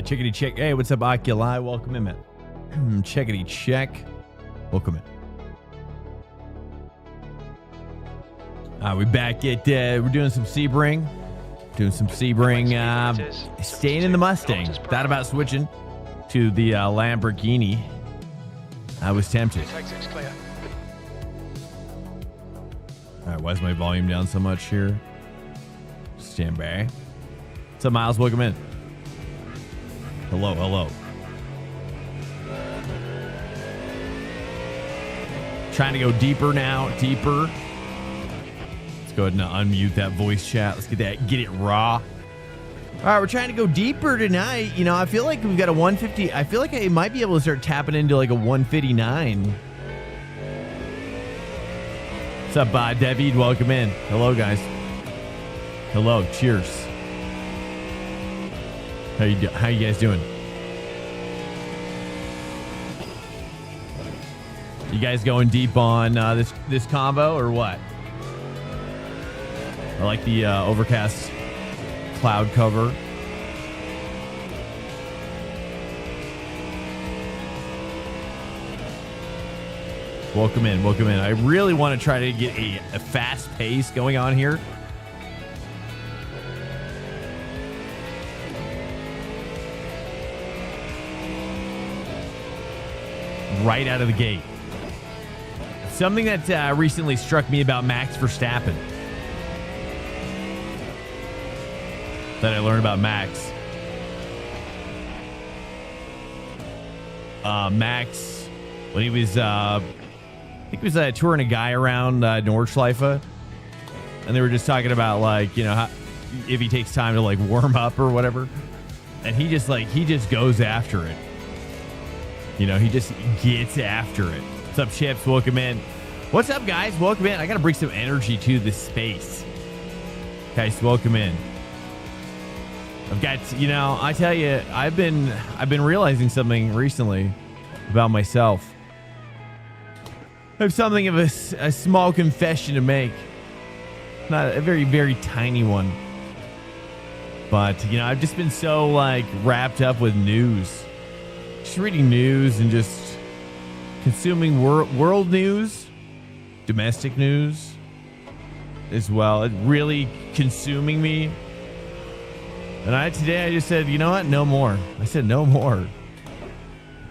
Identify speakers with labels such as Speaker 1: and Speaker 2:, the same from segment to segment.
Speaker 1: Chickity check. Hey, what's up, Oculi? Welcome in, man. Checkity check. Welcome in. We back at, we're doing some Sebring. Staying in the Mustang. Thought about switching to the Lamborghini. I was tempted. All right, why is my volume down so much here? Stand by. What's up, Miles? Welcome in. Hello, hello. Trying to go deeper now, deeper. Let's go ahead and unmute that voice chat. Let's get it raw. All right, we're trying to go deeper tonight. You know, I feel like we've got a 150. I feel like I might be able to start tapping into like a 159. What's up, David? Welcome in. Hello, guys. Hello. Cheers. How you guys doing? You guys going deep on this combo or what? I like the overcast cloud cover. Welcome in, welcome in. I really want to try to get a fast pace going on here. Right out of the gate. Something that recently struck me about Max Verstappen that I learned about Max. Max, when he was, I think he was touring a guy around Nordschleife, and they were just talking about like, you know, how, if he takes time to like warm up or whatever, and he just goes after it. You know, he just gets after it. What's up, Chips? Welcome in. What's up, guys? Welcome in. I got to bring some energy to this space. Guys, welcome in. I've got, you know, I tell you, I've been realizing something recently about myself. I have something of a small confession to make. Not a very, very tiny one. But, you know, I've just been so, like, wrapped up with news. Just reading news and just consuming world news, domestic news as well. It really consuming me. And today I just said, you know what? No more. I said no more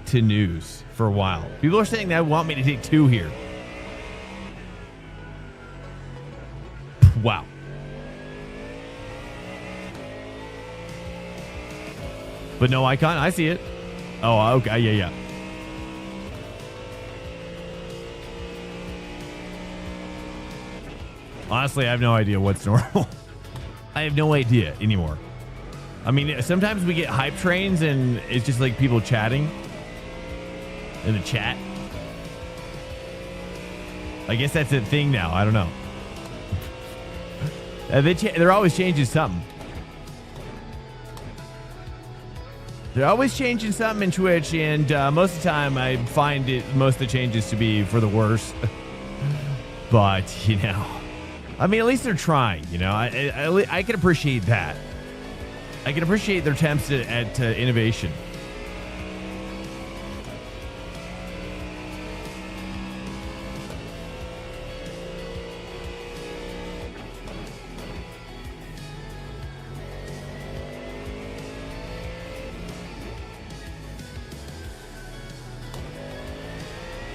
Speaker 1: to news for a while. People are saying they want me to take 2 here. Wow. But no icon. I see it. Oh, okay. Yeah. Honestly, I have no idea what's normal. I have no idea anymore. I mean, sometimes we get hype trains and it's just like people chatting in the chat. I guess that's a thing now. I don't know. They're always changing something. They're always changing something in Twitch, and most of the time I find most of the changes to be for the worse. But, you know, I mean, at least they're trying, you know. I can appreciate that. I can appreciate their attempts at innovation.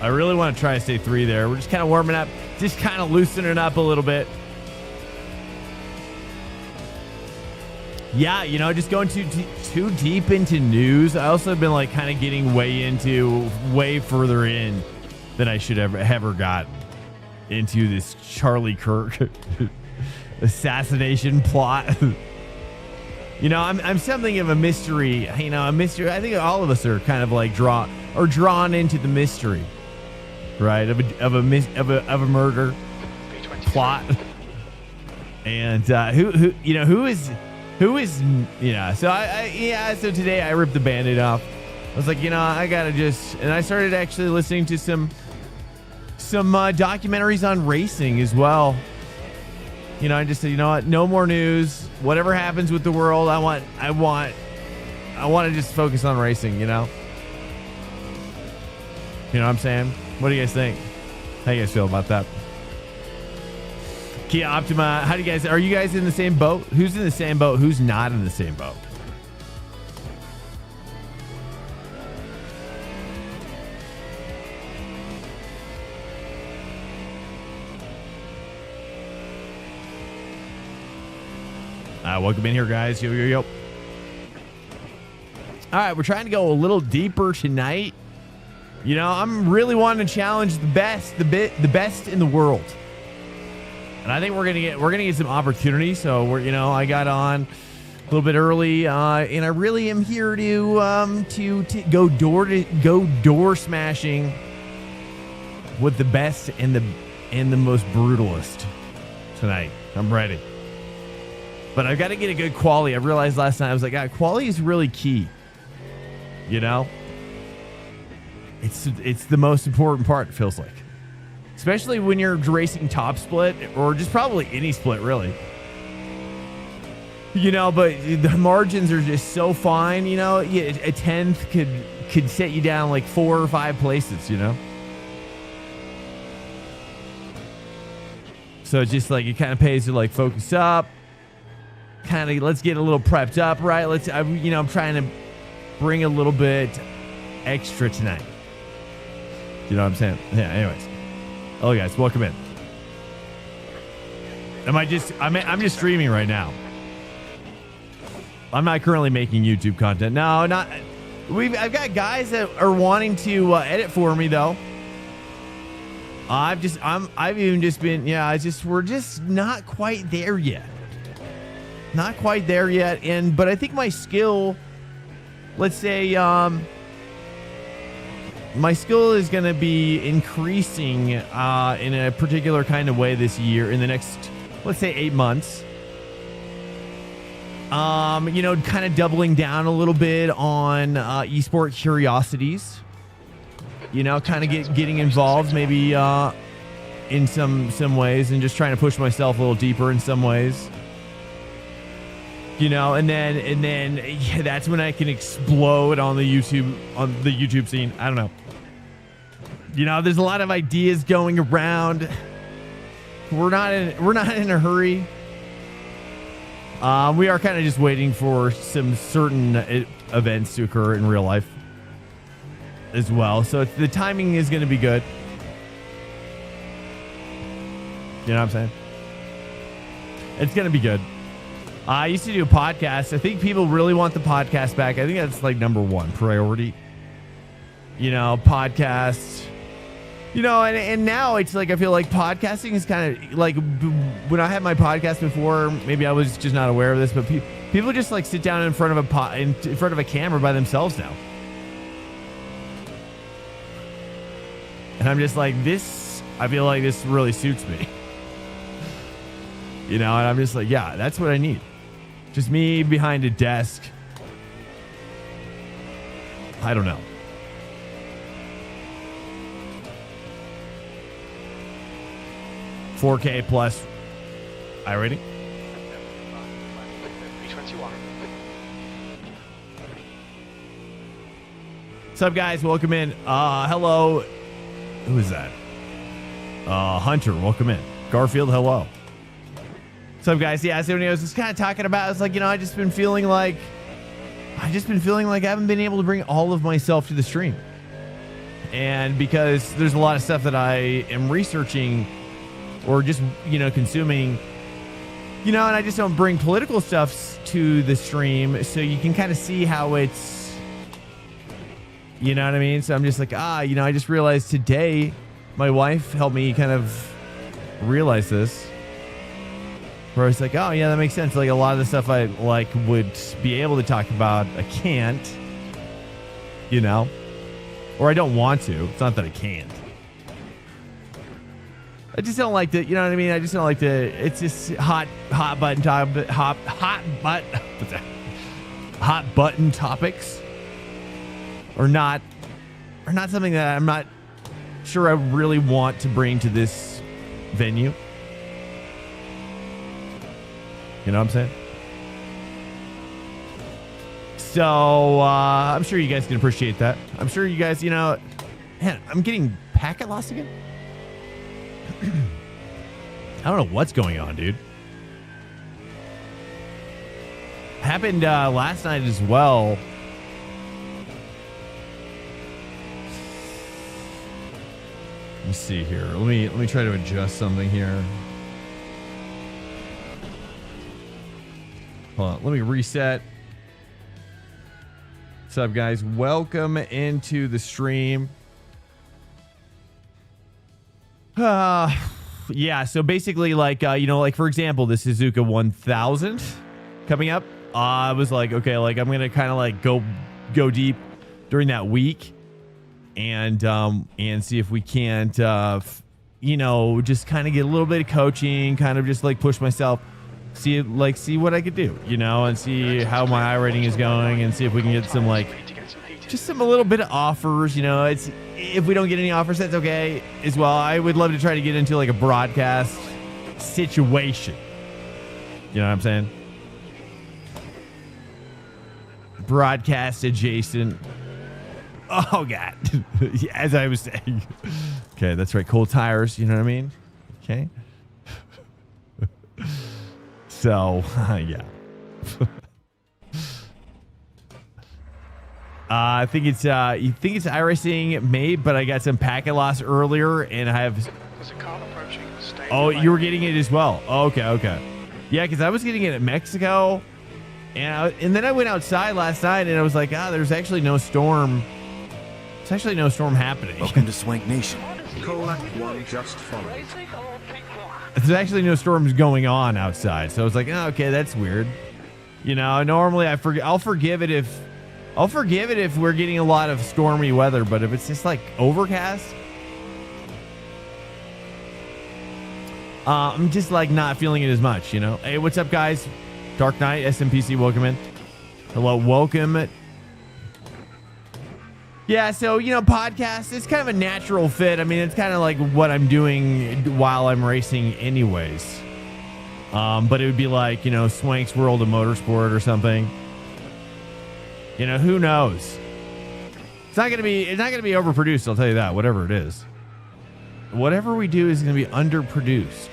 Speaker 1: I really want to try to stay 3 there. We're just kind of warming up, just kind of loosening up a little bit. Yeah, you know, just going too deep into news. I also have been like kind of getting way further in than I should have ever gotten into this Charlie Kirk assassination plot. You know, I'm something of a mystery. You know, a mystery. I think all of us are kind of like drawn into the mystery, right? Of a murder plot. And who is you know, so today I ripped the Band-Aid off. I was like, you know, I gotta and I started actually listening to some documentaries on racing as well. You know, I just said, you know what, no more news. Whatever happens with the world, I want I want to just focus on racing, you know? You know what I'm saying? What do you guys think? How you guys feel about that? Kia Optima, are you guys in the same boat? Who's in the same boat? Who's not in the same boat? Welcome in here, guys. Yo, yo, yo. All right, we're trying to go a little deeper tonight. You know, I'm really wanting to challenge the best in the world. And I think we're gonna get some opportunities. So I got on a little bit early, and I really am here to go door smashing with the best and the most brutalist tonight. I'm ready. But I've got to get a good quality. I realized last night, I was like, God, quality is really key. You know? It's the most important part, it feels like. Especially when you're racing top split, or just probably any split, really. You know, but the margins are just so fine, you know? Yeah, a 10th could set you down like 4 or 5 places, you know? So it's just like, it kind of pays to like focus up. Kind of, let's get a little prepped up, right? I'm trying to bring a little bit extra tonight. You know what I'm saying? Yeah, anyways. Hello, guys. Welcome in. I'm just streaming right now. I'm not currently making YouTube content. No, not. I've got guys that are wanting to edit for me, though. We're just not quite there yet. Not quite there yet, but I think my skill, let's say, my skill is going to be increasing in a particular kind of way this year in the next, let's say, 8 months. Kind of doubling down a little bit on esport curiosities. You know, kind of getting involved maybe in some ways, and just trying to push myself a little deeper in some ways. You know, and then yeah, that's when I can explode on the YouTube scene. I don't know. You know, there's a lot of ideas going around. We're not in a hurry. We are kind of just waiting for some certain events to occur in real life as well. So the timing is going to be good. You know what I'm saying? It's going to be good. I used to do a podcast. I think people really want the podcast back. I think that's like number one priority. You know, podcasts. You know, and now it's like I feel like podcasting is kind of like when I had my podcast before. Maybe I was just not aware of this, but people just like sit down in front of in front of a camera by themselves now. And I'm just like, this. I feel like this really suits me. You know, and I'm just like, yeah, that's what I need. Just me behind a desk. I don't know. $4K plus iRating. What's up, guys? Welcome in. Hello. Who is that? Hunter, welcome in. Garfield, hello. What's up, guys? Yeah, so I was just kind of talking about, it's like, you know, I've just been feeling like I haven't been able to bring all of myself to the stream. And because there's a lot of stuff that I am researching or just, you know, consuming, you know, and I just don't bring political stuff to the stream, so you can kind of see how it's, you know what I mean? So I'm just like, you know, I just realized today, my wife helped me kind of realize this. Where I was like, oh yeah, that makes sense. Like a lot of the stuff I like would be able to talk about, I can't, you know, or I don't want to. It's not that I can't. I just don't like to, you know what I mean? I just don't like to. It's just hot button topics, or not something that I'm not sure I really want to bring to this venue. You know what I'm saying? So I'm sure you guys can appreciate that. I'm sure you guys, man, I'm getting packet loss again. I don't know what's going on, dude. Happened last night as well. Let me see here. Let me try to adjust something here. Hold on. Let me reset. What's up, guys? Welcome into the stream. Yeah, so basically, like, like, for example, the Suzuka 1000 coming up. I was like, okay, like, I'm going to kind of, like, go deep during that week and see if we can't, just kind of get a little bit of coaching, kind of just, like, push myself, see what I could do, and see how my iRating is going and see if we can get some, like, just a little bit of offers. It's, if we don't get any offers, that's okay as well. I would love to try to get into like a broadcast situation. You know what I'm saying? Broadcast adjacent. Oh God. As I was saying. Okay, that's right. Cold tires. You know what I mean? Okay. So, yeah. I think it's iRacing made, but I got some packet loss earlier, and I have. There's a car approaching. Oh, you were getting it as well. Oh, okay. Yeah, because I was getting it at Mexico, and then I went outside last night, and I was like, there's actually no storm. There's actually no storm happening.
Speaker 2: Welcome to Swank Nation. Colac 1 just followed.
Speaker 1: There's actually no storms going on outside, so I was like, okay, that's weird. Normally I'll forgive it if we're getting a lot of stormy weather, but if it's just like overcast, I'm just like not feeling it as much, Hey, what's up, guys? Dark Knight, SMPC, welcome in. Hello, welcome. Yeah, so, podcast, it's kind of a natural fit. I mean, it's kind of like what I'm doing while I'm racing anyways. But it would be like, Swank's World of Motorsport or something. Who knows? It's not gonna be overproduced, I'll tell you that, whatever it is. Whatever we do is gonna be underproduced.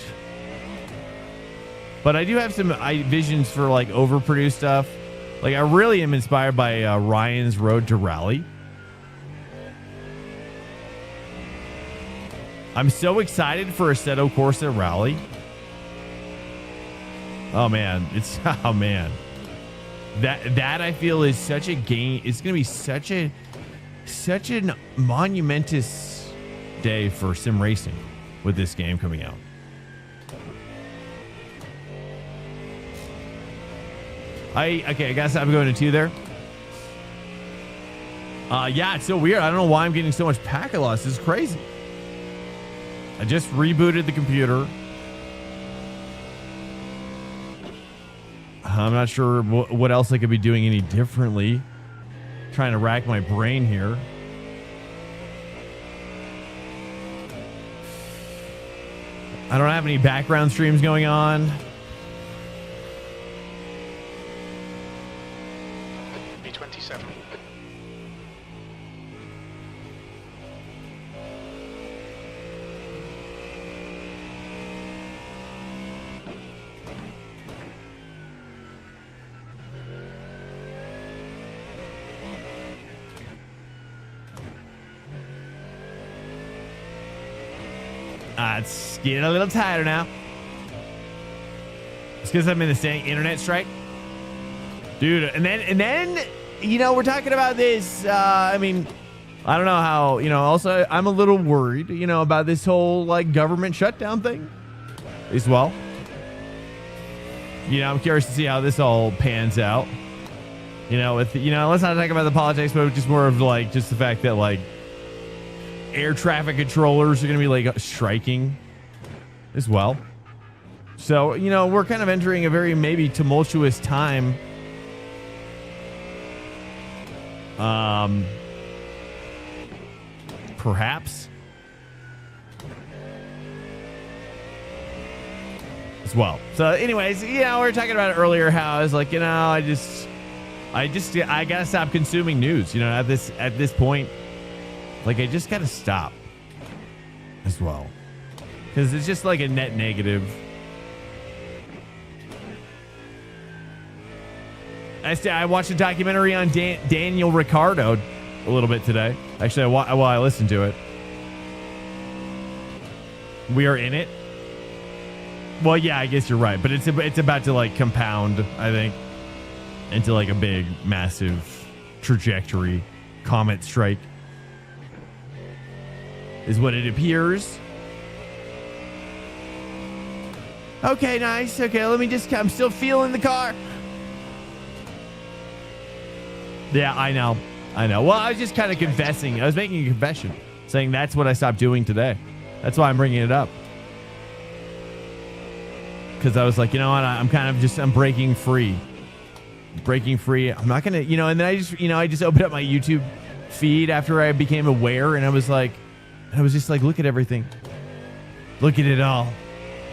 Speaker 1: But I do have some visions for like overproduced stuff. Like I really am inspired by Ryan's Road to Rally. I'm so excited for Assetto Corsa Rally. Oh man, That I feel is such a game. It's going to be such an monumentous day for sim racing with this game coming out. I guess I'm going to 2 there. Yeah, it's so weird. I don't know why I'm getting so much packet loss. This is crazy. I just rebooted the computer. I'm not sure what else I could be doing any differently. Trying to rack my brain here. I don't have any background streams going on. B27. It's getting a little tighter now. It's because I'm in the same internet strike, dude. And then we're talking about this. I mean, I don't know how. Also, I'm a little worried. About this whole like government shutdown thing as well. I'm curious to see how this all pans out. With let's not talk about the politics, but just more of like just the fact that like air traffic controllers are going to be like striking as well. So, we're kind of entering a very maybe tumultuous time. Perhaps as well. So anyways, we're talking about it earlier, how I was like, I just I gotta stop consuming news. You know, at this point, like I just gotta stop as well, because it's just like a net negative. I watched a documentary on Daniel Ricciardo a little bit today. Actually, I listened to it. We are in it. Well, yeah, I guess you're right, but it's about to like compound, I think, into like a big, massive trajectory. Comet strike is what it appears. Okay, nice. Okay, I'm still feeling the car. Yeah, I know. Well, I was just kind of confessing. I was making a confession, saying that's what I stopped doing today. That's why I'm bringing it up. Because I was like, you know what? I'm breaking free. I'm not going to, and then I just opened up my YouTube feed after I became aware, and I was just like, look at everything. Look at it all.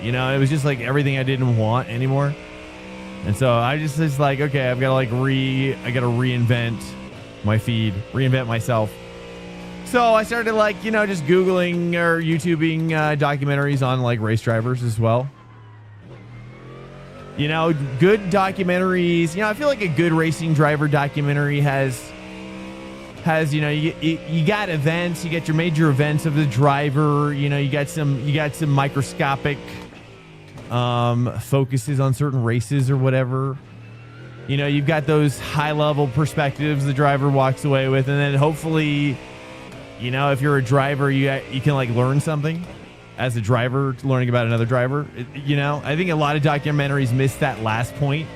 Speaker 1: It was just like everything I didn't want anymore. And so I just was like, okay, I got to reinvent my feed, reinvent myself. So I started just Googling or YouTubing documentaries on like race drivers as well. Good documentaries. I feel like a good racing driver documentary has you got events, you get your major events of the driver, you got some microscopic focuses on certain races or whatever. You've got those high level perspectives the driver walks away with, and then hopefully, if you're a driver, you can like learn something as a driver, learning about another driver. I think a lot of documentaries miss that last point.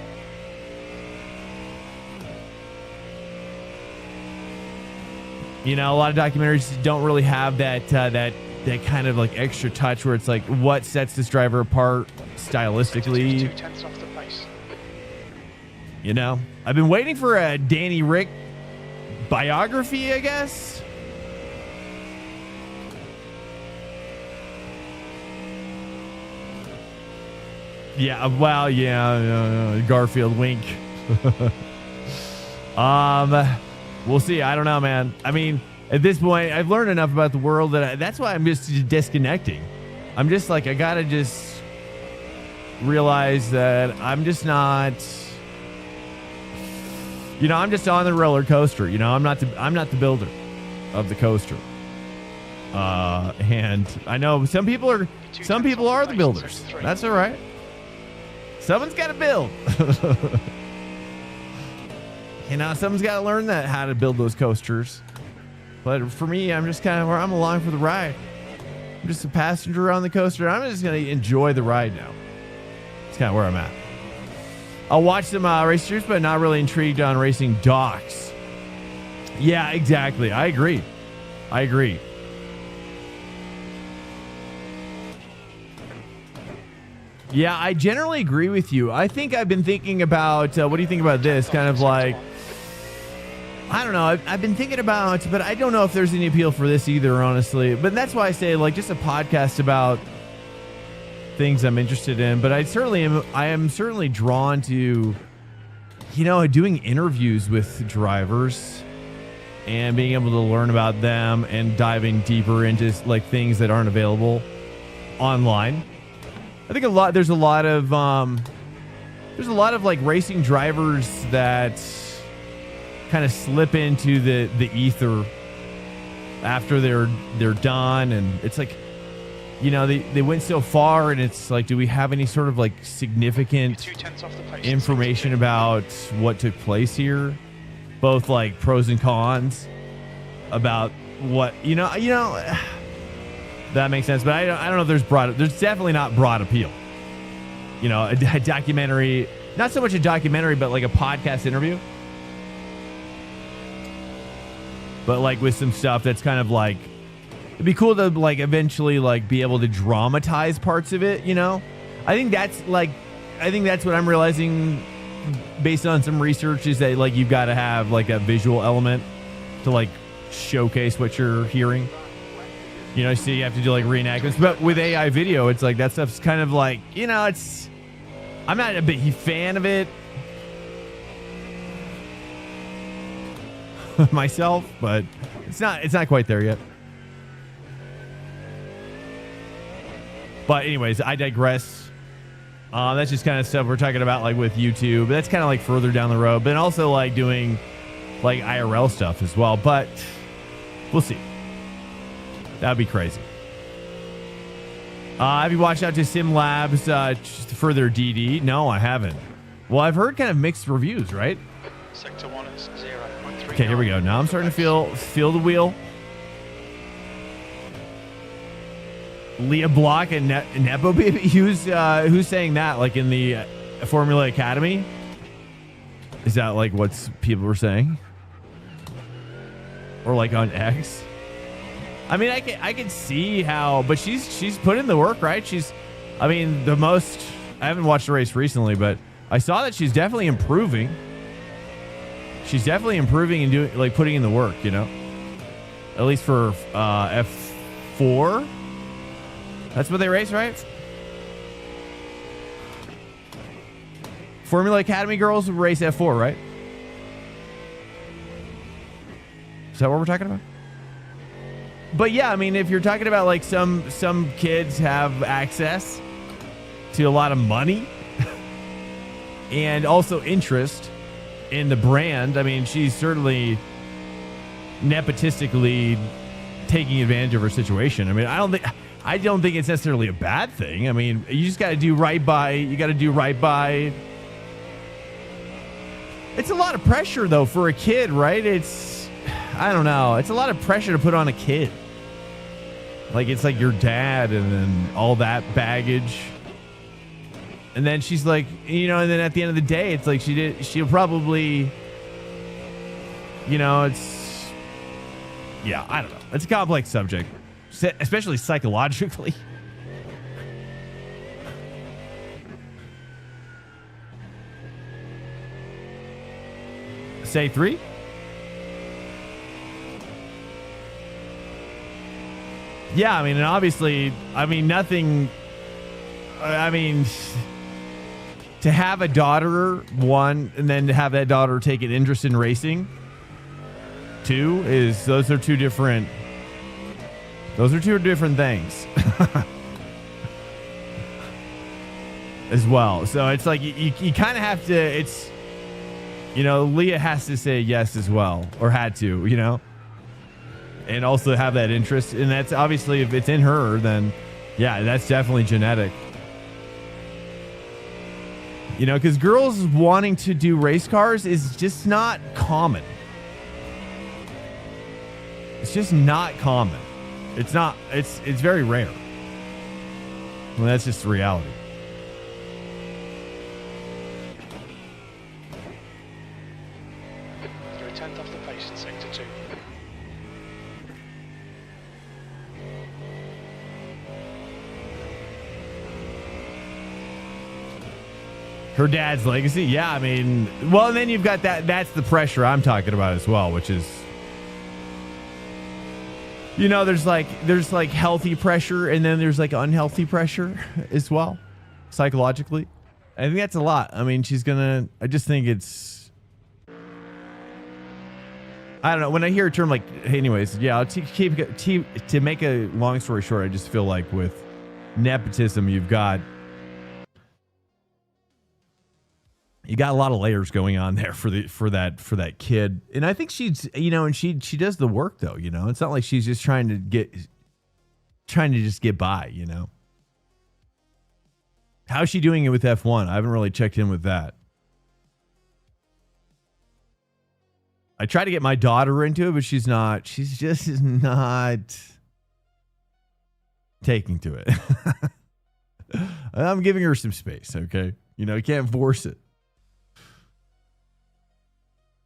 Speaker 1: A lot of documentaries don't really have that kind of like extra touch where it's like what sets this driver apart stylistically. I've been waiting for a Danny Rick biography, I guess. Yeah, well, yeah, Garfield wink. We'll see. I don't know, man. I mean, at this point, I've learned enough about the world that's why I'm just disconnecting. I'm just like, I gotta just realize that I'm just not, I'm just on the roller coaster. I'm not the builder of the coaster. And I know some people are the builders. That's all right. Someone's got to build. Someone's got to learn how to build those coasters. But for me, I'm just kind of where I'm along for the ride. I'm just a passenger on the coaster. I'm just going to enjoy the ride now. It's kind of where I'm at. I'll watch some racers, but not really intrigued on racing docs. Yeah, exactly. I agree. Yeah, I generally agree with you. I think I've been thinking about, what do you think about this? Kind of like, I don't know. I've been thinking about, but I don't know if there's any appeal for this either, honestly. But that's why I say like just a podcast about things I'm interested in. But I am certainly drawn to, doing interviews with drivers and being able to learn about them and diving deeper into like things that aren't available online. I think there's a lot of like racing drivers that kind of slip into the ether after they're done, and it's like, they went so far, and it's like, do we have any sort of like significant information about what took place here, both like pros and cons about what that makes sense. But I don't know if there's definitely not broad appeal. A documentary, not so much a documentary, but like a podcast interview. But like with some stuff that's kind of like, it'd be cool to like eventually like be able to dramatize parts of it, I think that's what I'm realizing based on some research is that like you've got to have like a visual element to like showcase what you're hearing. So you have to do like reenactments, but with AI video, it's like that stuff's kind of like, I'm not a big fan of it. myself, but it's not quite there yet. But anyways, I digress. That's just kind of stuff we're talking about, like with YouTube. That's kind of like further down the road, but also like doing like IRL stuff as well. But we'll see. That'd be crazy. Have you watched out to Sim Labs for their DD? No, I haven't. Well, I've heard kind of mixed reviews, right?
Speaker 3: Sector 1 is 0.3.
Speaker 1: Okay, here we go. Now I'm starting to feel the wheel. Leah Block and Nepo Baby. Who's saying that? Like in the Formula Academy? Is that like what people were saying? Or like on X? I mean, I can see how, but she's put in the work, right? I haven't watched the race recently, but I saw that she's definitely improving. She's definitely improving and doing, like, putting in the work, you know? At least for F4. That's what they race, right? Formula Academy girls race F4, right? Is that what we're talking about? But yeah, I mean, if you're talking about like some kids have access to a lot of money and also interest in the brand, I mean, she's certainly nepotistically taking advantage of her situation. I mean, I don't think it's necessarily a bad thing. I mean, you just got to do right by. It's a lot of pressure though for a kid, right? I don't know. It's a lot of pressure to put on a kid. Like, it's like your dad and then all that baggage. And then she's like, you know, and then at the end of the day, it's like she'll probably, you know, I don't know. It's a complex subject, especially psychologically. Say 3? Yeah, I mean, and obviously, I mean, nothing. I mean, to have a daughter, one, and then to have that daughter take an interest in racing, two, those are two different things as well. So it's like you kind of have to. You know, Leah has to say yes as well, or had to, you know. And also have that interest. And that's obviously, if it's in her, then yeah, that's definitely genetic. You know, because girls wanting to do race cars is just not common. It's just not common. It's very rare. Well, that's just the reality.
Speaker 3: You're a tenth off the pace in sector 2.
Speaker 1: Her dad's legacy. Yeah, I mean, well, and then you've got that's the pressure I'm talking about as well, which is, you know, there's like healthy pressure and then there's like unhealthy pressure as well, psychologically. I think that's a lot. I mean, I just think it's, I don't know. When I hear a term like, anyways, yeah, to make a long story short, I just feel like with nepotism, you've got a lot of layers going on there for that kid. And I think she's, you know, and she does the work though, you know. It's not like she's just trying to just get by, you know. How's she doing it with F1? I haven't really checked in with that. I try to get my daughter into it, but she's just not taking to it. I'm giving her some space, okay? You know, you can't force it.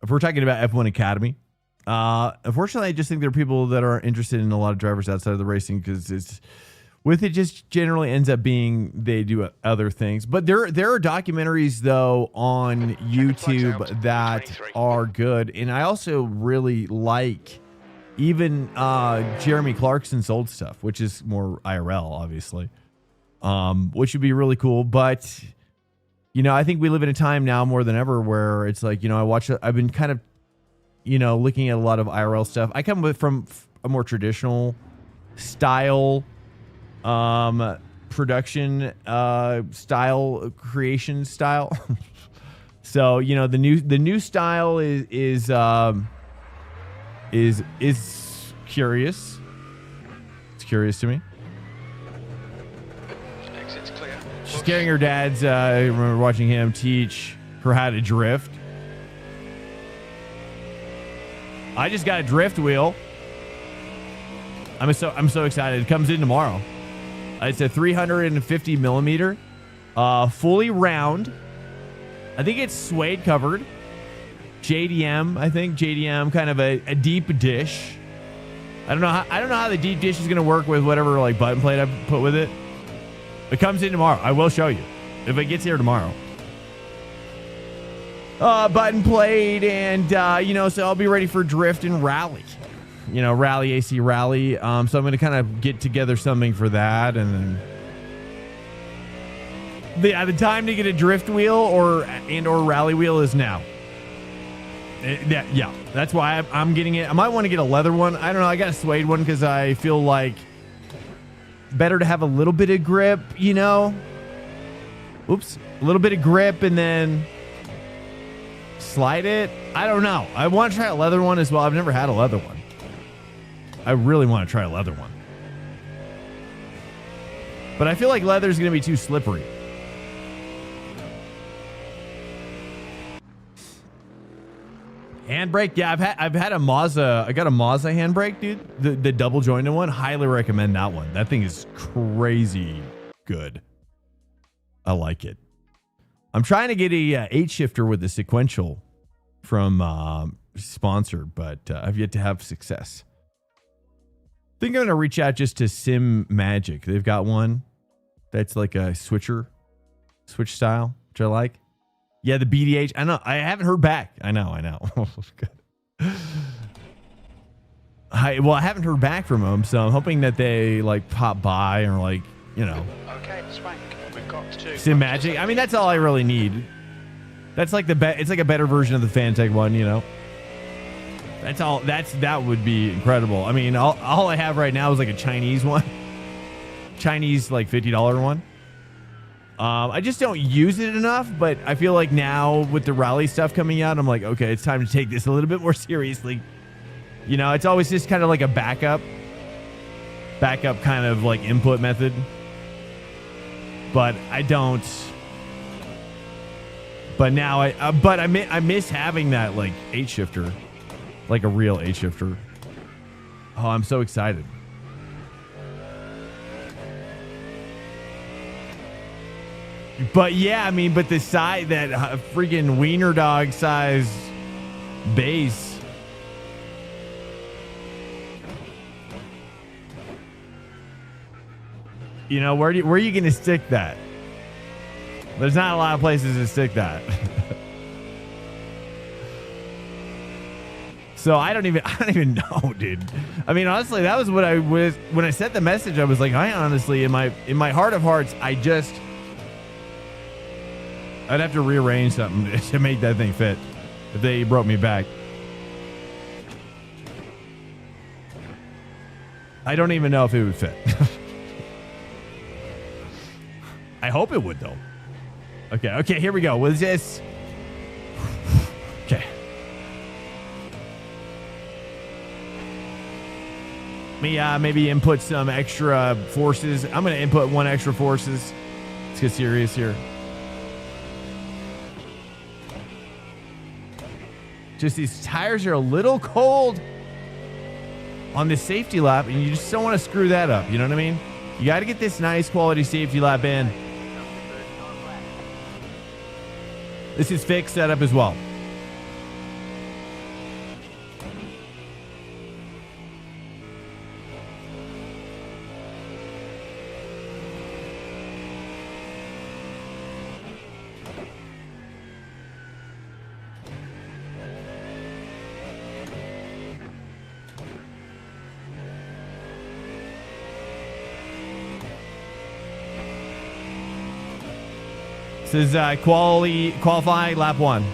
Speaker 1: If we're talking about F1 Academy, unfortunately, I just think there are people that are interested in a lot of drivers outside of the racing because it just generally ends up being they do other things. But there are documentaries though on YouTube that are good, and I also really like even Jeremy Clarkson's old stuff, which is more IRL, obviously, which would be really cool, but. You know, I think we live in a time now more than ever where it's like, you know, I've been kind of you know, looking at a lot of IRL stuff. I come from a more traditional style, production, style, creation style. So, you know, the new style is curious. It's curious to me.
Speaker 3: Exit's clear.
Speaker 1: She's getting her dad's, I remember watching him teach her how to drift. I just got a drift wheel. I'm so excited. It comes in tomorrow. It's a 350 millimeter, fully round. I think it's suede covered. JDM, I think JDM, kind of a deep dish. I don't know how the deep dish is gonna work with whatever like button plate I put with it. It comes in tomorrow. I will show you if it gets here tomorrow. Button plate and you know, so I'll be ready for drift and rally. You know, rally, AC rally. So I'm going to kind of get together something for that. And then the time to get a drift wheel or rally wheel is now. Yeah, that's why I'm getting it. I might want to get a leather one. I don't know. I got a suede one because I feel like better to have a little bit of grip, you know. Oops. A little bit of grip and then slide it. I don't know. I want to try a leather one as well. I've never had a leather one. I really want to try a leather one. But I feel like leather is going to be too slippery. Handbrake, yeah, I've had a Mazda. I got a Mazda handbrake, dude. The double jointed one. Highly recommend that one. That thing is crazy good. I like it. I'm trying to get a 8 shifter with the sequential from sponsored, but I've yet to have success. I think I'm gonna reach out just to Sim Magic. They've got one that's like a switch style, which I like. Yeah, the BDH. I know. I haven't heard back. I know. I haven't heard back from them, so I'm hoping that they like pop by or like, you know.
Speaker 3: Okay, Swank. We've got 2.
Speaker 1: Sim Magic. I mean, that's all I really need. That's like it's like a better version of the Fantech one, you know. That's all. That would be incredible. I mean, all I have right now is like a Chinese one, Chinese like $50 one. I just don't use it enough, but I feel like now with the rally stuff coming out, I'm like, okay, it's time to take this a little bit more seriously. You know, it's always just kind of like a backup kind of like input method. But I don't. But now I miss having that like 8 shifter. Like a real 8 shifter. Oh, I'm so excited. But yeah, I mean, but the size, that freaking wiener dog size base. You know, where are you going to stick that? There's not a lot of places to stick that. So I don't even know, dude. I mean, honestly, that was what I was when I sent the message. I was like, I honestly, in my heart of hearts, I'd have to rearrange something to make that thing fit if they brought me back. I don't even know if it would fit. I hope it would though. Okay, here we go. Was this? Okay. Maybe input some extra forces. I'm going to input 1 extra forces. Let's get serious here. Just these tires are a little cold on this safety lap, and you just don't want to screw that up. You know what I mean? You got to get this nice quality safety lap in. This is fixed setup as well. This is qualify lap 1.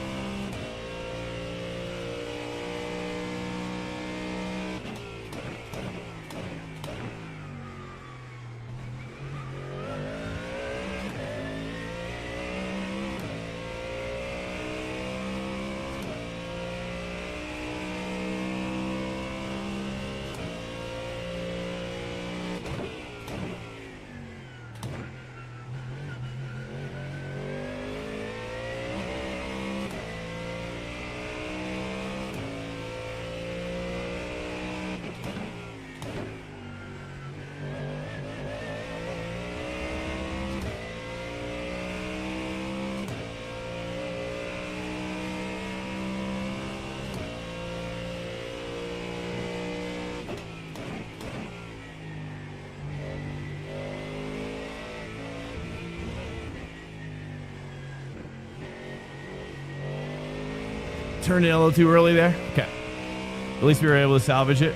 Speaker 1: turned in a little too early there. Okay. At least we were able to salvage it.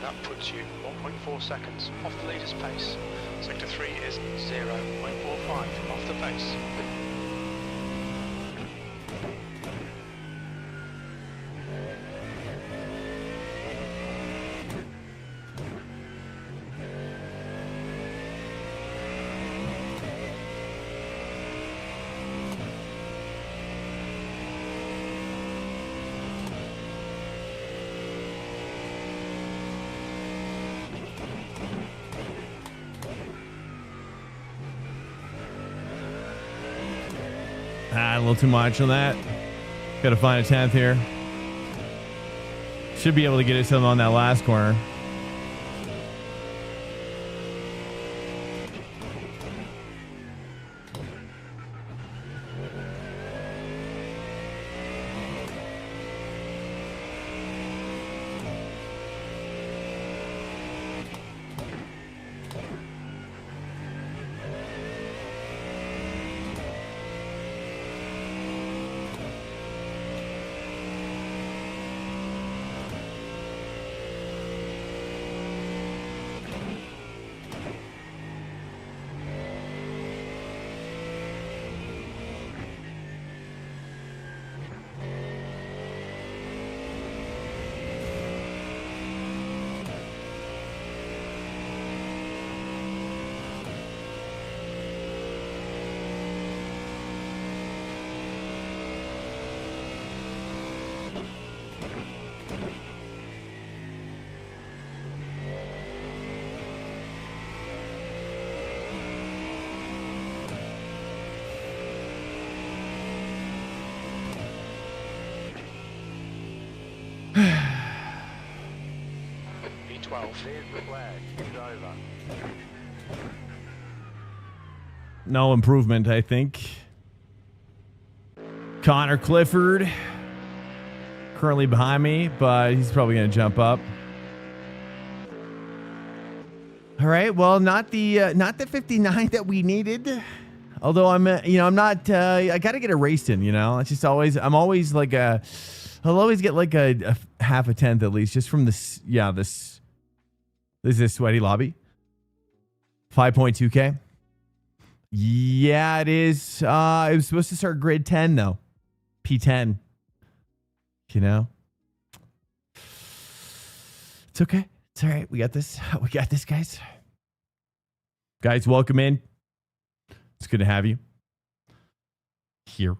Speaker 3: That puts you 1.4 seconds off the leader's pace. Sector 3 is 0.45 off the pace.
Speaker 1: A little too much on that. Got to find a 10th here. Should be able to get it something on that last corner. No improvement, I think. Connor Clifford currently behind me, but he's probably going to jump up. All right. Well, not the 59 that we needed. Although I'm not. I got to get a race in. It's just always. I'm always like a. I'll always get like a half a tenth at least, just from this. Yeah, this is a sweaty lobby. 5.2K. Yeah, it is. It was supposed to start grid 10 though. P10. It's okay. It's all right. We got this. We got this, guys. Guys, welcome in. It's good to have you here.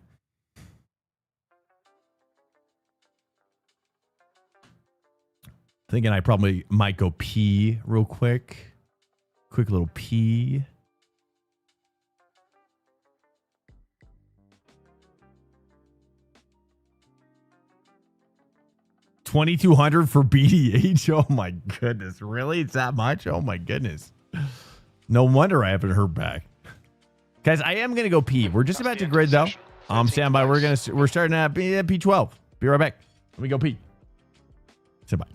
Speaker 1: Thinking I probably might go pee real quick. Quick little pee. $2,200 for BDH. Oh my goodness. Really? It's that much? Oh my goodness. No wonder I haven't heard back. Guys, I am going to go pee. We're just about to grid though. Stand by. We're starting at P12. Be right back. Let me go pee. Stand by.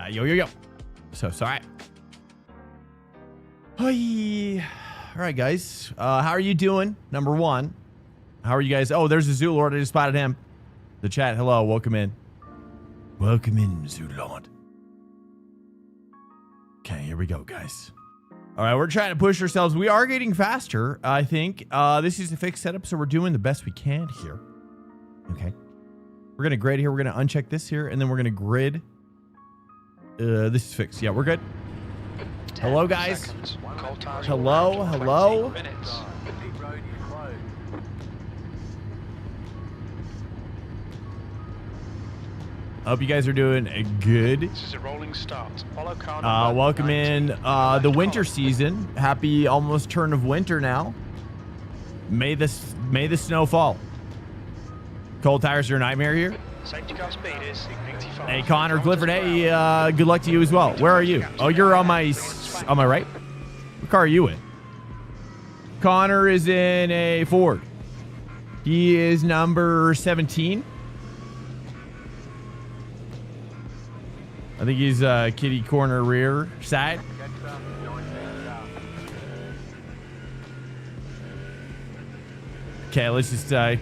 Speaker 1: Yo. So sorry. Hi. All right, guys. How are you doing? Number one. How are you guys? Oh, there's a Zoo Lord. I just spotted him. The chat. Hello. Welcome in. Welcome in, Zoo Lord. Okay, here we go, guys. All right, we're trying to push ourselves. We are getting faster, I think. This is a fixed setup, so we're doing the best we can here. Okay. We're going to grid here. We're going to uncheck this here, and then we're going to grid. This is fixed. Yeah, we're good. Hello, guys. Hello. Hope you guys are doing good.
Speaker 3: This is a rolling start. Follow car number
Speaker 1: welcome in the winter season. Happy almost turn of winter now. May the snow fall. Cold tires are a nightmare here.
Speaker 3: Safety car speed is 85.
Speaker 1: Hey, Connor Clifford. Hey, good luck to you as well. Where are you? Oh, you're on my right. What car are you in? Connor is in a Ford. He is number 17. I think he's kitty corner rear side. Okay, let's just try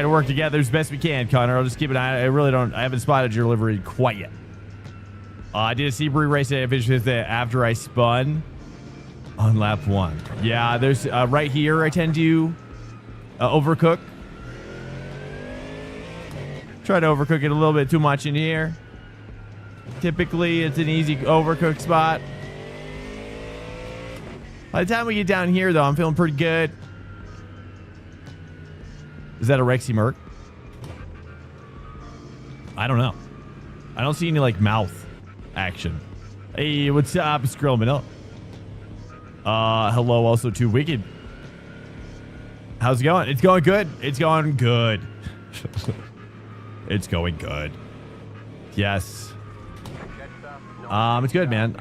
Speaker 1: to work together as best we can, Connor. I'll just keep an eye. I haven't spotted your livery quite yet. I did a Sebring race that I finished with it after I spun on lap 1. Yeah, there's right here I tend to overcook. Try to overcook it a little bit too much in here. Typically, it's an easy overcook spot. By the time we get down here, though, I'm feeling pretty good. Is that a Rexy Merc? I don't know. I don't see any, like, mouth action. Hey, what's up? It's Grill Manila. Hello also to Wicked. How's it going? It's going good. It's going good. It's going good. Yes. It's good, man.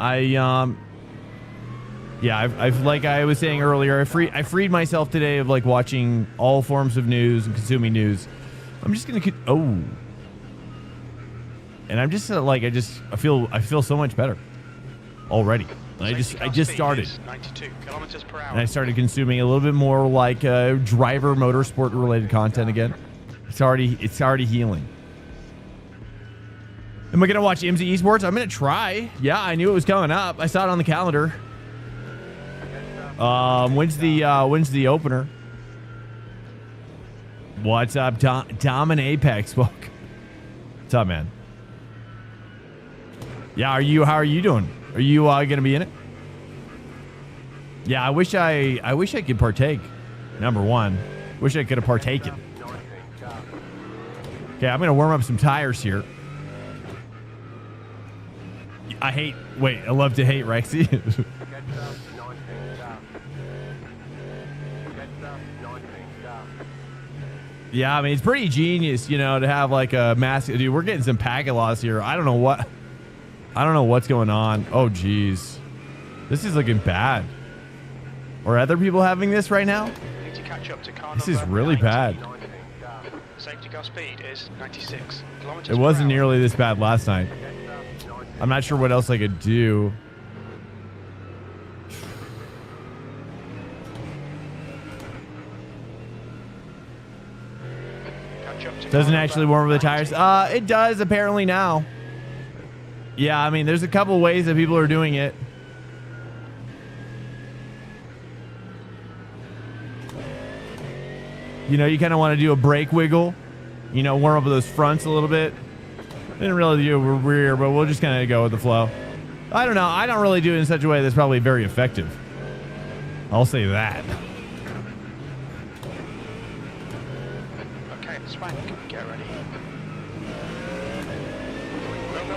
Speaker 1: Yeah, I've like I was saying earlier, I freed myself today of like watching all forms of news and consuming news. I'm just gonna and I'm just like I feel so much better already. I just started.
Speaker 3: 92 kilometers per hour.
Speaker 1: And I started consuming a little bit more like driver motorsport related content again. It's already healing. Am I gonna watch MZ Esports? I'm gonna try. Yeah, I knew it was coming up. I saw it on the calendar. When's the opener? What's up, Dom and Apex? What's up, man? Yeah, how are you doing? Are you gonna be in it? Yeah, I wish I could partake. Number one, wish I could have partaken. Okay, I'm gonna warm up some tires here. I love to hate Rexy. Yeah, I mean, it's pretty genius, you know, to have like a massive... Dude, we're getting some packet loss here. I don't know what's going on. Oh, geez. This is looking bad. Are other people having this right now?
Speaker 3: Need to catch up to car
Speaker 1: this is
Speaker 3: number
Speaker 1: really
Speaker 3: 90.
Speaker 1: bad.
Speaker 3: Safety car speed is 96 kilometers
Speaker 1: It wasn't
Speaker 3: per hour.
Speaker 1: nearly this bad last night. I'm not sure what else I could do. Doesn't actually warm up the tires. It does apparently now. Yeah, I mean, there's a couple ways that people are doing it. You know, you kind of want to do a brake wiggle. You know, warm up those fronts a little bit. Didn't really do a rear, but we'll just kind of go with the flow. I don't know. I don't really do it in such a way that's probably very effective. I'll say that.
Speaker 3: Okay, Swank, get ready. Go.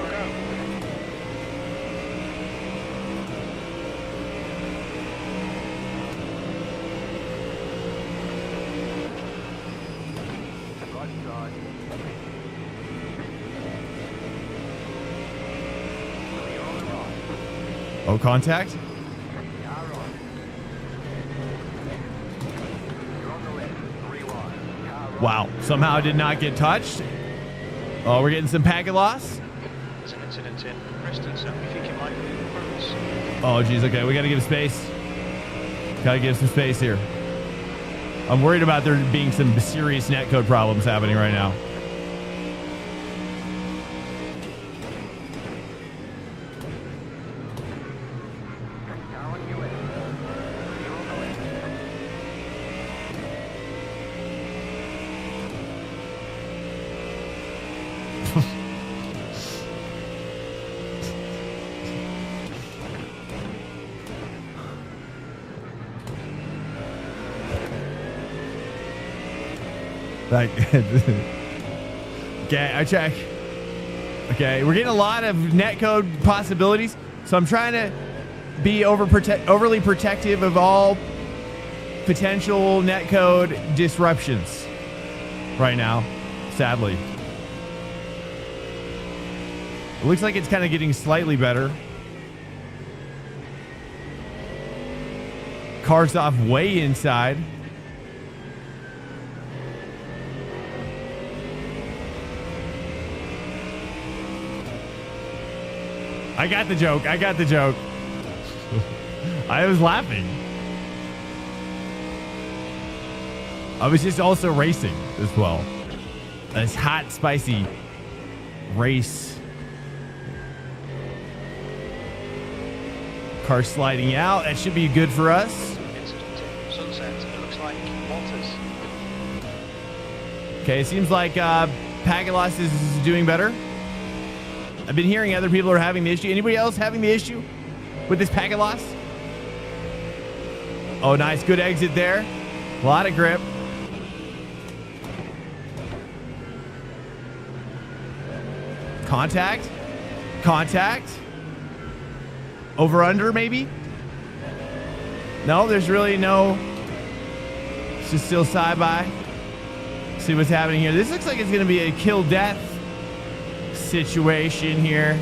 Speaker 1: Oh, contact? Wow. Somehow did not get touched. Oh, we're getting some packet loss.
Speaker 3: there's an incident in Preston, so you think it might be Bruce.
Speaker 1: Oh, geez. Okay, we got to give space. Got to give some space here. I'm worried about there being some serious netcode problems happening right now. Like, okay, I check. Okay, we're getting a lot of netcode possibilities, so I'm trying to be overly protective of all potential netcode disruptions right now, sadly. It looks like it's kind of getting slightly better. Car's off way inside. I got the joke. I got the joke. I was laughing. I was just also racing as well. This hot, spicy race. Car sliding out. That should be good for us.
Speaker 3: Incident in Sunset. It looks like Walters.
Speaker 1: Okay, it seems like Pagelos is doing better. I've been hearing other people are having the issue. Anybody else having the issue with this Pagelos? Oh, nice. Good exit there. A lot of grip. Contact. Contact. Over under, maybe? No, there's really no. It's just still side by. See what's happening here. This looks like it's going to be a kill death situation here.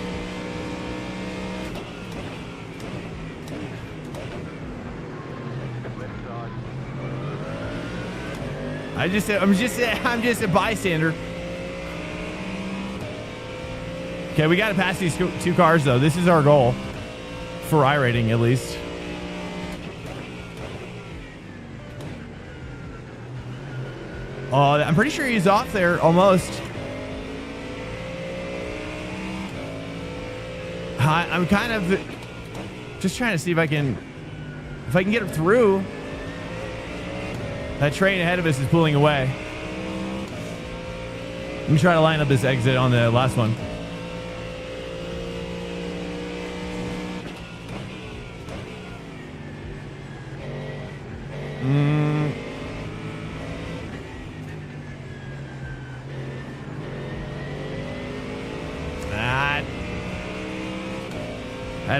Speaker 1: I'm just a bystander. Okay, we got to pass these two cars though. This is our goal for iRating at least. Oh, I'm pretty sure he's off there almost. I'm kind of just trying to see if I can get him through. That train ahead of us is pulling away. Let me try to line up this exit on the last one.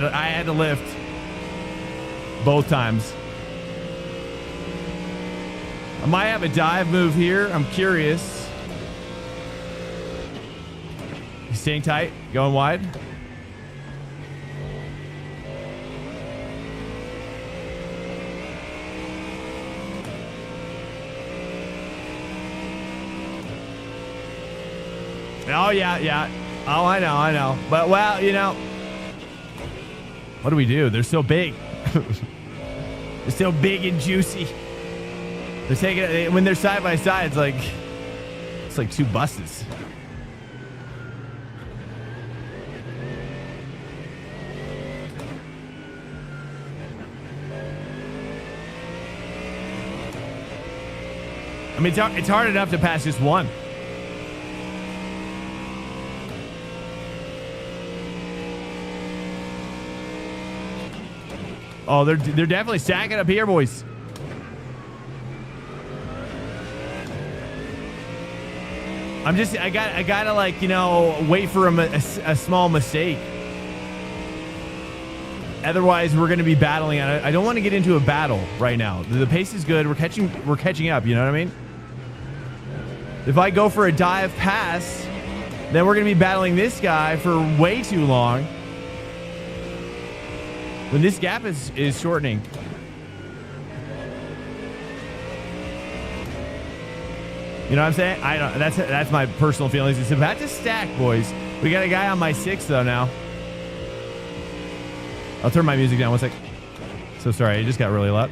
Speaker 1: I had to lift both times. I might have a dive move here. I'm curious. He's staying tight, going wide. Oh, yeah. Oh, I know. But, well, you know. What do we do? They're so big. They're so big and juicy. They're taking it when they're side by side. It's like two buses. I mean, it's hard enough to pass just one. Oh, they're definitely stacking up here, boys. I gotta like, you know, wait for a small mistake. Otherwise, we're gonna be battling. I don't want to get into a battle right now. The pace is good. We're catching up. You know what I mean? If I go for a dive pass, then we're gonna be battling this guy for way too long. When this gap is shortening. You know what I'm saying? I don't. That's my personal feelings. It's about to stack, boys. We got a guy on my 6 though now. I'll turn my music down 1 sec. So sorry, it just got really loud.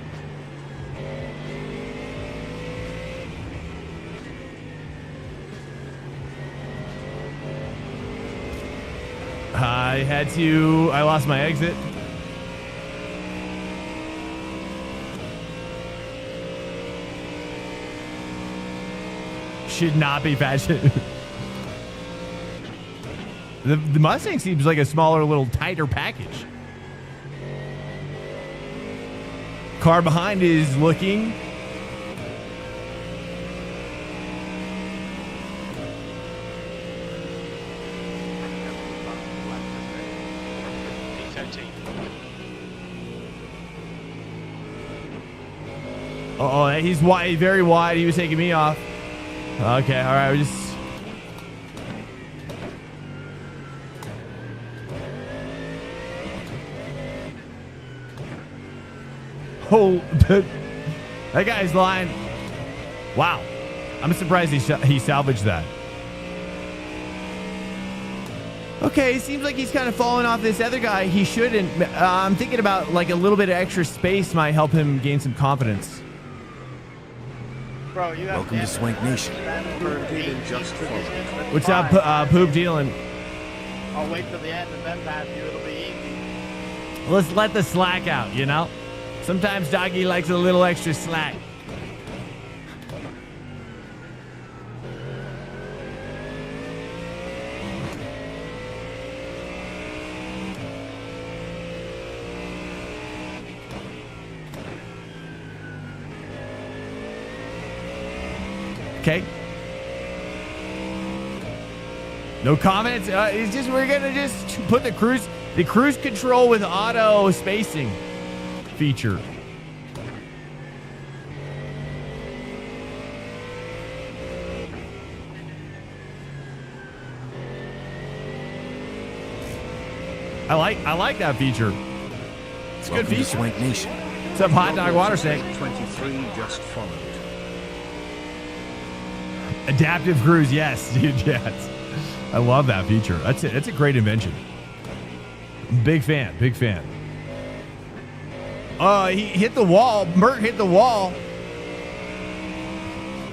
Speaker 1: I lost my exit. Should not be fashion. The Mustang seems like a smaller, little tighter package. Car behind is looking. Oh, he's wide, very wide. He was taking me off. Okay, all right. We just. Oh, that guy's lying. Wow, I'm surprised he salvaged that. Okay, seems like he's kind of falling off this other guy. He shouldn't. I'm thinking about like a little bit of extra space might help him gain some confidence.
Speaker 4: Bro, you have
Speaker 5: Welcome to Swank Nation.
Speaker 1: What's up, Poop Dealing?
Speaker 4: I'll wait till the end and then pass you. It'll be easy.
Speaker 1: Let's let the slack out, you know? Sometimes Doggy likes a little extra slack. Okay. No comments. It's just we're gonna just put the cruise control with auto spacing feature. I like that feature. It's a good feature.
Speaker 5: Swank Nation.
Speaker 1: What's up, Hot Dog Water Snake?
Speaker 2: 23 just followed.
Speaker 1: Adaptive cruise, yes, dude, yes. I love that feature. That's it. It's a great invention. Big fan, big fan. He hit the wall. Mert hit the wall.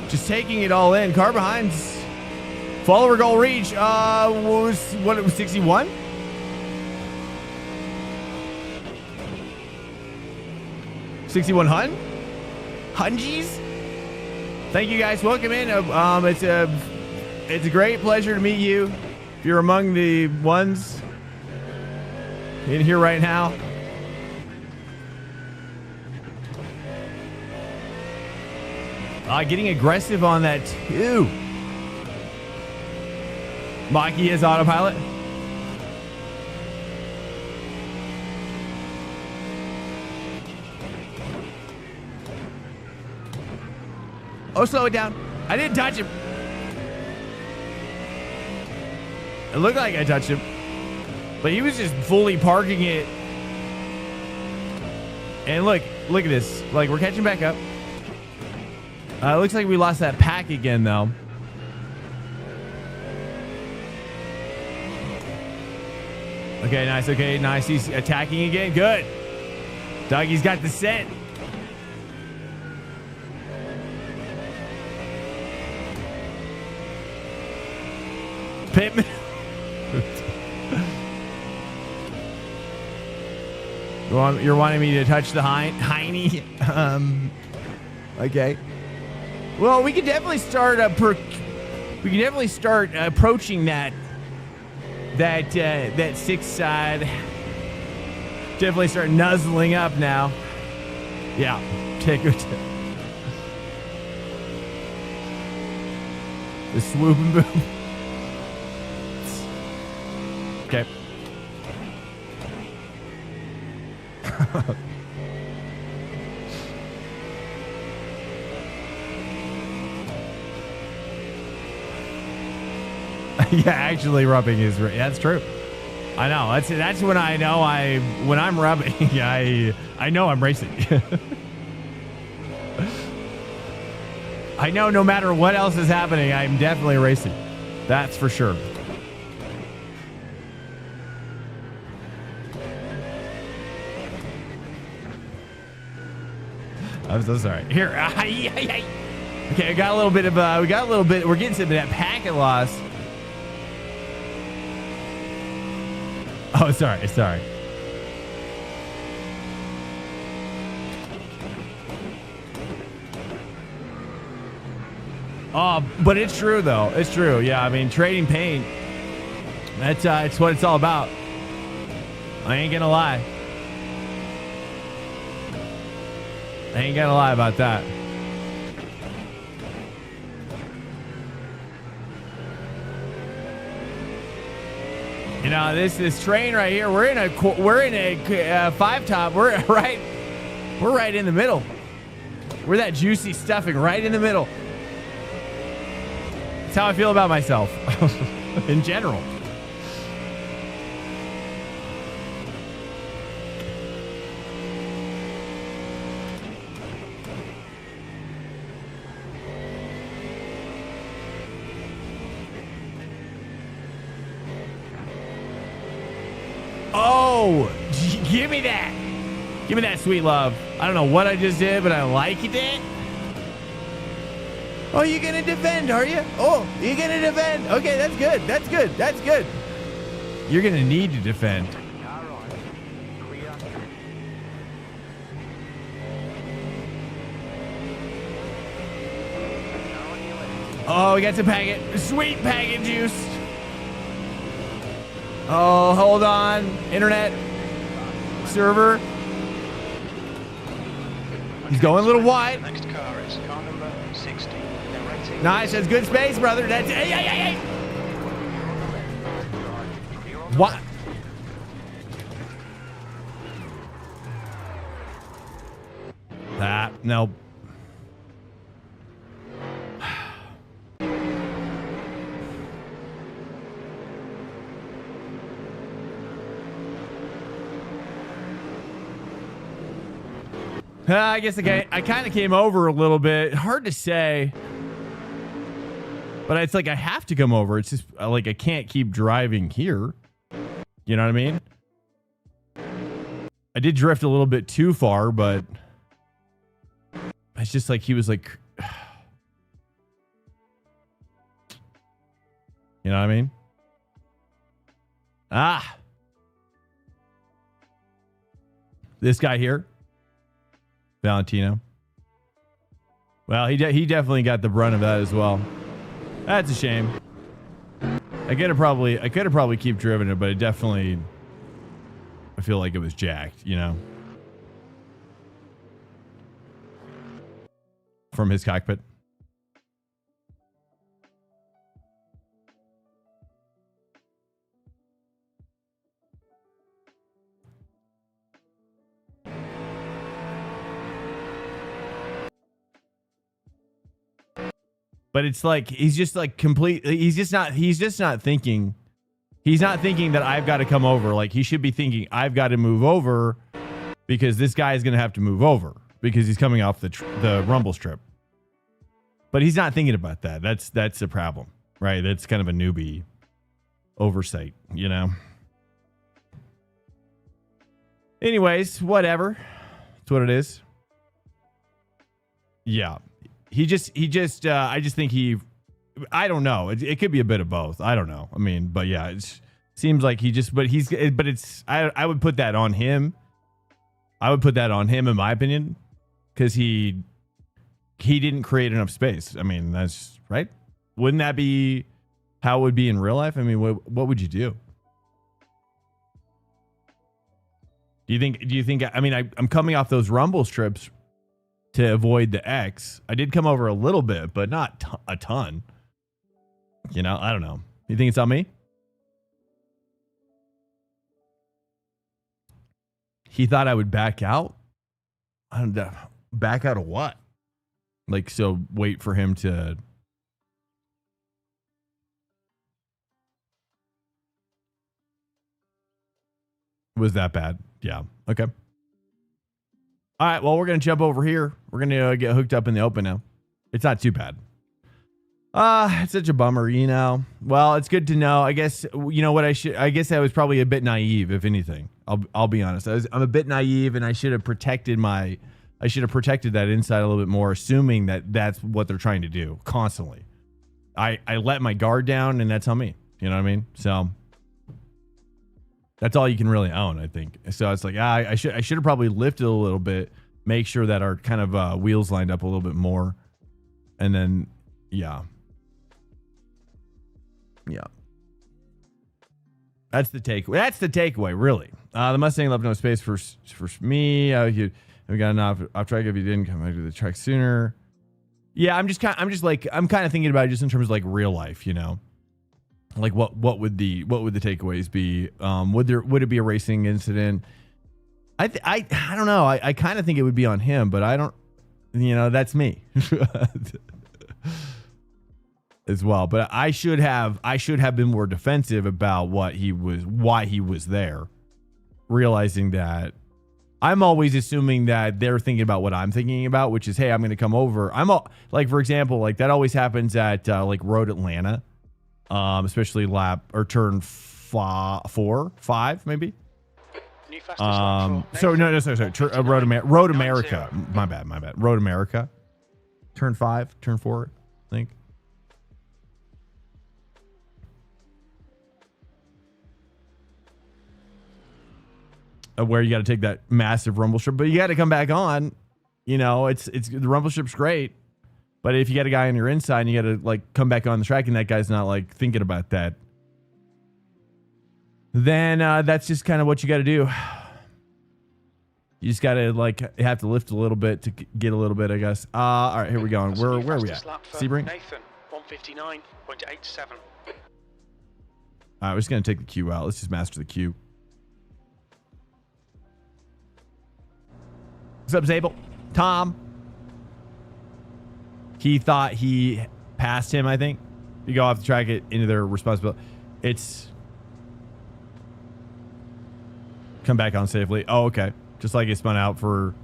Speaker 1: Just taking it all in. Car behind's follower goal reach. Was what? It was 61. 61 Hungies. Thank you guys. Welcome in. It's a great pleasure to meet you. If you're among the ones in here right now. Getting aggressive on that too. Maki is autopilot. Oh, slow it down. I didn't touch him. It looked like I touched him, but he was just fully parking it. And look at this. Like, we're catching back up. It looks like we lost that pack again, though. Okay, nice. Okay, nice. He's attacking again. Good. Doggy's got the scent. Pittman. You're wanting me to touch the hiney? Okay. Well, we can definitely start approaching that six side. Definitely start nuzzling up now. Yeah, take it. The swoop and boom. Okay. Yeah, actually rubbing is that's true. I know. That's when I know when I'm rubbing, I know I'm racing. I know no matter what else is happening, I'm definitely racing. That's for sure. I'm so sorry. Here. Okay, I got a little bit of, we're getting some of that packet loss. Oh, sorry. Oh, but it's true though. It's true. Yeah, I mean, trading paint. That's it's what it's all about. I ain't gonna lie. About that. You know, this train right here. We're in a 5-top. We're right in the middle. We're that juicy stuffing right in the middle. That's how I feel about myself in general. Oh, give me that. Give me that sweet love. I don't know what I just did, but I like it. Oh, you're going to defend, are you? Oh, you're going to defend. Okay, that's good. That's good. You're going to need to defend. Oh, we got some packet. Sweet packet juice. Oh, hold on. Internet. Server. He's going a little wide.
Speaker 3: Next car is car number 60. Their rating.
Speaker 1: Nice. That's good space, brother. That's hey. What? Nope. I guess I kind of came over a little bit. Hard to say. But it's like I have to come over. It's just like I can't keep driving here. You know what I mean? I did drift a little bit too far, but it's just like he was like, you know what I mean? Ah. This guy here. Valentino. Well, he definitely got the brunt of that as well. That's a shame. I could have probably keep driven it, but it definitely, I feel like it was jacked, you know, from his cockpit. But it's like he's just like he's just not thinking that I've got to come over. Like he should be thinking I've got to move over because this guy is going to have to move over because he's coming off the rumble strip. But he's not thinking about that. That's the problem, right? That's kind of a newbie oversight, you know. Anyways, whatever. That's what it is. Yeah. I just think I don't know. It could be a bit of both. I don't know. I mean, but yeah, it seems like I would put that on him. I would put that on him in my opinion, because he didn't create enough space. I mean, that's right. Wouldn't that be how it would be in real life? I mean, what would you do? Do you think, I mean, I'm coming off those rumble strips to avoid the X. I did come over a little bit, but not a ton. You know, I don't know. You think it's on me? He thought I would back out. I don't know. Back out of what? Like, so wait for him to. Was that bad? Yeah. Okay. All right, well, we're going to jump over here. We're going to get hooked up in the open now. It's not too bad. It's such a bummer, you know. Well, it's good to know. I guess you know what I guess I was probably a bit naive, if anything. I'll be honest. I'm a bit naive, and I should have protected that inside a little bit more, assuming that that's what they're trying to do constantly. I let my guard down, and that's on me. You know what I mean? So that's all you can really own, I think. So it's like I should have probably lifted a little bit, make sure that our kind of wheels lined up a little bit more, and then yeah. That's the takeaway, really. The Mustang left no space for me. We got enough off track if you didn't come back to the track sooner. Yeah, I'm kind of thinking about it just in terms of like real life, you know. Like what would the takeaways be? Would it be a racing incident? I don't know. I kind of think it would be on him, but I don't. You know, that's me. As well, but I should have been more defensive about why he was there, realizing that I'm always assuming that they're thinking about what I'm thinking about, which is, hey, I'm going to come over. Like, for example, like that always happens at like Road Atlanta, especially lap or turn 5 maybe. Sorry. Road America. My bad. Road America. Turn 4, I think. Where you got to take that massive rumble strip, but you got to come back on. You know, it's the rumble strip's great, but if you got a guy on your inside and you got to like come back on the track and that guy's not like thinking about that, then that's just kind of what you got to do. You just got to like have to lift a little bit to get a little bit, I guess. All right, here we go. Where are we at? Sebring?
Speaker 3: Nathan, 159.87.
Speaker 1: All right, we're just going to take the queue out. Let's just master the queue. What's up, Zabel? Tom. He thought he passed him, I think. You go off the track into their responsibility. It's come back on safely. Oh, okay. Just like it spun out to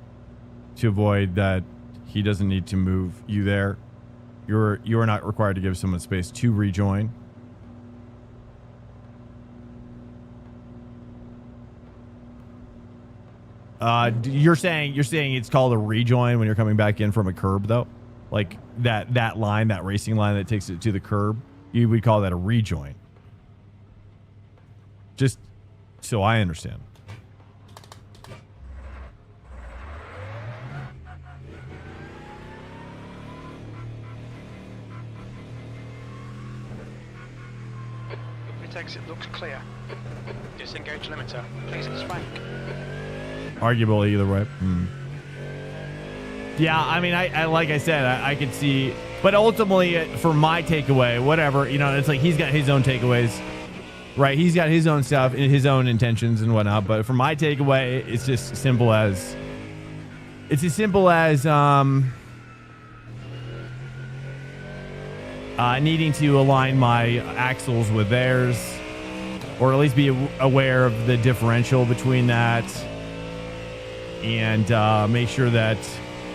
Speaker 1: avoid that he doesn't need to move you there. You are not required to give someone space to rejoin. You're saying it's called a rejoin when you're coming back in from a curb, though, like that line, that racing line that takes it to the curb. You would call that a rejoin. Just so I understand.
Speaker 3: Pit exit looks clear. Disengage limiter. Please spank.
Speaker 1: Arguable either way. Yeah, I mean, I like I said, I could see, but ultimately, for my takeaway, whatever, you know, it's like he's got his own takeaways, right? He's got his own stuff, his own intentions and whatnot. But for my takeaway, it's just as simple as needing to align my axles with theirs, or at least be aware of the differential between that. And make sure that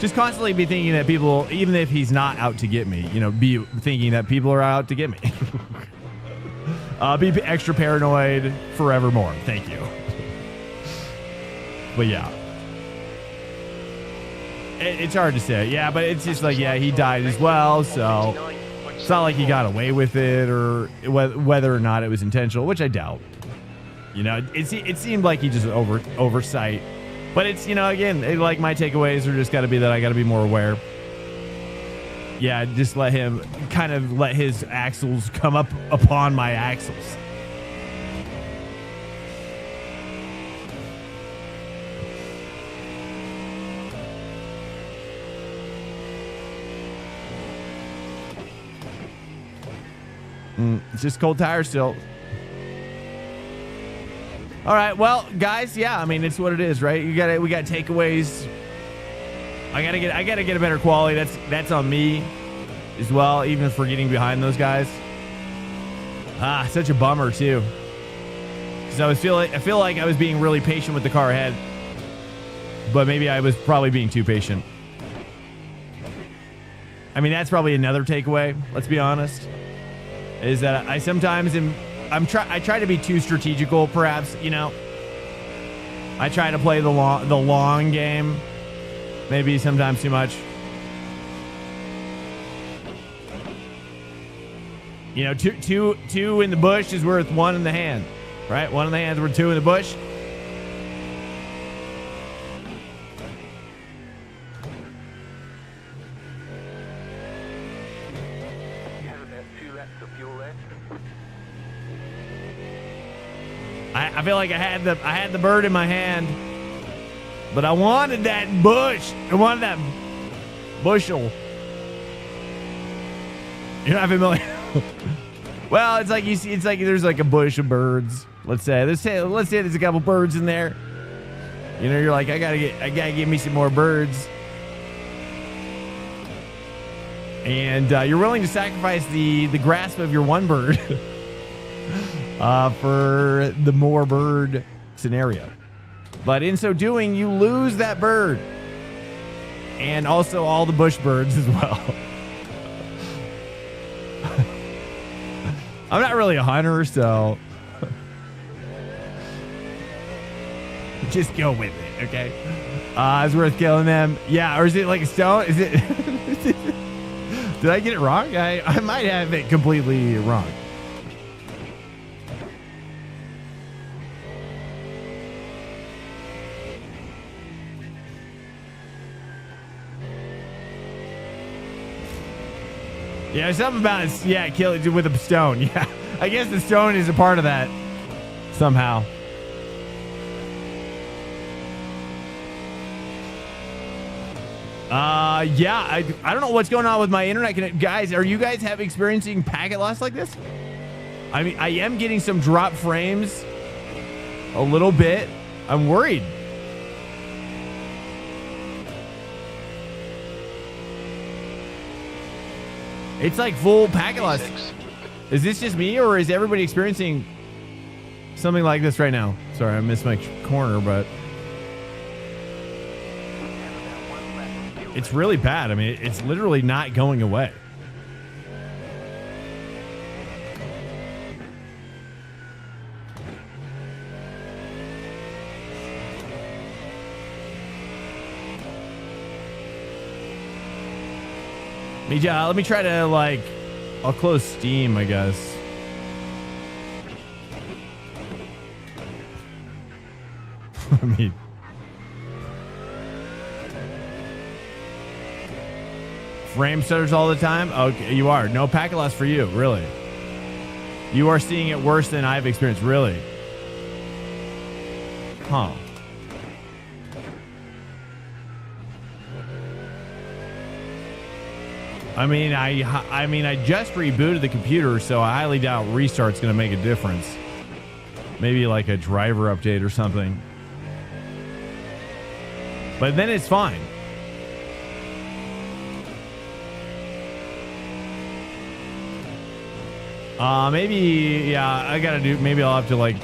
Speaker 1: just constantly be thinking that people, even if he's not out to get me, you know, be thinking that people are out to get me. Be extra paranoid forevermore. Thank you. But yeah, it's hard to say. Yeah, but it's just like, yeah, he died as well. So it's not like he got away with it, or whether or not it was intentional, which I doubt. You know, it seemed like he just oversight. But it's, you know, again, like my takeaways are just got to be that I got to be more aware. Yeah, just let his axles come up upon my axles. It's just cold tires still. All right, well, guys, yeah, I mean, it's what it is, right? We got takeaways. I gotta get a better quality. That's on me as well, even for getting behind those guys. Such a bummer too, because I feel like I was being really patient with the car ahead, but maybe I was probably being too patient. I mean, that's probably another takeaway. Let's be honest, is that I sometimes I try to be too strategical, perhaps. You know, I try to play the long game, maybe sometimes too much. You know, two in the bush is worth one in the hand, right? One in the hand is worth two in the bush. I feel like I had the bird in my hand, but I wanted that bush. I wanted that bushel. You're not familiar? Well, it's like you see, it's like there's like a bush of birds. Let's say there's a couple birds in there. You know, you're like, I gotta give me some more birds. And you're willing to sacrifice the grasp of your one bird for the more bird scenario. But in so doing, you lose that bird. And also all the bush birds as well. I'm not really a hunter, so just go with it, okay? It's worth killing them. Yeah, or is it like a stone? Is it? Did I get it wrong? I might have it completely wrong. Yeah, something about it. Yeah, kill it with a stone. Yeah, I guess the stone is a part of that somehow. Yeah, I don't know what's going on with my internet. Guys, are you guys experiencing packet loss like this? I mean, I am getting some drop frames a little bit. I'm worried. It's like full packet loss. Is this just me, or is everybody experiencing something like this right now? Sorry, I missed my corner, but it's really bad. I mean, it's literally not going away. Let me try to, like, I'll close Steam, I guess. I mean, frame stutters all the time? Okay, you are. No packet loss for you, really. You are seeing it worse than I've experienced, really. Huh. I mean, I just rebooted the computer, so I highly doubt restart's going to make a difference. Maybe like a driver update or something. But then it's fine. Maybe, yeah, I got to do, maybe I'll have to like,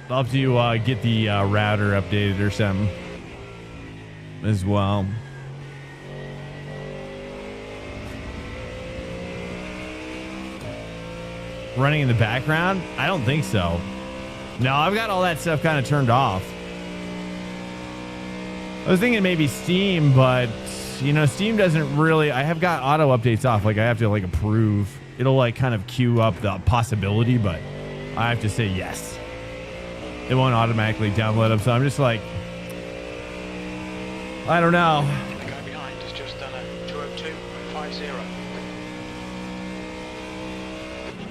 Speaker 1: I'll have to get the router updated or something as well. Running in the background? I don't think so. No, I've got all that stuff kind of turned off. I was thinking maybe Steam, but you know, Steam doesn't really, I have got auto updates off. Like I have to like approve. It'll like kind of queue up the possibility, but I have to say yes. It won't automatically download them. So I'm just like, I don't know.
Speaker 3: The guy behind has just done a 202.50.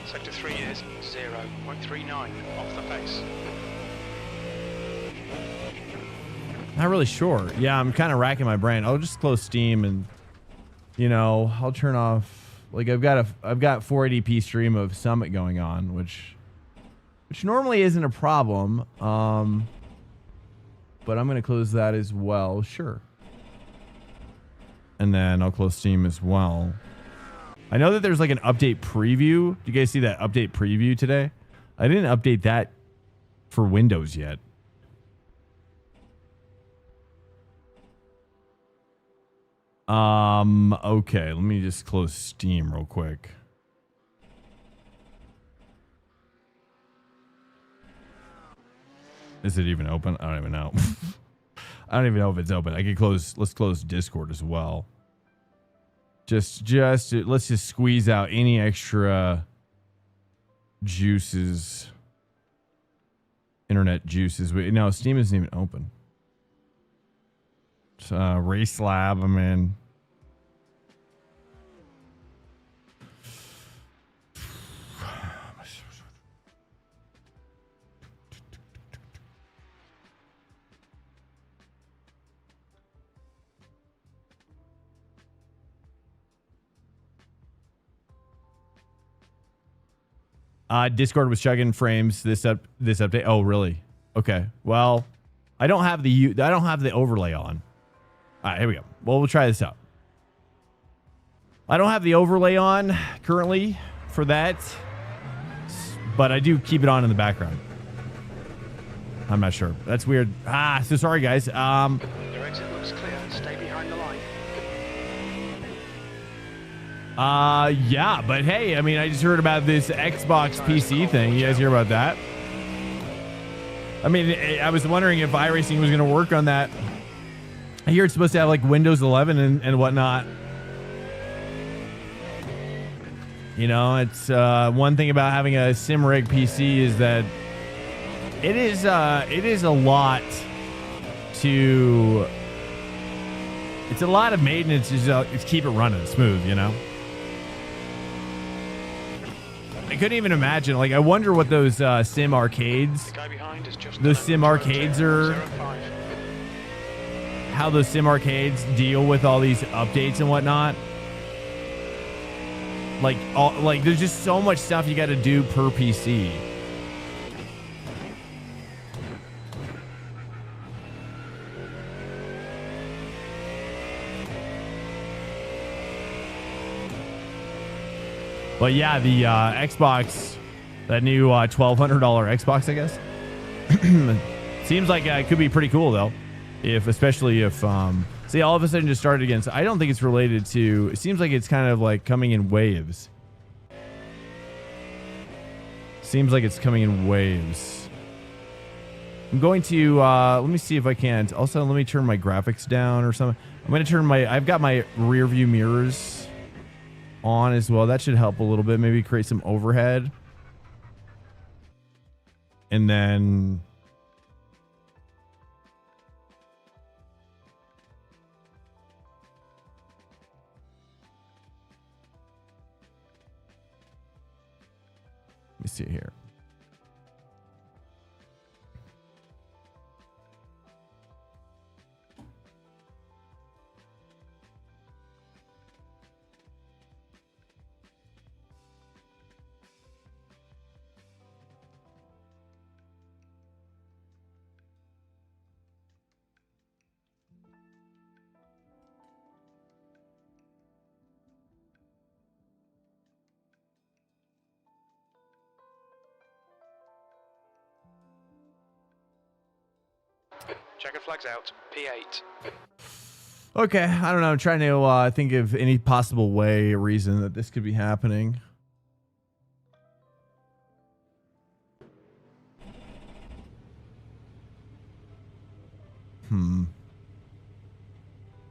Speaker 3: Sector 3 is 0.39 off the pace.
Speaker 1: Not really sure. Yeah, I'm kind of racking my brain. I'll just close Steam and, you know, I'll turn off. Like I've got 480p stream of Summit going on, which normally isn't a problem. But I'm gonna close that as well. Sure. And then I'll close Steam as well. I know that there's like an update preview. Do you guys see that update preview today? I didn't update that for Windows yet. Okay, let me just close Steam real quick. Is it even open? I don't even know. I don't even know if it's open. I could close. Let's close Discord as well. Let's just squeeze out any extra juices. Internet juices. Wait, no, Steam isn't even open. Race Lab. I'm in. Discord was chugging frames this update. Oh, really? Okay. Well, I don't have the overlay on. All right, here we go. Well, we'll try this out. I don't have the overlay on currently for that, but I do keep it on in the background. I'm not sure. That's weird. So sorry, guys.
Speaker 3: Your exit looks clear. Stay behind the line.
Speaker 1: Yeah, but hey, I mean, I just heard about this Xbox PC thing. You guys hear about that? I mean, I was wondering if iRacing was going to work on that. I hear it's supposed to have like Windows 11 and whatnot. You know, it's one thing about having a SimRig PC is that it is a lot to. It's a lot of maintenance to keep it running smooth, you know. I couldn't even imagine. Like, I wonder what those sim arcades, those sim arcades are. How those sim arcades deal with all these updates and whatnot. Like there's just so much stuff you got to do per PC. But yeah, the Xbox, that new $1,200 Xbox, I guess, seems like it could be pretty cool though. Especially if see, all of a sudden just started again. So I don't think it's related to. It seems like it's kind of like coming in waves. Seems like it's coming in waves. I'm going to let me see if I can. Also, let me turn my graphics down or something. I'm going to turn I've got my rear view mirrors on as well. That should help a little bit. Maybe create some overhead. And then let me see here.
Speaker 3: Checker flags out. P8.
Speaker 1: Okay, I don't know. I'm trying to think of any possible way or reason that this could be happening.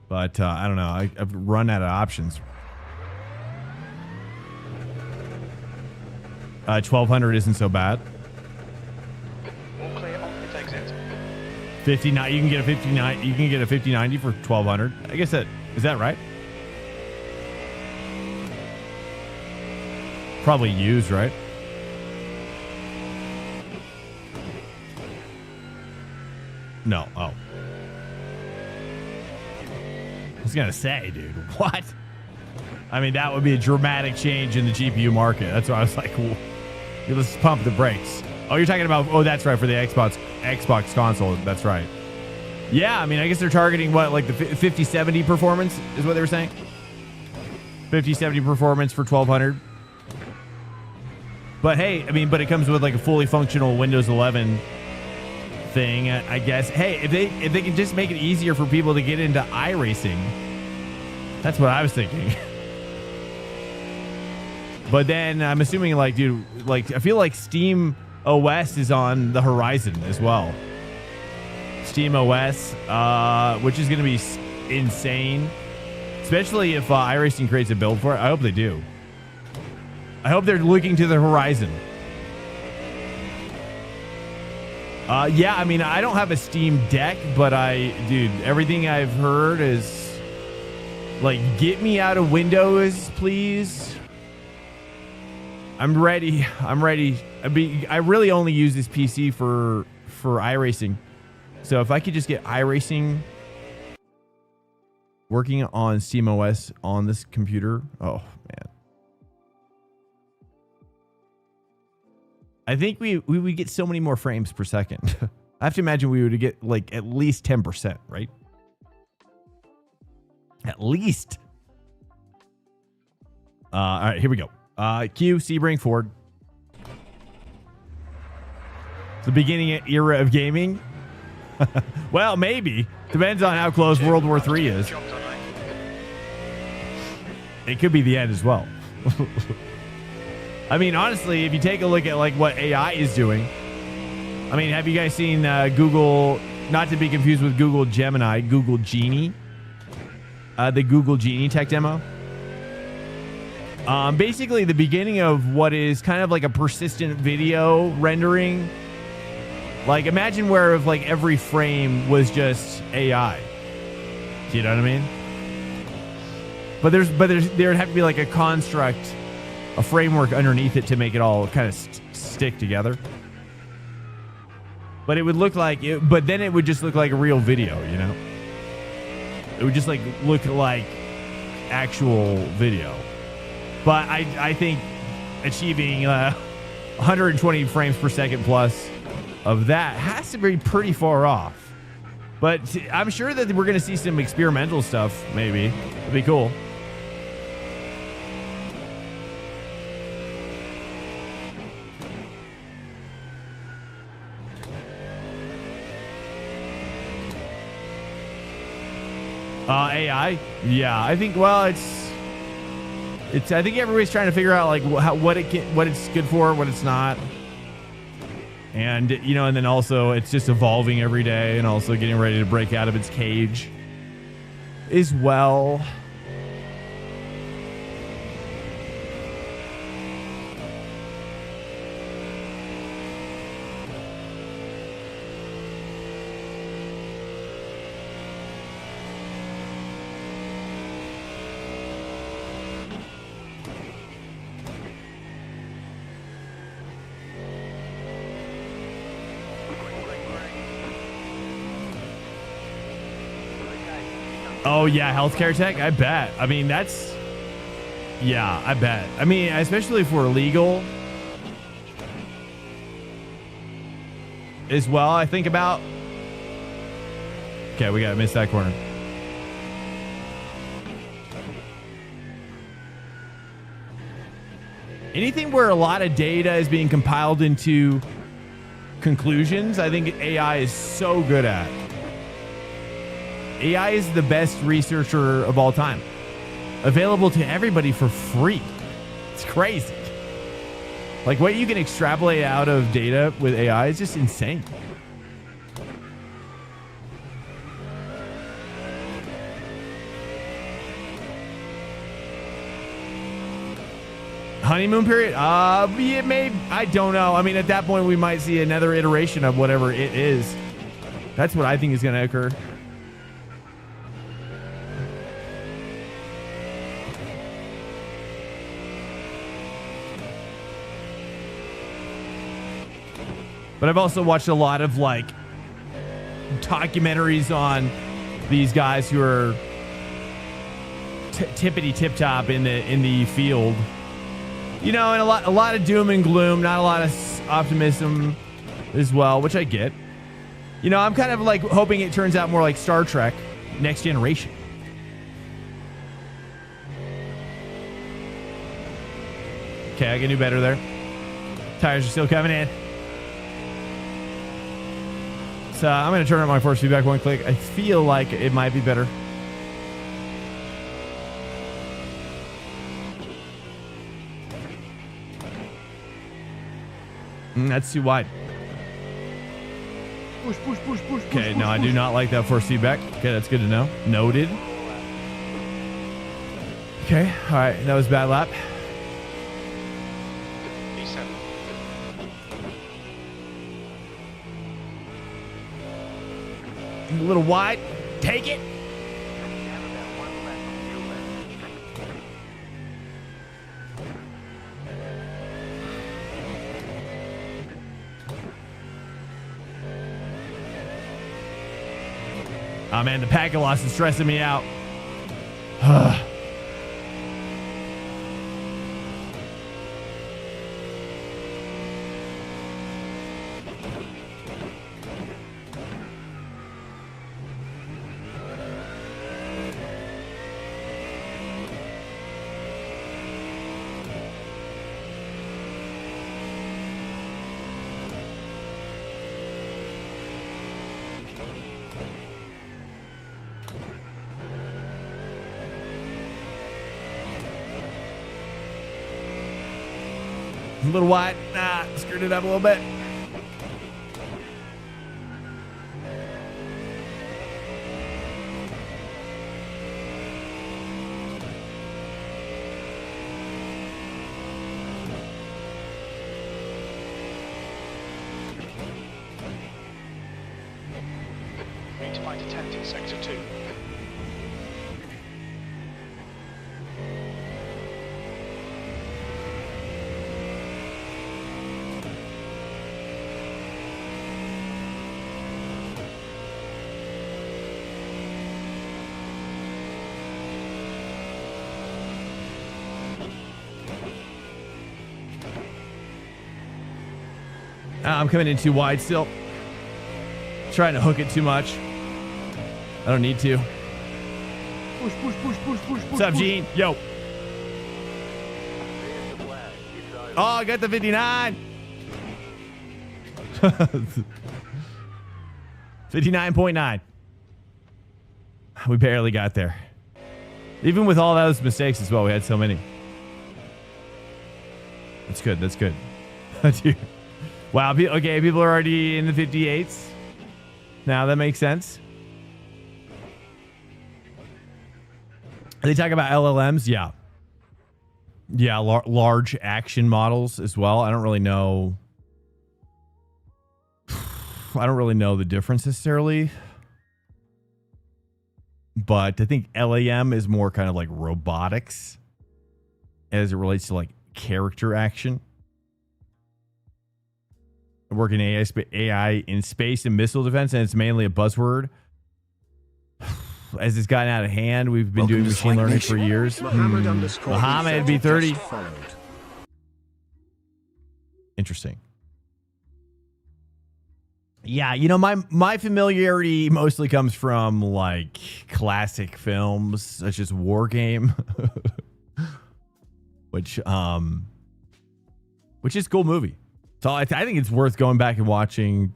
Speaker 1: But I don't know. I've run out of options. 1,200 isn't so bad.
Speaker 3: All clear on pit exit.
Speaker 1: 59. You can get a 59. You can get a 5090 for 1,200. I guess is that right? Probably used, right? No. Oh. I was gonna say, dude, what? I mean, that would be a dramatic change in the GPU market. That's why I was like, well, let's pump the brakes. Oh, you're talking about, oh, that's right, for the Xbox console. That's right. Yeah, I mean, I guess they're targeting what, like the 5070 performance is what they were saying? 5070 performance for 1,200. But hey, I mean, but it comes with like a fully functional Windows 11 thing, I guess. Hey, if they can just make it easier for people to get into iRacing, That's what I was thinking. But then I'm assuming, like, dude, like, I feel like Steam OS is on the horizon as well. Steam OS, which is going to be insane, especially if iRacing creates a build for it. I hope they do. I hope they're looking to the horizon. Yeah, I mean, I don't have a Steam Deck, but dude, everything I've heard is like, get me out of Windows, please. I'm ready. I really only use this PC for iRacing. So if I could just get iRacing working on SteamOS on this computer, oh man. I think we would get so many more frames per second. I have to imagine we would get like at least 10%, right? At least. All right, here we go. Q, Sebring, Ford. The beginning era of gaming. Well, maybe. Depends on how close World War III is. It could be the end as well. I mean, honestly, if you take a look at like what AI is doing, I mean, have you guys seen Google, not to be confused with Google Gemini, Google Genie, the Google Genie tech demo? Basically the beginning of what is kind of like a persistent video rendering. Like, imagine where if like every frame was just AI. Do you know what I mean? But there'd have to be like a construct, a framework underneath it to make it all kind of stick together. But it would look like it, but then it would just look like a real video, you know? It would just like look like actual video. But I think achieving 120 frames per second plus of that has to be pretty far off. But I'm sure that we're going to see some experimental stuff, maybe. It'd be cool. AI? Yeah, I think, well, I think everybody's trying to figure out like what it's good for, what it's not. And, you know, and then also it's just evolving every day and also getting ready to break out of its cage as well. Oh, yeah, healthcare tech? I bet. I mean, yeah, I bet. I mean, especially if we're legal as well, I think about. Okay, we got to miss that corner. Anything where a lot of data is being compiled into conclusions, I think AI is so good at. AI is the best researcher of all time. Available to everybody for free. It's crazy. Like, what you can extrapolate out of data with AI is just insane. Honeymoon period? It may, I don't know. I mean, at that point, we might see another iteration of whatever it is. That's what I think is going to occur. But I've also watched a lot of like documentaries on these guys who are tippity tip top in the field, you know, and a lot of doom and gloom, not a lot of optimism as well, which I get. You know, I'm kind of like hoping it turns out more like Star Trek, Next Generation. Okay, I can do better there. Tires are still coming in. I'm going to turn on my force feedback one click. I feel like it might be better. That's too wide.
Speaker 4: Push, push, push, push.
Speaker 1: Okay,
Speaker 4: push,
Speaker 1: no, I
Speaker 4: push.
Speaker 1: do not like that force feedback. Okay, that's good to know. Noted. Okay, all right, that was a bad lap.
Speaker 3: P7.
Speaker 1: A little wide. Take it. Oh man, the packet loss is stressing me out. A little wide. Screwed it up a little bit.
Speaker 3: We need to find a tent in sector 2.
Speaker 1: I'm coming in too wide still. Trying to hook it too much. I don't need to.
Speaker 4: Push, push, push, push, push, push.
Speaker 1: What's up,
Speaker 4: push.
Speaker 1: Gene? Yo. Oh, I got the 59. 59.9. We barely got there. Even with all those mistakes as well, we had so many. That's good. That's good. Dude. Wow. Okay, people are already in the 58s. Now that makes sense. They talk about LLMs. Yeah. Yeah, large action models as well. I don't really know. I don't really know the difference necessarily. But I think LAM is more kind of like robotics as it relates to like character action. I work in AI in space and missile defense, and it's mainly a buzzword. As it's gotten out of hand, we've been doing machine learning for years.
Speaker 2: Mohammed
Speaker 1: B30.
Speaker 2: just followed.
Speaker 1: Interesting. Yeah, you know, my familiarity mostly comes from like classic films such as War Game, which is a cool movie. So I think it's worth going back and watching.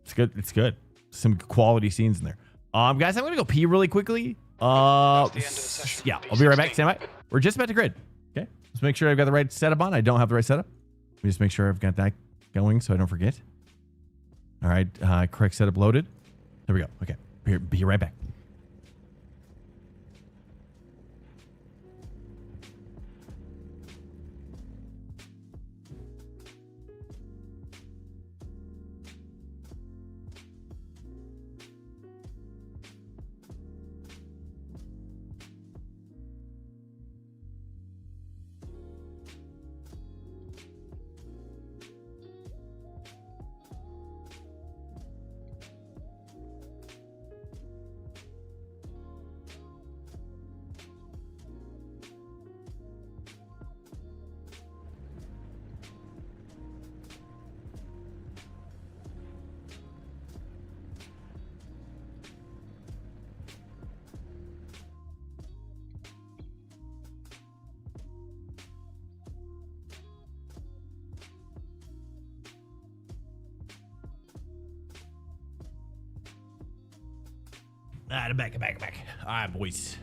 Speaker 1: It's good. It's good. Some quality scenes in there. Guys, I'm gonna go pee really quickly.
Speaker 3: That's the end of the session.
Speaker 1: Yeah, I'll be right back. Stand by. We're just about to grid. Okay, let's make sure I've got the right setup on. I don't have the right setup. Let me just make sure I've got that going so I don't forget. All right, correct setup loaded. There we go. Okay, be right back. I'm back. All right, boys.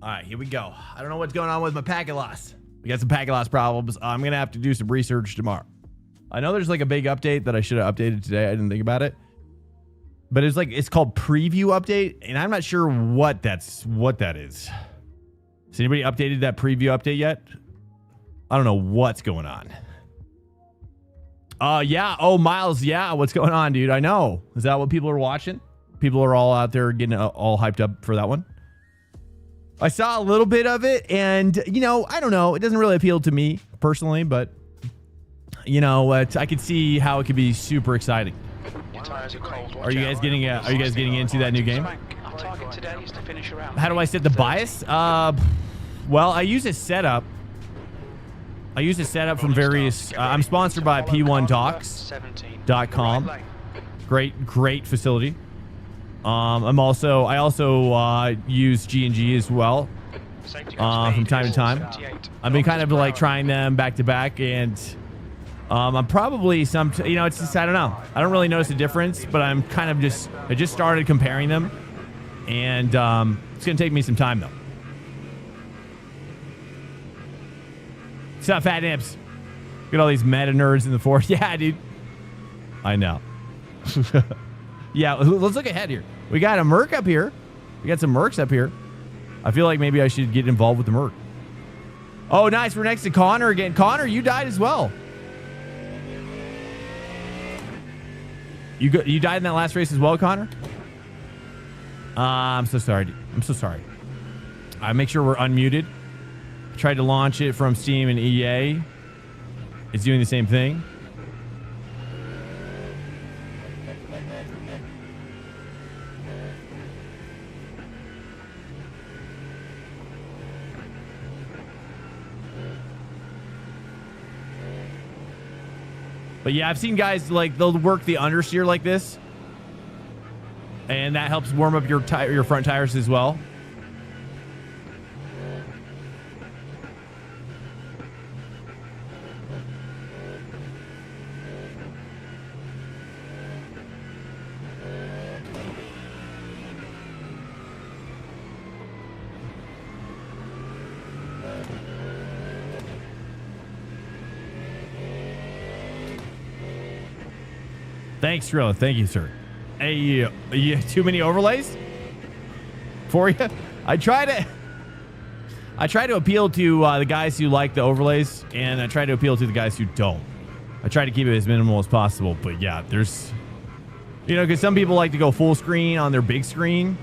Speaker 1: All right, here we go. I don't know what's going on with my packet loss. We got some packet loss problems. I'm going to have to do some research tomorrow. I know there's like a big update that I should have updated today. I didn't think about it. But it's called preview update, and I'm not sure what that is. Has anybody updated that preview update yet? I don't know what's going on. Yeah. Oh, Miles. Yeah. What's going on, dude? I know. Is that what people are watching? People are all out there getting all hyped up for that one. I saw a little bit of it, and you know, I don't know. It doesn't really appeal to me personally, but you know, I could see how it could be super exciting.
Speaker 3: Your tires are cold.
Speaker 1: Are you guys getting into that new game?
Speaker 3: Our target today is to finish around.
Speaker 1: How do I set the bias? Well, I use a setup. From various. I'm sponsored by P1Talks.com. Great facility. I also use G&G as well. From time to time. I've been kind of like trying them back to back, and I'm probably it's just, I don't know. I don't really notice a difference, but I'm kind of I just started comparing them, and it's gonna take me some time though. What's up, Fat Nips? Look at all these meta nerds in the forest. Yeah, dude. I know. Yeah, let's look ahead here. We got a Merc up here. We got some Mercs up here. I feel like maybe I should get involved with the Merc. Oh, nice. We're next to Connor again. Connor, you died as well. You died in that last race as well, Connor? I'm so sorry, dude. I'm so sorry. I make sure we're unmuted. Tried to launch it from Steam and EA. It's doing the same thing. But yeah, I've seen guys like they'll work the understeer like this, and that helps warm up your front tires as well. Thanks, Trilla. Thank you, sir. Hey, you too many overlays for you? I try to appeal to the guys who like the overlays, and I try to appeal to the guys who don't. I try to keep it as minimal as possible, but yeah, there's, because some people like to go full screen on their big screen,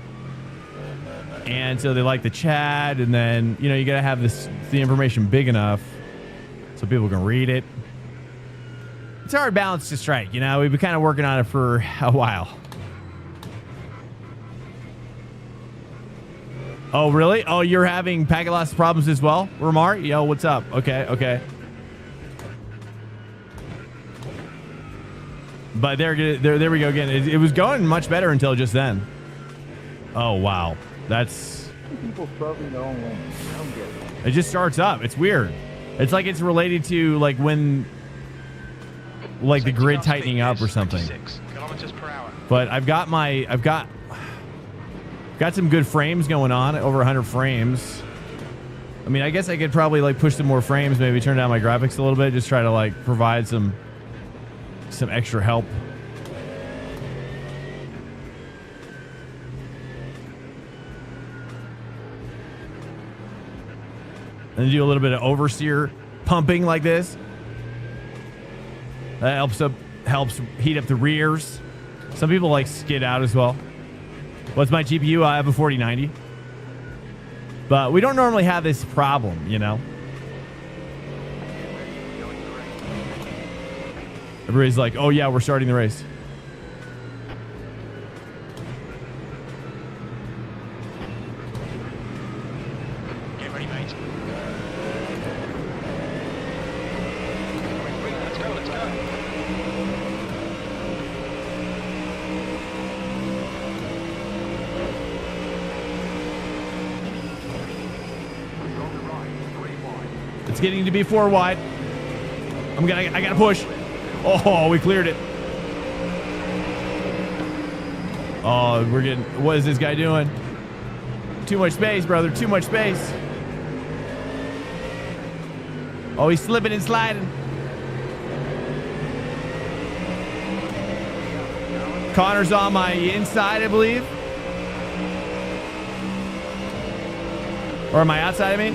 Speaker 1: and so they like the chat, and then you got to have the information big enough so people can read it. It's a hard balance to strike, we've been kind of working on it for a while. Oh, really? Oh, you're having packet loss problems as well, Ramar? Yo, what's up? Okay. But there we go again. It was going much better until just then. Oh, wow. That's...
Speaker 4: People struggling their own lane. I don't get it.
Speaker 1: It just starts up. It's weird. It's like it's related to like when... like the grid tightening up or something. But I've got some good frames going on, over 100 frames. I mean, I guess I could probably like push some more frames, maybe turn down my graphics a little bit, just try to like provide some extra help. And do a little bit of oversteer pumping like this. That helps heat up the rears. Some people like skid out as well. What's my GPU? I have a 4090. But we don't normally have this problem, Everybody's like, oh yeah, we're starting the race.
Speaker 3: Get ready, mate. Let's go.
Speaker 1: It's getting to be 4 wide. I gotta push. Oh, we cleared it. Oh, what is this guy doing? Too much space, brother. Too much space. Oh, he's slipping and sliding. Connor's on my inside, I believe. Or on my outside, I mean.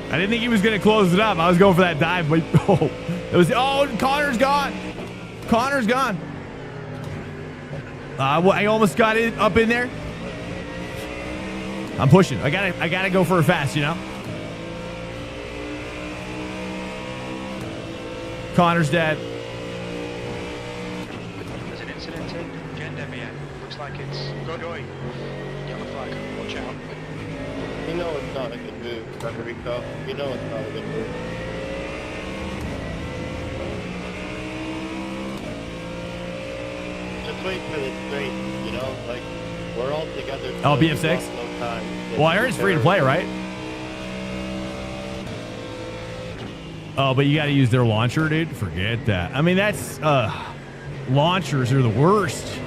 Speaker 1: I didn't think he was going to close it up. I was going for that dive, but Connor's gone. Connor's gone. I almost got it up in there. I'm pushing. I gotta go for it fast, you know. Connor's dead.
Speaker 3: There's an incident in Gen Debian. Looks like it's going. Yellow flag. Watch out.
Speaker 4: You know it's not a good move, Federico. You know it's not a good move. Just wait for the straight, you know? Like, we're all together.
Speaker 1: Oh, BF6?
Speaker 4: No time.
Speaker 1: Well, I heard it's free to play, right? Oh, but you got to use their launcher, dude. Forget that. I mean, that's launchers are the worst.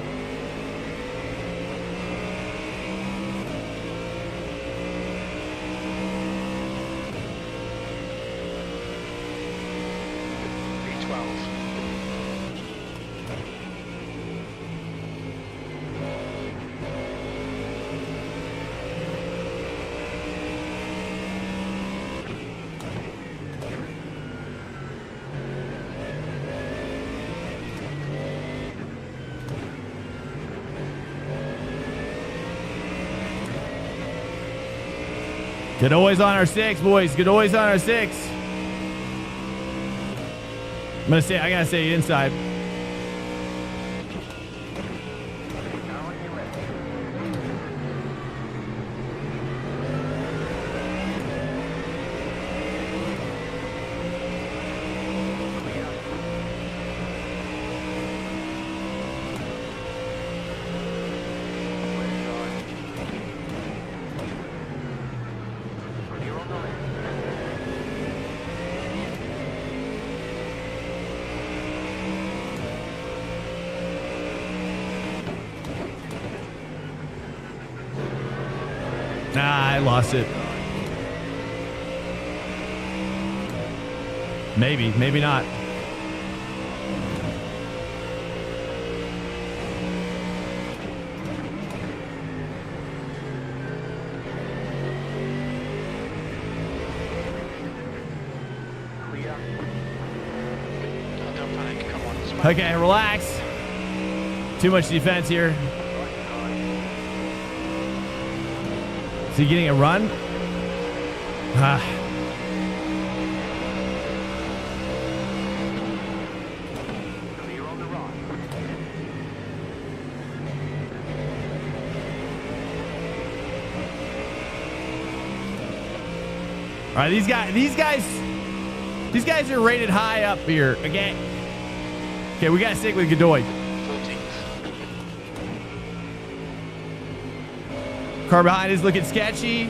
Speaker 1: Get always on our 6, boys. Get always on our 6. I gotta say inside. Nah, I lost it. Maybe, maybe not.
Speaker 3: Don't panic. Come on.
Speaker 1: Okay, relax. Too much defense here. Is he getting a run? Ah. All right, these guys are rated high up here. Okay, we gotta stick with Godoy.
Speaker 3: 14th.
Speaker 1: Car behind is looking sketchy.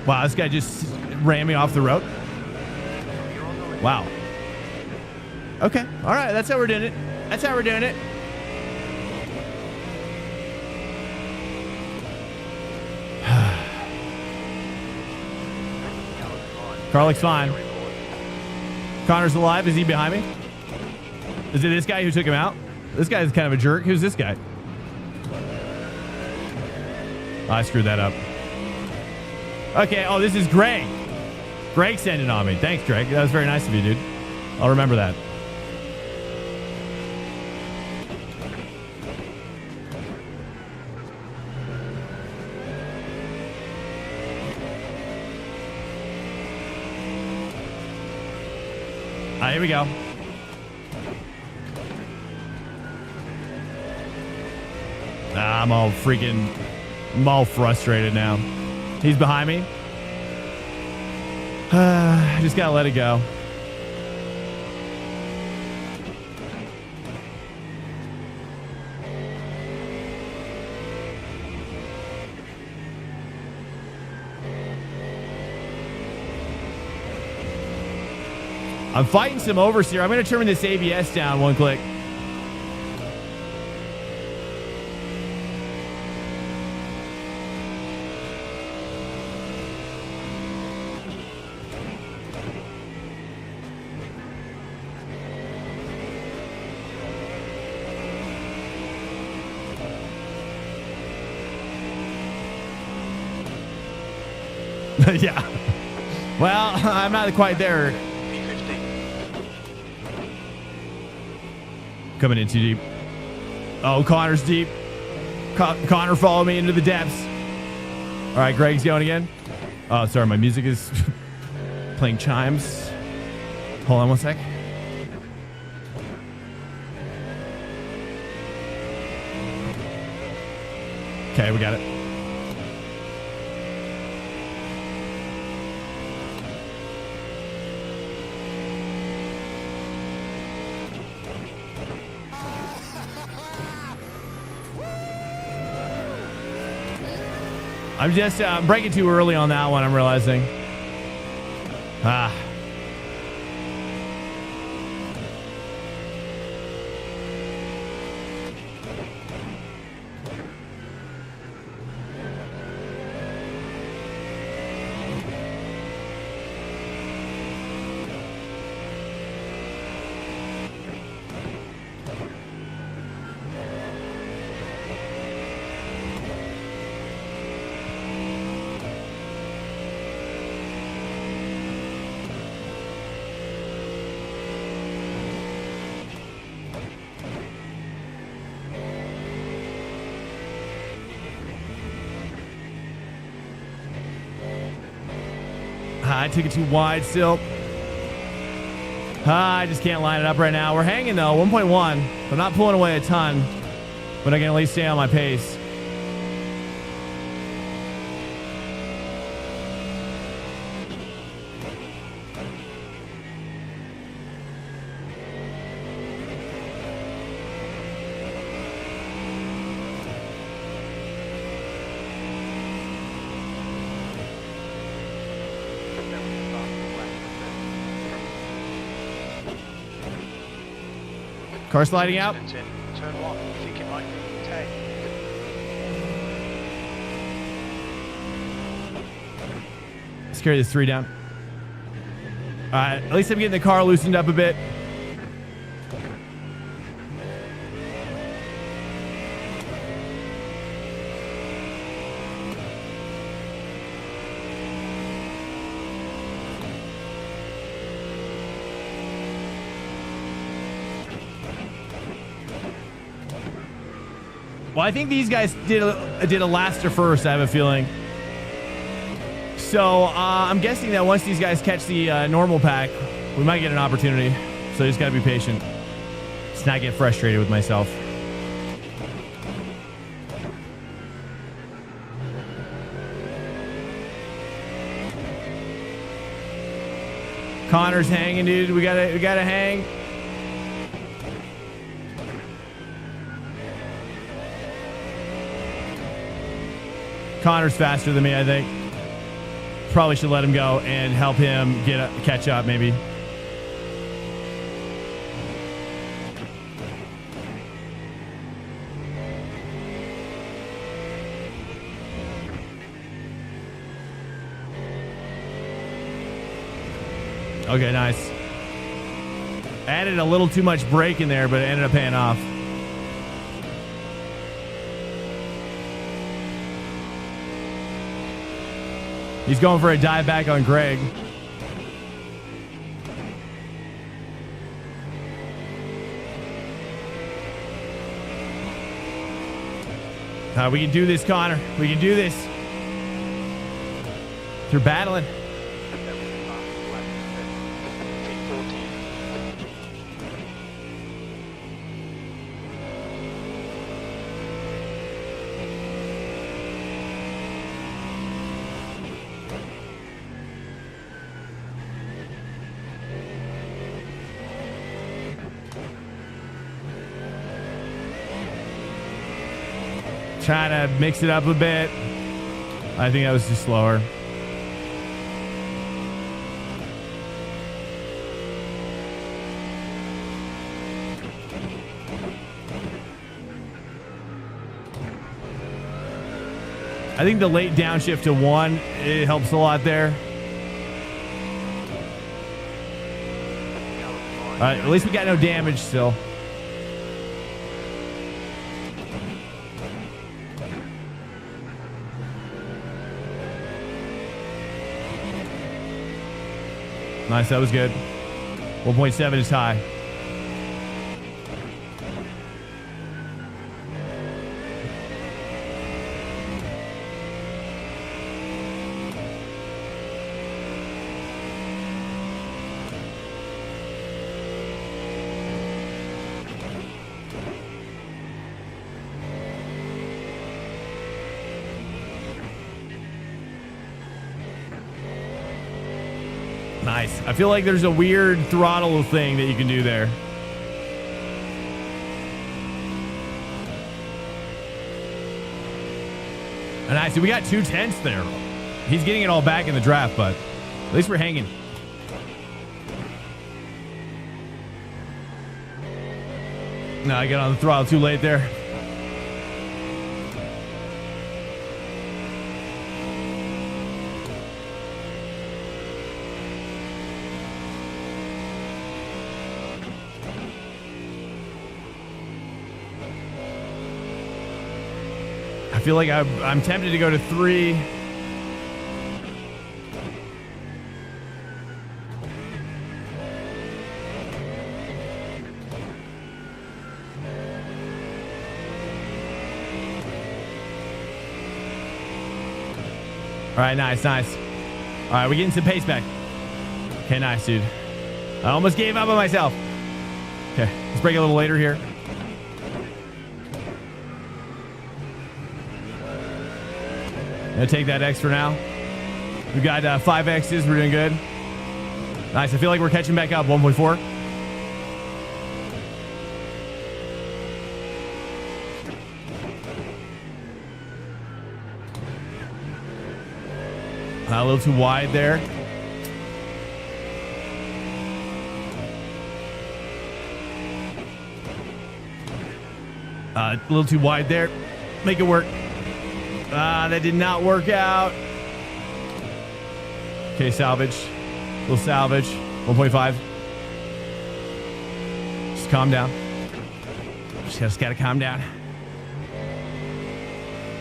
Speaker 1: Wow, this guy just ran me off the road. Wow. Okay, all right, that's how we're doing it. That's how we're doing it. Car looks fine. Connor's alive. Is he behind me? Is it this guy who took him out? This guy's kind of a jerk. Who's this guy? Oh, I screwed that up. Okay. Oh, this is Greg. Greg sent it on me. Thanks, Greg. That was very nice of you, dude. I'll remember that. Here we go. I'm all frustrated now. He's behind me. I just gotta let it go. I'm fighting some oversteer. I'm going to turn this ABS down one click. Yeah. Well, I'm not quite there.
Speaker 3: P50.
Speaker 1: Coming in too deep. Oh, Connor's deep. Connor followed me into the depths. All right, Greg's going again. Oh, sorry, my music is playing chimes. Hold on one sec. Okay, we got it. I'm just breaking too early on that one, I'm realizing. Ah. I took it too wide still. I just can't line it up right now. We're hanging though, 1.1. I'm not pulling away a ton, but I can at least stay on my pace. Car sliding out.
Speaker 3: Turn 1. You think it might be 10.
Speaker 1: Let's carry this 3 down. All right, at least I'm getting the car loosened up a bit. Well, I think these guys did a laster first, I have a feeling. So I'm guessing that once these guys catch the normal pack, we might get an opportunity. So I just got to be patient. Let's not get frustrated with myself. Connor's hanging, dude. We gotta hang. Connor's faster than me, I think. Probably should let him go and help him catch up, maybe. Okay, nice. Added a little too much brake in there, but it ended up paying off. He's going for a dive back on Greg. We can do this, Connor. We can do this. Through battling. Trying to mix it up a bit. I think that was just slower. I think the late downshift to 1, it helps a lot there. All right, at least we got no damage still. Nice, that was good. 1.7 is high. Nice. I feel like there's a weird throttle thing that you can do there. Nice. So we got 2/10 there. He's getting it all back in the draft, but at least we're hanging. No, I got on the throttle too late there. I feel like I'm tempted to go to 3. All right, nice. All right, we're getting some pace back. Okay, nice, dude. I almost gave up on myself. Okay, let's break a little later here. Gonna take that X for now. We got 5 X's. We're doing good. Nice. I feel like we're catching back up. 1.4. A little too wide there. A little too wide there. Make it work. That did not work out. Okay, salvage. A little salvage. 1.5. Just calm down. Just gotta calm down.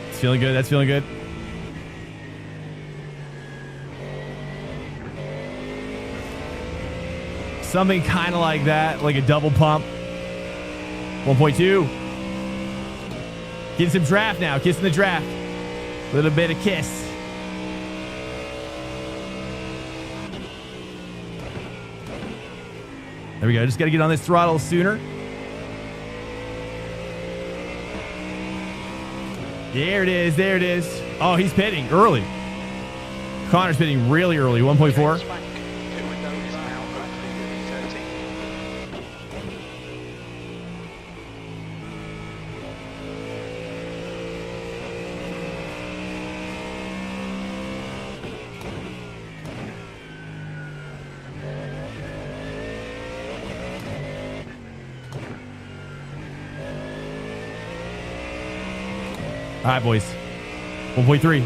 Speaker 1: It's feeling good. That's feeling good. Something kind of like that, like a double pump. 1.2. Getting some draft now. Kissing the draft. A little bit of kiss. There we go. Just got to get on this throttle sooner. There it is. There it is. Oh, he's pitting early. Connor's pitting really early. 1.4. All right, boys. 1.3.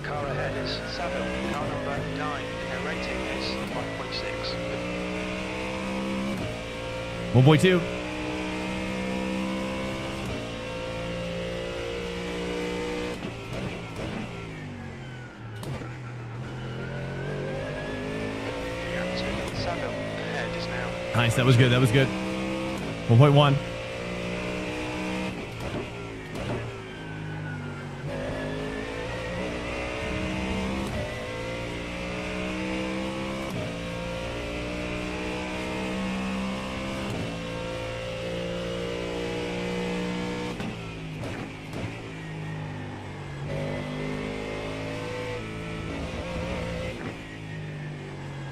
Speaker 3: Car ahead is 7. Car number 9. Their rating is 5.6.
Speaker 1: 1.2. Nice, that was good. That was good. 1.1.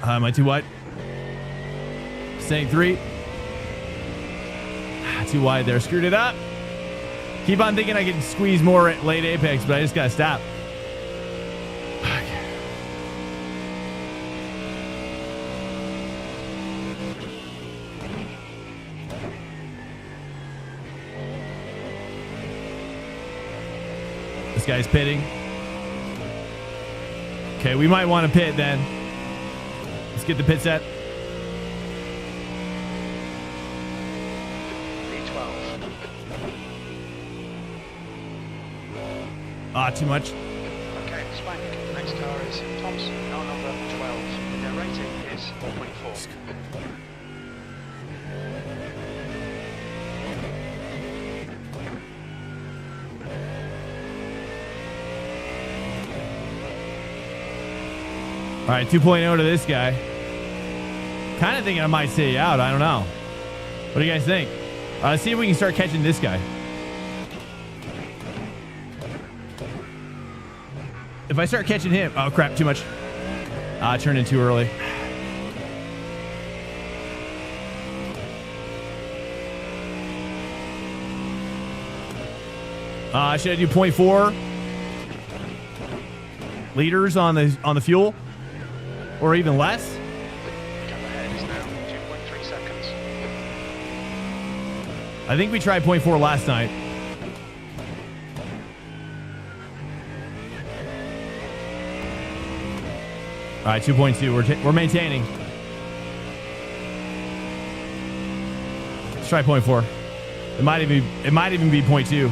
Speaker 1: Am I too wide? Staying 3. Too wide there. Screwed it up. Keep on thinking I can squeeze more at late apex, but I just gotta stop. Okay. guy's pitting. Okay, we might want to pit then. Let's get the pit set.
Speaker 3: P12.
Speaker 1: Ah, too much.
Speaker 3: Okay, spank. Next car is Thompson, car number 12. Their rating is 4.4.
Speaker 1: All right, 2.0 to this guy. Kind of thinking I might stay out. I don't know. What do you guys think? Let's see if we can start catching this guy. If I start catching him... Oh, crap. Too much. I turned in too early. Should I do 0.4 liters on the fuel? Or even less?
Speaker 3: Gap ahead is now 2.3 seconds.
Speaker 1: I think we tried 0.4 last night. All right, 2.2. We're maintaining. Let's try 0.4. It might even be 0.2.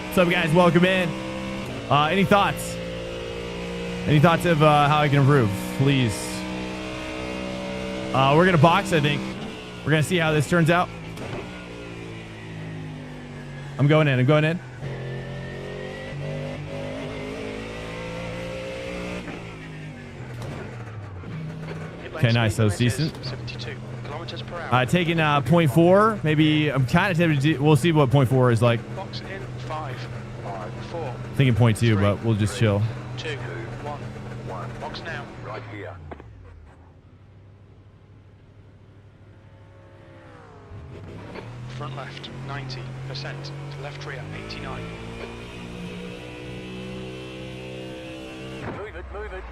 Speaker 1: What's up, guys? Welcome in. Any thoughts? Any thoughts of how I can improve? Please. We're going to box, I think. We're going to see how this turns out. I'm going in. Okay, nice. That was decent.
Speaker 3: 72 kilometers per hour.
Speaker 1: Taking 0.4. Maybe I'm kind of tempted to... We'll see what 0.4 is like.
Speaker 3: Box in 5, 4.
Speaker 1: Thinking 0.2, but we'll just chill.
Speaker 3: 2, 1. Box now. Right here. Front left, 90%. To left rear, 89. Move it.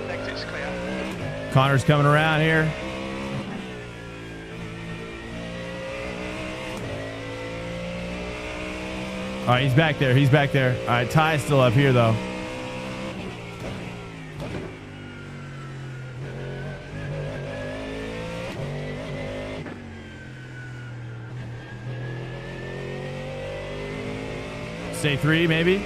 Speaker 3: Exit's clear.
Speaker 1: Connor's coming around here. All right, he's back there. All right, Ty's still up here, though. Stay 3, maybe?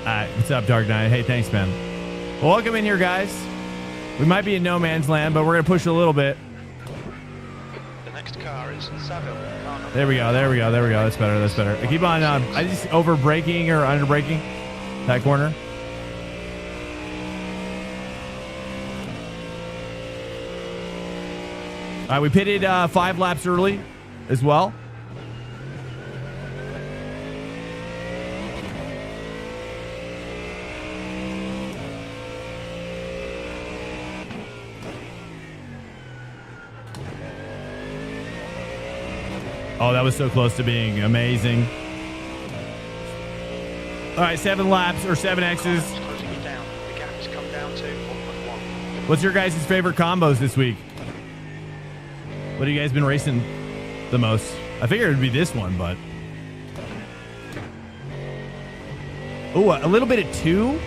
Speaker 1: All right, what's up, Dark Knight? Hey, thanks, man. Well, welcome in here, guys. We might be in no man's land, but we're going to push a little bit.
Speaker 3: The next car is Saville.
Speaker 1: There we go. That's better. I keep on, I just over braking or under braking that corner. All right, we pitted 5 laps early as well. Oh, that was so close to being amazing. All right, 7 laps or 7 X's.
Speaker 3: Closing you down. The gap has come down to 1.1.
Speaker 1: What's your guys' favorite combos this week? What have you guys been racing the most? I figured it would be this one, but... Oh, a little bit of 2.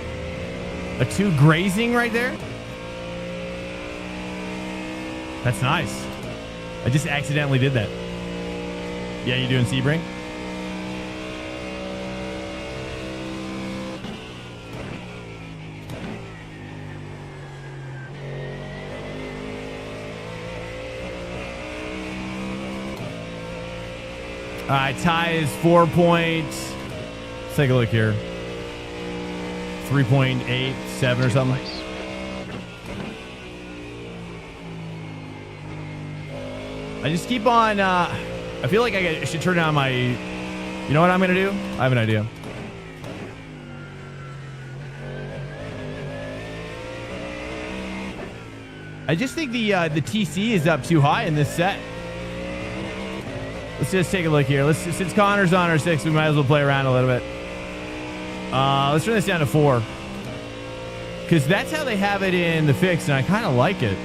Speaker 1: A 2 grazing right there. That's nice. I just accidentally did that. Yeah, you doing Sebring? All right, Ty is 4 points. Let's take a look here. 3.87 or something. I just keep on... I feel like I should turn down my... You know what I'm going to do? I have an idea. I just think the TC is up too high in this set. Let's just take a look here. Since Connor's on our 6, we might as well play around a little bit. Let's turn this down to 4. Because that's how they have it in the fix, and I kind of like it.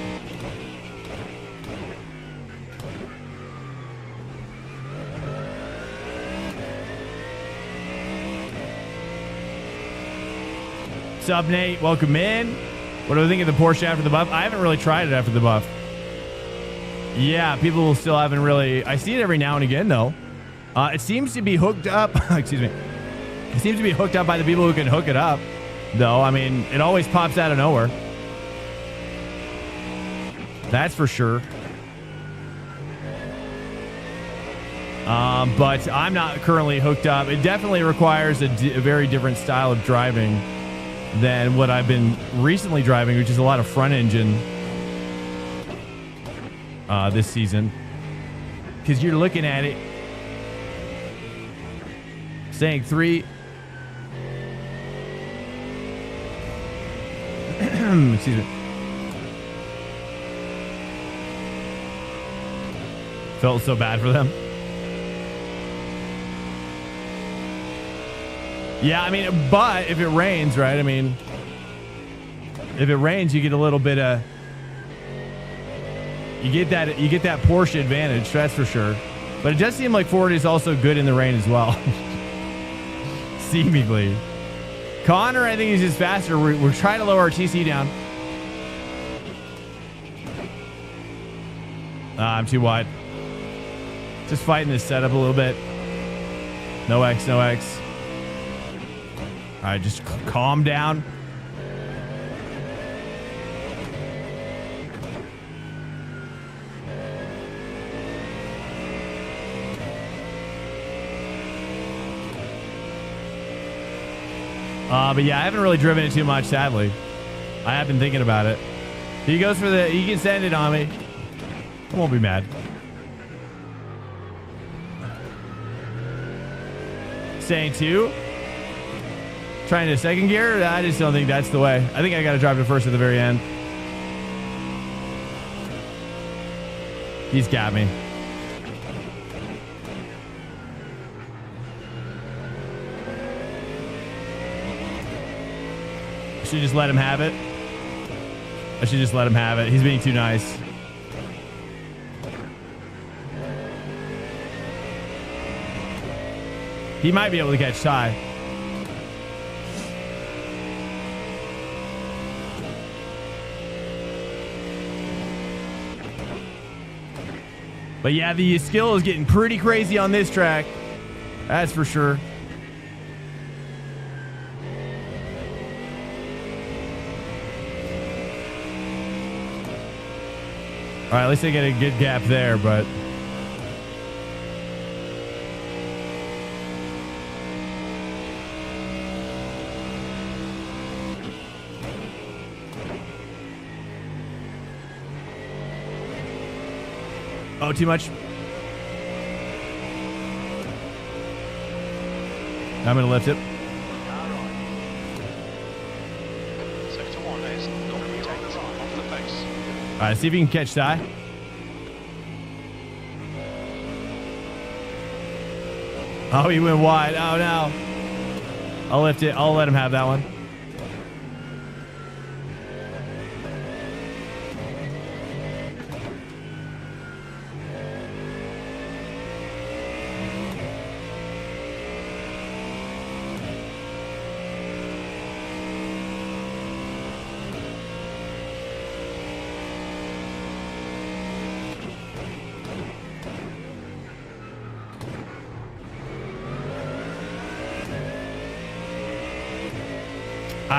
Speaker 1: Sub Nate, welcome in. What do I think of the Porsche after the buff? I haven't really tried it after the buff. Yeah, people still haven't really. I see it every now and again, though. It seems to be hooked up. Excuse me. It seems to be hooked up by the people who can hook it up, though. I mean, it always pops out of nowhere. That's for sure. But I'm not currently hooked up. It definitely requires a very different style of driving than what I've been recently driving, which is a lot of front engine this season. Because you're looking at it saying 3. Excuse me. Felt so bad for them. Yeah, I mean, but if it rains, right? I mean, if it rains, you get a little bit of, you get that Porsche advantage, that's for sure. But it does seem like Ford is also good in the rain as well. Seemingly. Connor, I think he's just faster. We're trying to lower our TC down. I'm too wide. Just fighting this setup a little bit. No X, no X. All right, just calm down. But yeah, I haven't really driven it too much, sadly. I have been thinking about it. He goes for the, he can send it on me. I won't be mad. Saying 2. Trying to second gear? I just don't think that's the way. I think I got to drive to first at the very end. He's got me. I should just let him have it. I should just let him have it. He's being too nice. He might be able to catch Ty. But yeah, the skill is getting pretty crazy on this track. That's for sure. All right, at least I get a good gap there, but... Oh, too much. I'm going to lift it.
Speaker 3: Sector 1 is not protected off the pace.
Speaker 1: All right, see if you can catch Ty. Oh, he went wide. Oh, no. I'll lift it. I'll let him have that one.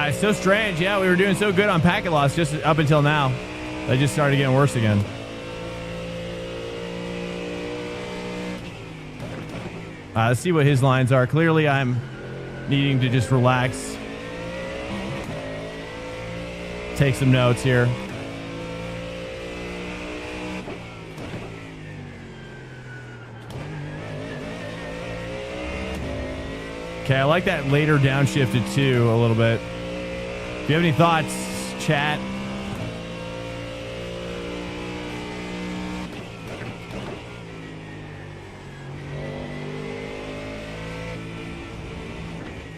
Speaker 1: It's so strange. Yeah, we were doing so good on packet loss just up until now. They just started getting worse again. Let's see what his lines are. Clearly, I'm needing to just relax. Take some notes here. Okay, I like that later downshifted too a little bit. If you have any thoughts, chat.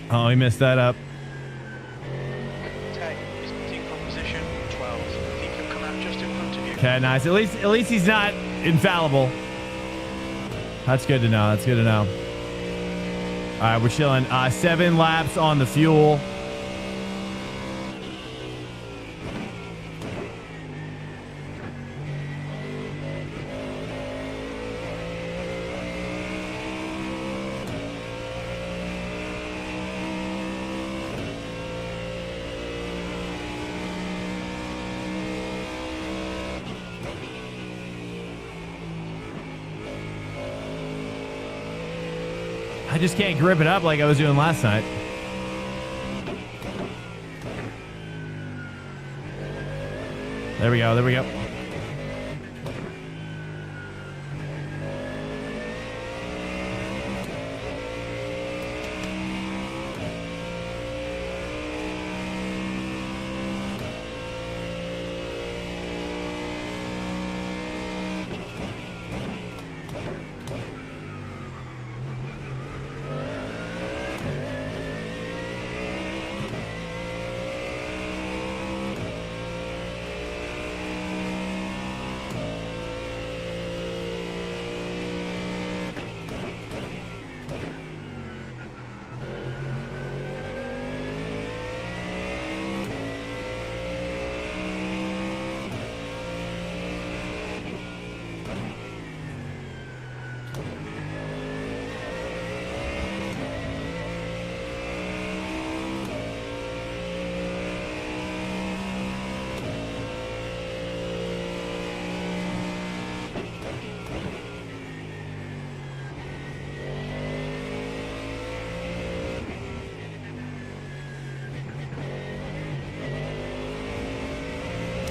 Speaker 1: Oh, he messed that up.
Speaker 3: 10 is team composition. 12. He can come out just in front of you.
Speaker 1: Okay, nice. At least he's not infallible. That's good to know. That's good to know. All right, we're chilling. 7 laps on the fuel. I just can't grip it up like I was doing last night. There we go. There we go.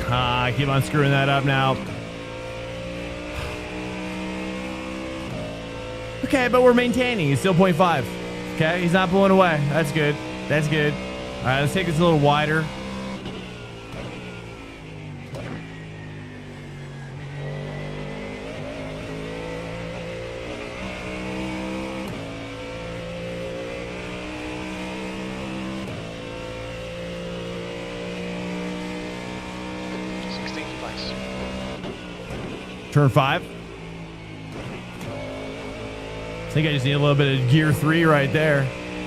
Speaker 1: I keep on screwing that up now. Okay, but we're maintaining. He's still 0.5. Okay, he's not pulling away. That's good. That's good. All right, let's take this a little wider. Turn 5. I think I just need a little bit of gear 3 right there.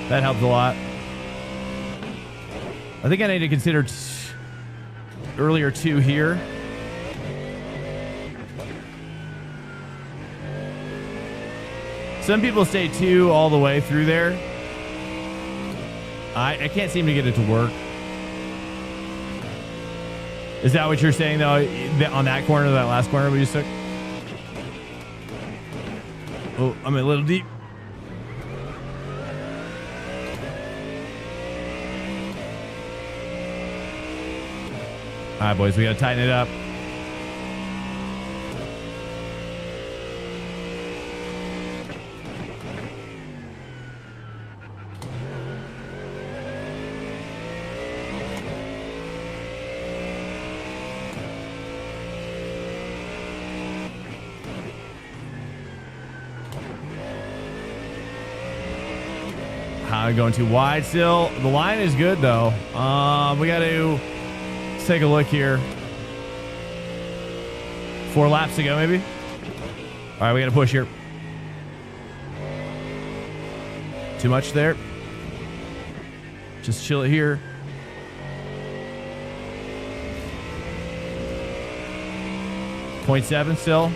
Speaker 1: That helped a lot. I think I need to consider earlier 2 here. Some people stay 2 all the way through there. I can't seem to get it to work. Is that what you're saying, though, on that corner, that last corner we just took? Oh, I'm a little deep. All right, boys, we got to tighten it up. Going too wide still. The line is good though. We got to take a look here. 4 laps to go maybe. All right, we got to push here. Too much there. Just chill it here. .7 still.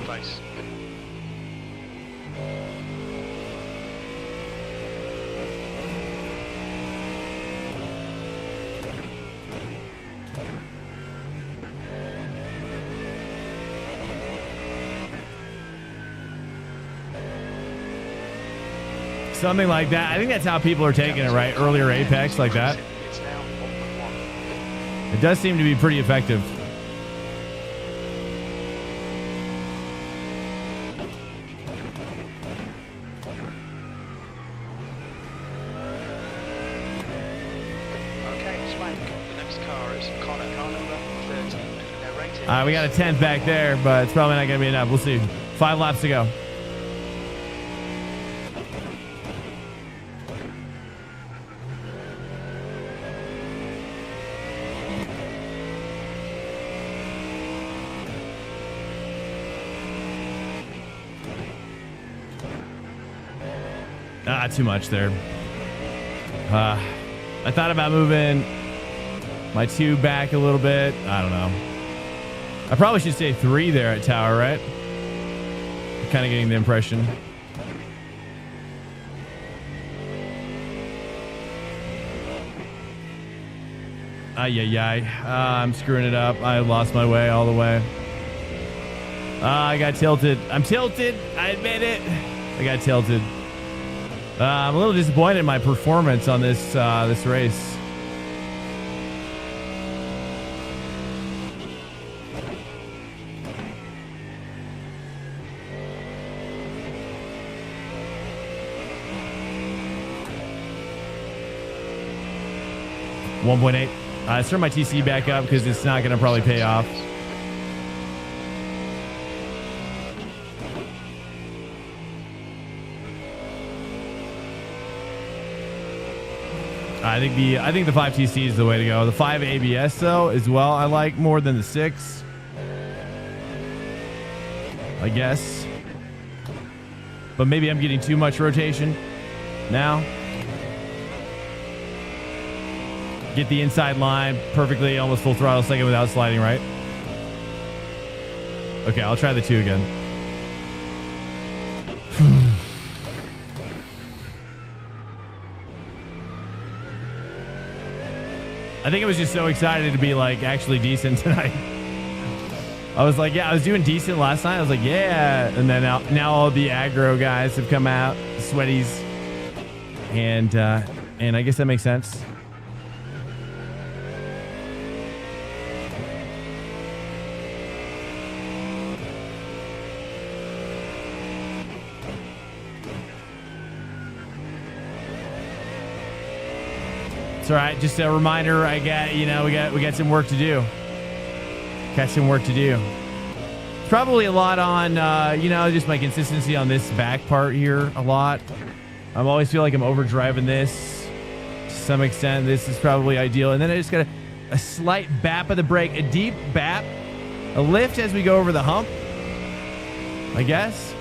Speaker 3: Place.
Speaker 1: Something like that. I think that's how people are taking it, right? Earlier Apex like that.
Speaker 3: It's now 1.1.
Speaker 1: It does seem to be pretty effective.
Speaker 3: Okay, Swank. The next car is Connor. Car number 13. They're rated.
Speaker 1: We got a 10th back there, but it's probably not going to be enough. We'll see. 5 laps to go. Too much there. I thought about moving my 2 back a little bit. I don't know. I probably should say 3 there at tower, right? Kind of getting the impression. I'm screwing it up. I lost my way all the way. I got tilted. I'm tilted. I admit it. I got tilted. I'm a little disappointed in my performance on this this race. $1.8. Let's turn my TC back up because it's not going to probably pay off. I think the 5 TC is the way to go. The 5 ABS though as well I like more than the 6. I guess. But maybe I'm getting too much rotation now. Get the inside line perfectly, almost full throttle second without sliding, right? Okay, I'll try the 2 again. I think I was just so excited to be like actually decent tonight. I was like, yeah, I was doing decent last night. I was like, yeah. And then now all the aggro guys have come out, the sweaties. And I guess that makes sense. It's all right. Just a reminder. We got some work to do. Got some work to do. It's probably a lot on, just my consistency on this back part here a lot. I always feel like I'm overdriving this to some extent. This is probably ideal. And then I just got a slight bap of the brake, a deep bap, a lift as we go over the hump, I guess.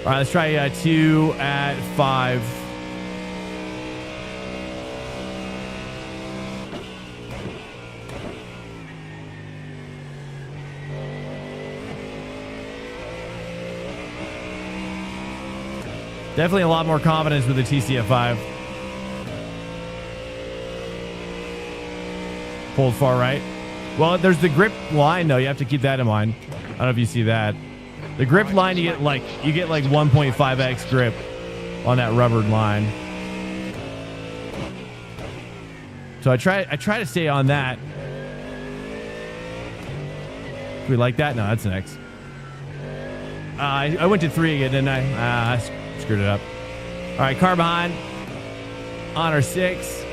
Speaker 1: All right, let's try 2 at 5. Definitely a lot more confidence with the TC at 5. Pulled far right. Well, there's the grip line though. You have to keep that in mind. I don't know if you see that. The grip line, you get like 1.5x grip on that rubbered line. So I try to stay on that. Do we like that? No, that's next. I went to 3 again, didn't I? I screwed it up. All right, car behind on our 6.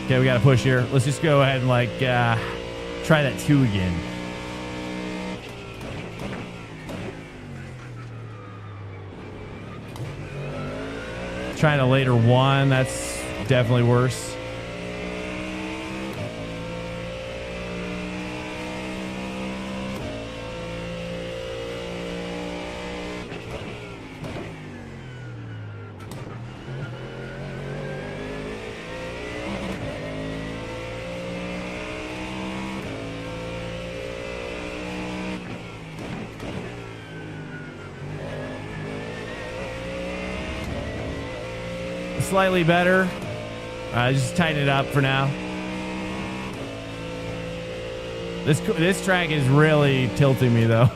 Speaker 1: Okay, we got to push here. Let's just go ahead and try that 2 again. Trying a later 1, that's definitely worse. Slightly better. Just tighten it up for now. This track is really tilting me though.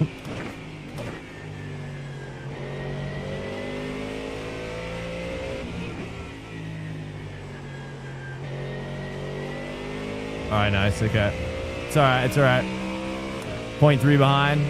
Speaker 1: right, nice. Okay. It's all right. It's all right. 0.3 behind.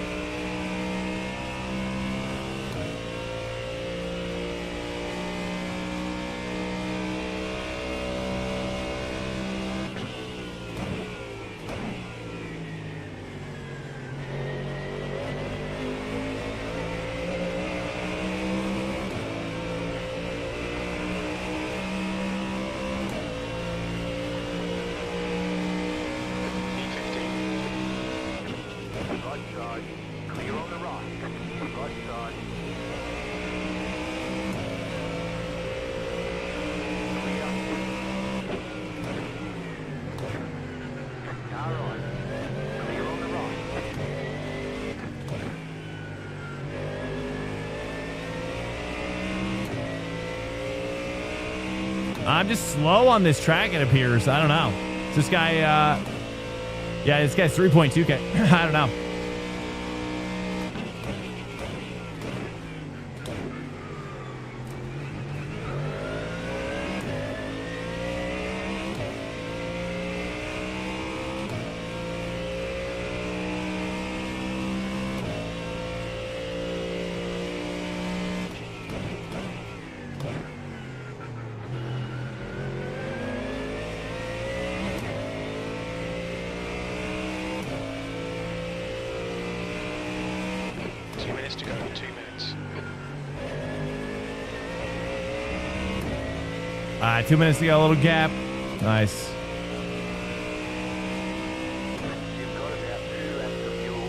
Speaker 1: I'm just slow on this track, it appears. I don't know. This guy, yeah, this guy's 3.2K. I don't know.
Speaker 3: To go in 2 minutes.
Speaker 1: 2 minutes to go, a little gap. Nice.
Speaker 5: You've got about 2 laps of fuel.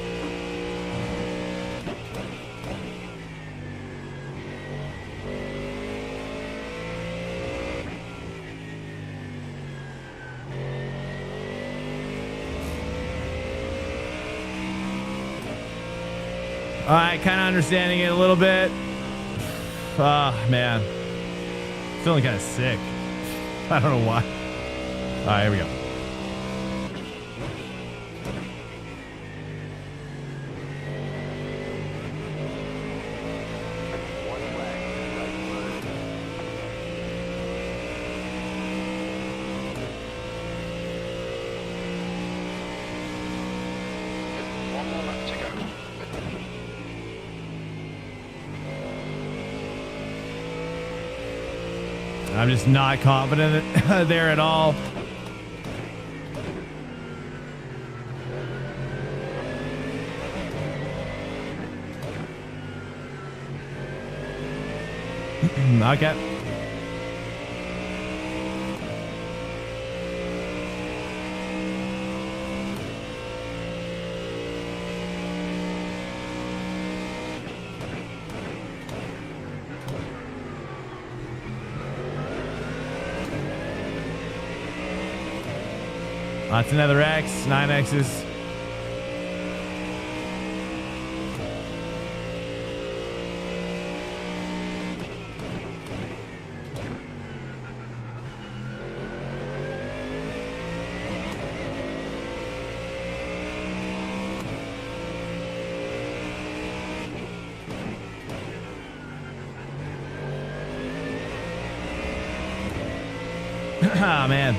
Speaker 1: All right, kind of understanding it a little bit. Man. Feeling kind of sick. I don't know why. All right, here we go.
Speaker 3: One more lap to go.
Speaker 1: I'm just not confident there at all. Okay. That's another X, 9 X's. Ah, man.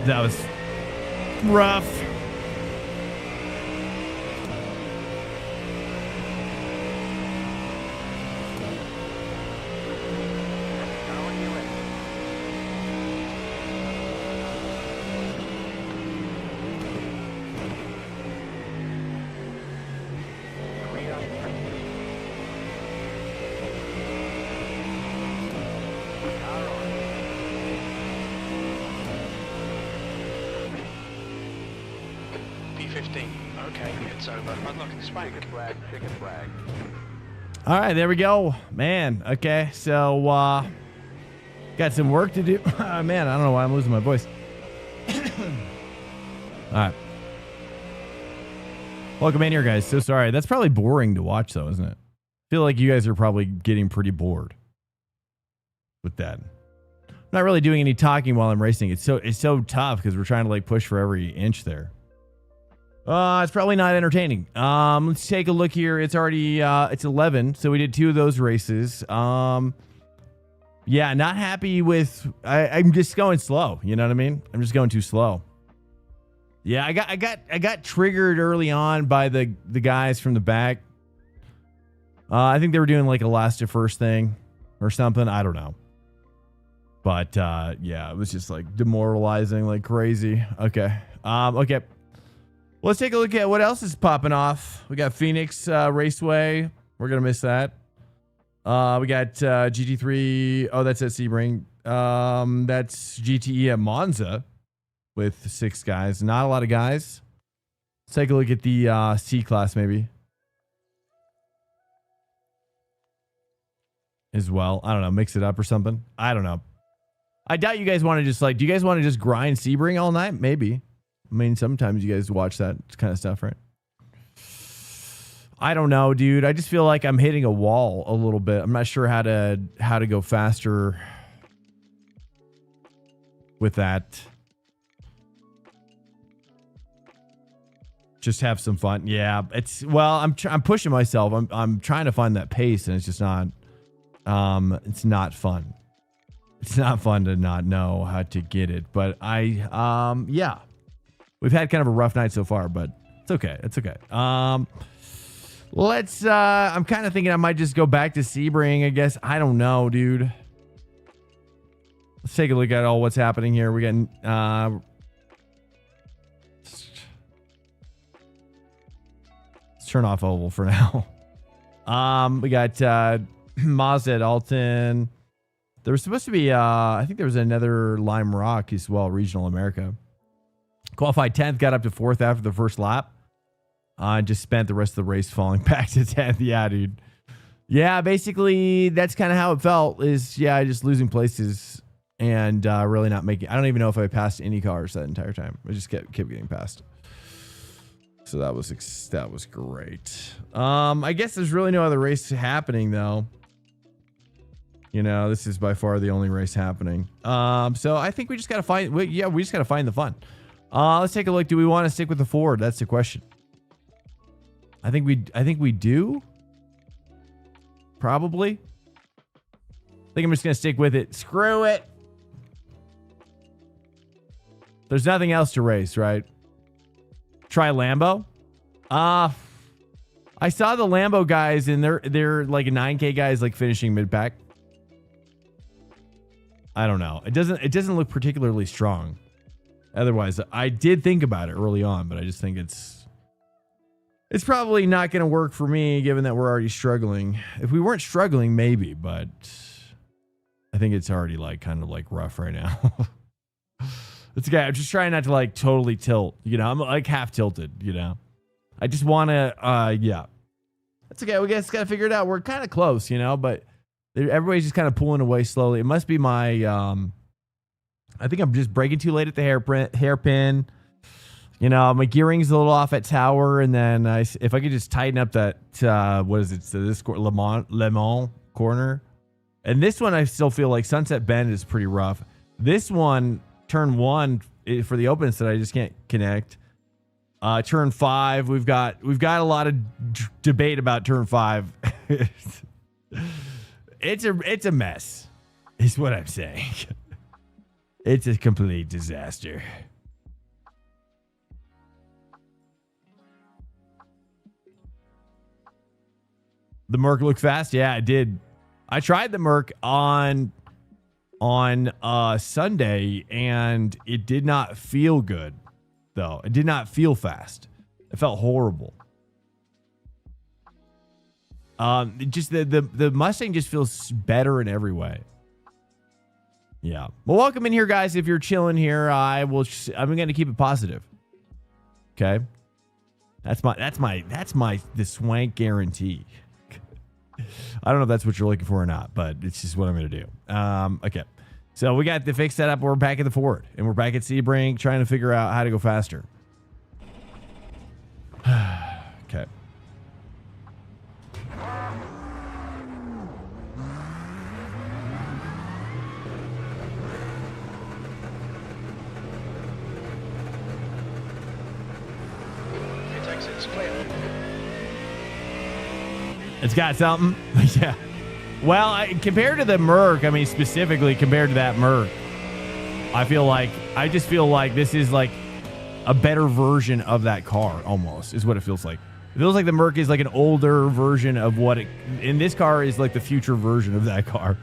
Speaker 1: That was rough.
Speaker 3: P15. Okay, it's over. Unlocking spank.
Speaker 5: Chicken flag.
Speaker 1: All right, there we go. Man, okay. So, got some work to do. Man, I don't know why I'm losing my voice. All right. Welcome in here, guys. So sorry. That's probably boring to watch, though, isn't it? I feel like you guys are probably getting pretty bored with that. not really doing any talking while I'm racing. It's so tough because we're trying to like push for every inch there. It's probably not entertaining. Let's take a look here. It's already it's 11, so we did 2 of those races. Yeah, not happy with. I'm just going slow. You know what I mean? I'm just going too slow. Yeah, I got triggered early on by the guys from the back. I think they were doing like a last to first thing or something. I don't know. But yeah, it was just like demoralizing like crazy. Okay. Okay. Let's take a look at what else is popping off. We got Phoenix Raceway. We're going to miss that. We got GT3. Oh, that's at Sebring. That's GTE at Monza with 6 guys. Not a lot of guys. Let's take a look at the C class maybe. As well. I don't know. Mix it up or something. I don't know. I doubt you guys want to just like, do you guys want to just grind Sebring all night? Maybe. I mean, sometimes you guys watch that kind of stuff, right? I don't know, dude. I just feel like I'm hitting a wall a little bit. I'm not sure how to go faster with that. Just have some fun. Yeah, it's well, I'm pushing myself. I'm trying to find that pace, and it's just not. It's not fun. It's not fun to not know how to get it. But yeah. We've had kind of a rough night so far, but it's okay. It's okay. Let's, I'm kind of thinking I might just go back to Sebring, I guess. I don't know, dude. Let's take a look at all what's happening here. We got, let's turn off Oval for now. We got, Mazda at Alton. There was supposed to be, I think there was another Lime Rock as well, Regional America. Qualified 10th, got up to 4th after the first lap. Just spent the rest of the race falling back to 10th. Yeah, dude. Yeah, basically, that's kind of how it felt is, yeah, just losing places and really not making... I don't even know if I passed any cars that entire time. I just kept getting passed. So that was great. I guess there's really no other race happening, though. You know, this is by far the only race happening. So I think we just got to find... we just got to find the fun. Let's take a look. Do we want to stick with the Ford? That's the question. I think we do. Probably. I think I'm just going to stick with it. Screw it. There's nothing else to race, right? Try Lambo. I saw the Lambo guys and they're like 9K guys like finishing mid-pack. I don't know. It doesn't look particularly strong. Otherwise, I did think about it early on, but I just think it's probably not going to work for me, given that we're already struggling. If we weren't struggling, maybe, but I think it's already like kind of like rough right now. It's okay. I'm just trying not to like totally tilt. You know, I'm like half tilted. You know, I just want to. Yeah, that's okay. We just got to figure it out. We're kind of close, you know, but everybody's just kind of pulling away slowly. It must be my. I think I'm just braking too late at the hairpin. You know, my gearing's a little off at tower, and then if I could just tighten up that what is it? So this Le Mans corner, and this one I still feel like Sunset Bend is pretty rough. This one, turn 1 for the opens that I just can't connect. Turn 5, we've got a lot of debate about turn 5. It's a mess, is what I'm saying. It's a complete disaster. The Merc looked fast. Yeah, it did. I tried the Merc on Sunday, and it did not feel good, though. It did not feel fast. It felt horrible. Just the Mustang just feels better in every way. Yeah. Well, welcome in here, guys. If you're chilling here, I'm going to keep it positive. Okay. That's the swank guarantee. I don't know if that's what you're looking for or not, but it's just what I'm going to do. Okay. So we got the fix set up. We're back at the Ford, and we're back at Sebring trying to figure out how to go faster. Okay. It's got something. Yeah. Well, compared to the Merc, I mean, specifically compared to that Merc, I just feel like this is like a better version of that car almost is what it feels like. It feels like the Merc is like an older version of what it, in this car is like the future version of that car.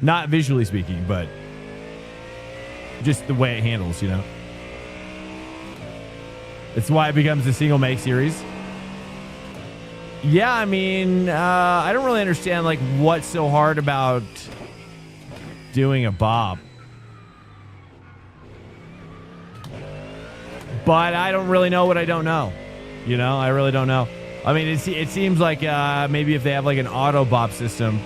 Speaker 1: Not visually speaking, but just the way it handles, you know? It's why it becomes a single make series. Yeah, I mean, I don't really understand like what's so hard about doing a bop. But I don't really know what I don't know. You know, I really don't know. I mean, it seems like maybe if they have like an auto bop system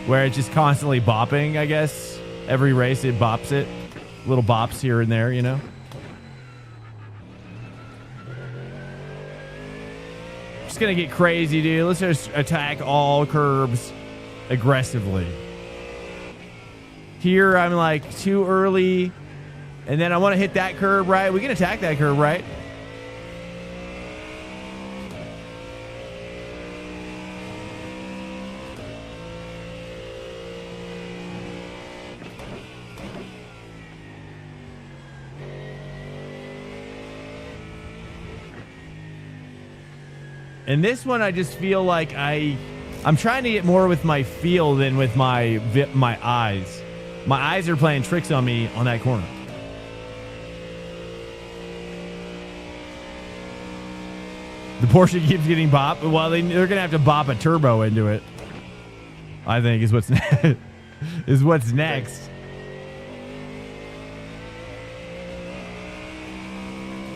Speaker 1: where it's just constantly bopping, I guess. Every race it bops it. Little bops here and there, you know. Just gonna get crazy, dude. Let's just attack all curbs aggressively. Here I'm like too early. And then I want to hit that curb, right? We can attack that curb, right? And this one, I just feel like I'm trying to get more with my feel than with my eyes. My eyes are playing tricks on me on that corner. The Porsche keeps getting bopped. Well, they're going to have to bop a turbo into it, I think, is what's is what's next.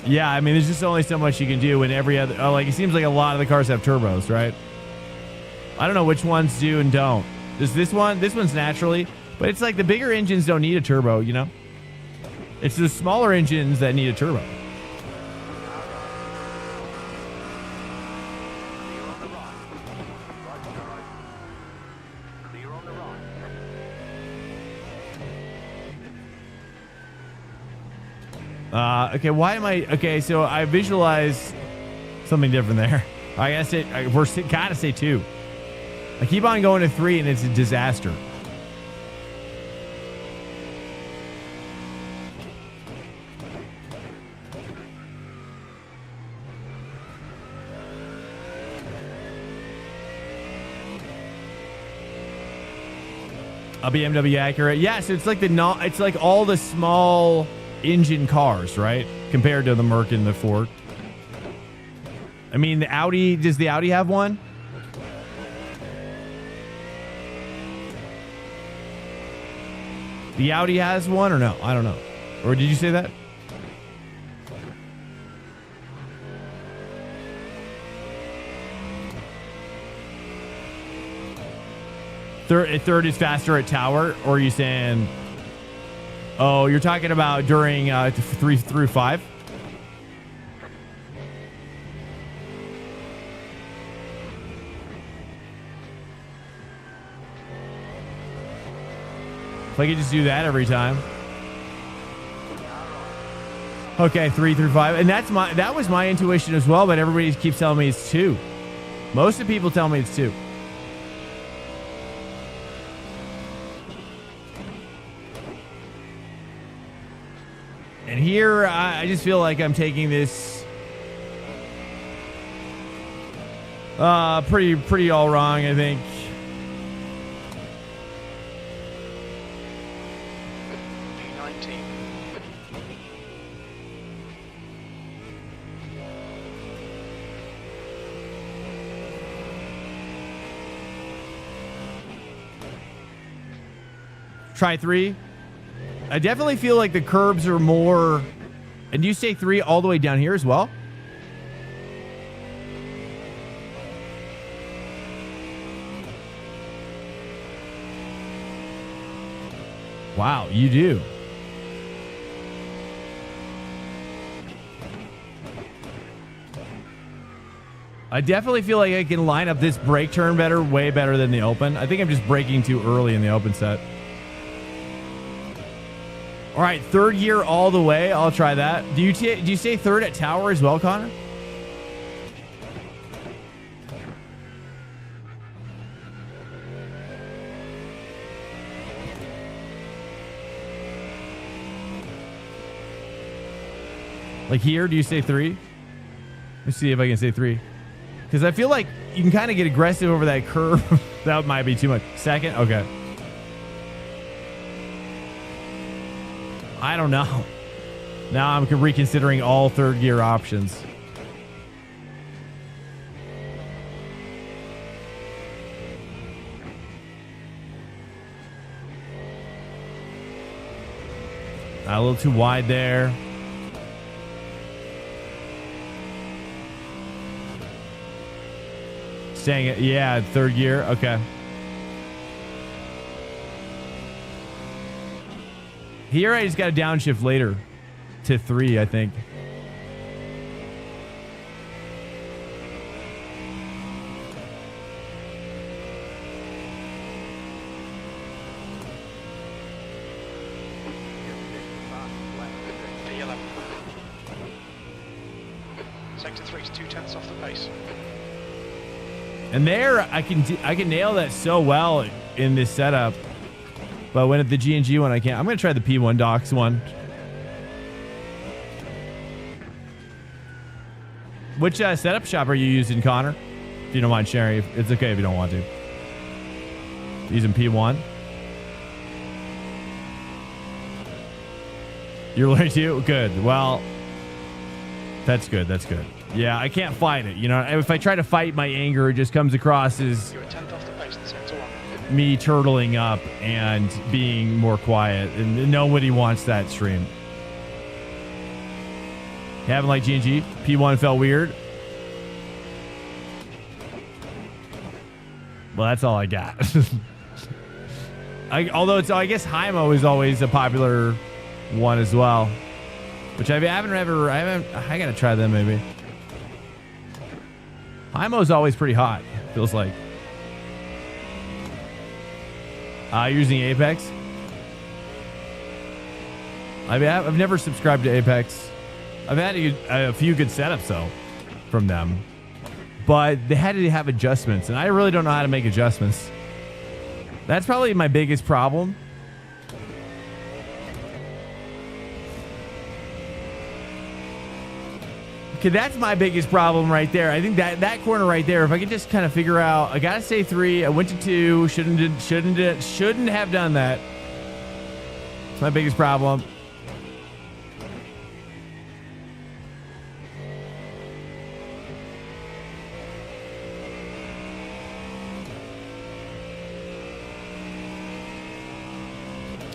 Speaker 1: Yeah, I mean, there's just only so much you can do when every other... Oh, like, it seems like a lot of the cars have turbos, right? I don't know which ones do and don't. Does this one? This one's naturally. But it's like the bigger engines don't need a turbo, you know? It's the smaller engines that need a turbo. Okay, why am I... Okay, so I visualize something different there. I guess we're gotta say 2. I keep on going to 3 and it's a disaster. A BMW Acura. Yeah, so it's like it's like all the small engine cars, right? Compared to the Merc and the Ford. I mean, the Audi, does the Audi have one? The Audi has one or no? I don't know. Or did you say that? Third is faster at tower, or are you saying... Oh, you're talking about during 3 through 5? If I could just do that every time. Okay, 3 through 5. And that was my intuition as well, but everybody keeps telling me it's 2. Most of the people tell me it's 2. And here, I just feel like I'm taking this pretty all wrong, I think.
Speaker 3: P19.
Speaker 1: Try 3. I definitely feel like the curbs are more... And do you say 3 all the way down here as well? Wow, you do. I definitely feel like I can line up this brake turn better, way better than the open. I think I'm just braking too early in the open set. All right, third gear all the way. I'll try that. Do you say third at tower as well, Connor? Like here, do you say 3? Let's see if I can say 3. Because I feel like you can kind of get aggressive over that curve. That might be too much. Second? Okay. I don't know. Now I'm reconsidering all third gear options. A little too wide there. Staying it, yeah, third gear. Okay. Here I just got to downshift later to 3, I think.
Speaker 3: P11. Sector 3 is 2/10 off the pace.
Speaker 1: And there I can nail that so well in this setup. But when at the G&G one I can't. I'm going to try the P1 docks one. Which setup shop are you using, Connor? If you don't mind sharing. It's okay if you don't want to. Using P1. You're learning to? Good. Well, that's good. That's good. Yeah, I can't fight it. You know, if I try to fight my anger, it just comes across as
Speaker 3: You're a 10th off the pace in sector 1.
Speaker 1: me turtling up and being more quiet. And nobody wants that stream. You haven't liked G&G? P1 felt weird. Well, that's all I got. Although it's, I guess Hymo is always a popular one as well, which I gotta try them maybe. Hymo's always pretty hot, feels like. You're using Apex? I've never subscribed to Apex. I've had a few good setups though from them, but they had to have adjustments, and I really don't know how to make adjustments. That's probably my biggest problem. Okay, that's my biggest problem right there. I think that corner right there, if I could just kind of figure out, I gotta say 3. I went to 2. Shouldn't have done that. It's my biggest problem.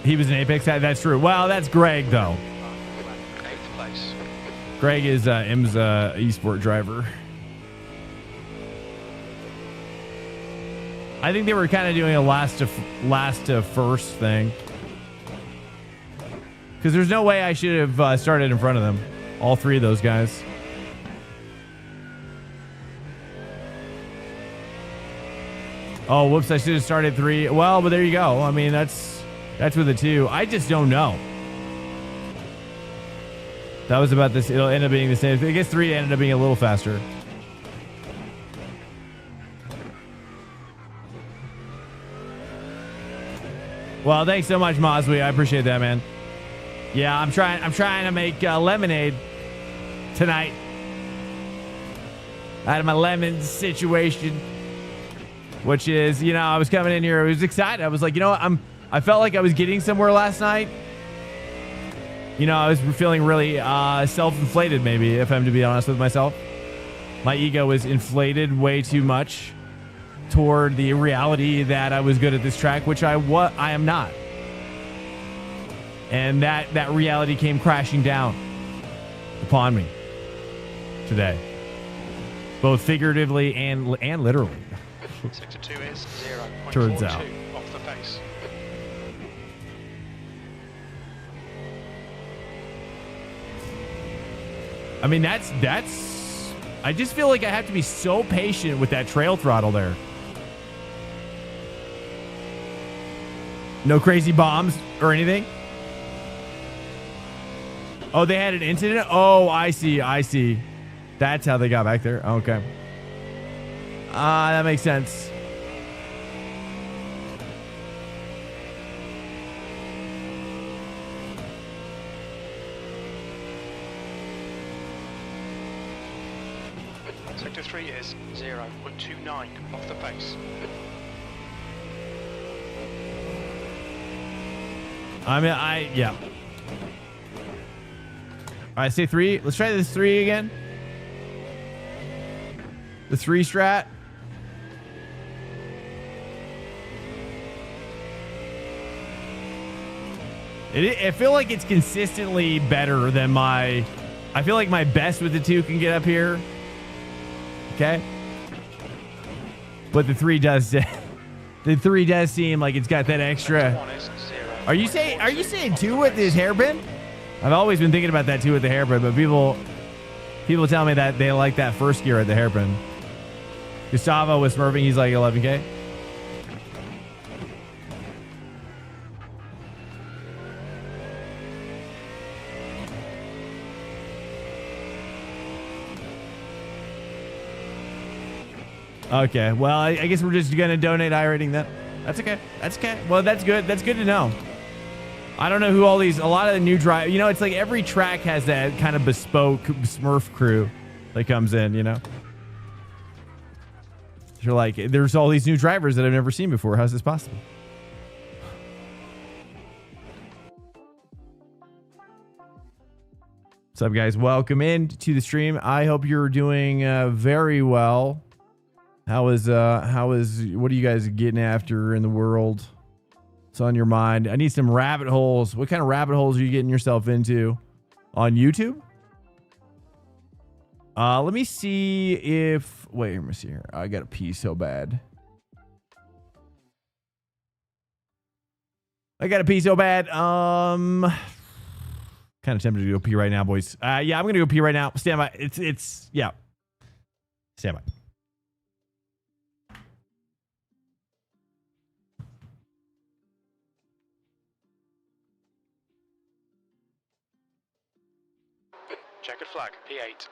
Speaker 1: He was an Apex guy. That's true. Well, that's Greg though.
Speaker 3: 8th place.
Speaker 1: Greg is IMSA esport driver. I think they were kind of doing a last to first thing, because there's no way I should have started in front of them. All 3 of those guys. Oh, whoops! I should have started 3. Well, but there you go. I mean, that's with the 2. I just don't know. That was about this. It'll end up being the same. I guess 3 ended up being a little faster. Well, thanks so much, Mosby. I appreciate that, man. Yeah, I'm trying to make lemonade tonight out of my lemon situation, which is, you know, I was coming in here. I was excited. I was like, you know what? I felt like I was getting somewhere last night. You know, I was feeling really self-inflated, maybe, if I'm to be honest with myself. My ego was inflated way too much toward the reality that I was good at this track, which I am not. And that reality came crashing down upon me today, both figuratively and literally.
Speaker 3: Sector 2 is 0.42
Speaker 1: Turns out.
Speaker 3: off the pace.
Speaker 1: I mean, that's. I just feel like I have to be so patient with that trail throttle there. No crazy bombs or anything. Oh, they had an incident? Oh, I see. That's how they got back there. Okay. That makes sense.
Speaker 3: 0.29 off the pace.
Speaker 1: Yeah. All right, say 3. Let's try this 3 again. The 3 strat. I feel like it's consistently better than I feel like my best with the 2 can get up here. Okay. But the 3 does, the 3 does seem like it's got that extra. Are you saying 2 with this hairpin? I've always been thinking about that 2 with the hairpin, but people tell me that they like that first gear at the hairpin. Gustavo was smurfing, he's like 11K. Okay, well, I guess we're just gonna donate iRating then. That's okay. That's okay. Well, that's good. That's good to know. I don't know who a lot of the new drive, it's like every track has that kind of bespoke Smurf crew that comes in, You're like, there's all these new drivers that I've never seen before. How's this possible? What's up, guys? Welcome in to the stream. I hope you're doing very well. What are you guys getting after in the world? What's on your mind? I need some rabbit holes. What kind of rabbit holes are you getting yourself into on YouTube? Let me see if, wait, let me see here. I got to pee so bad. Kind of tempted to go pee right now, boys. Yeah, I'm going to go pee right now. Stand by. Yeah. Stand by.
Speaker 3: Checkered flag, P8.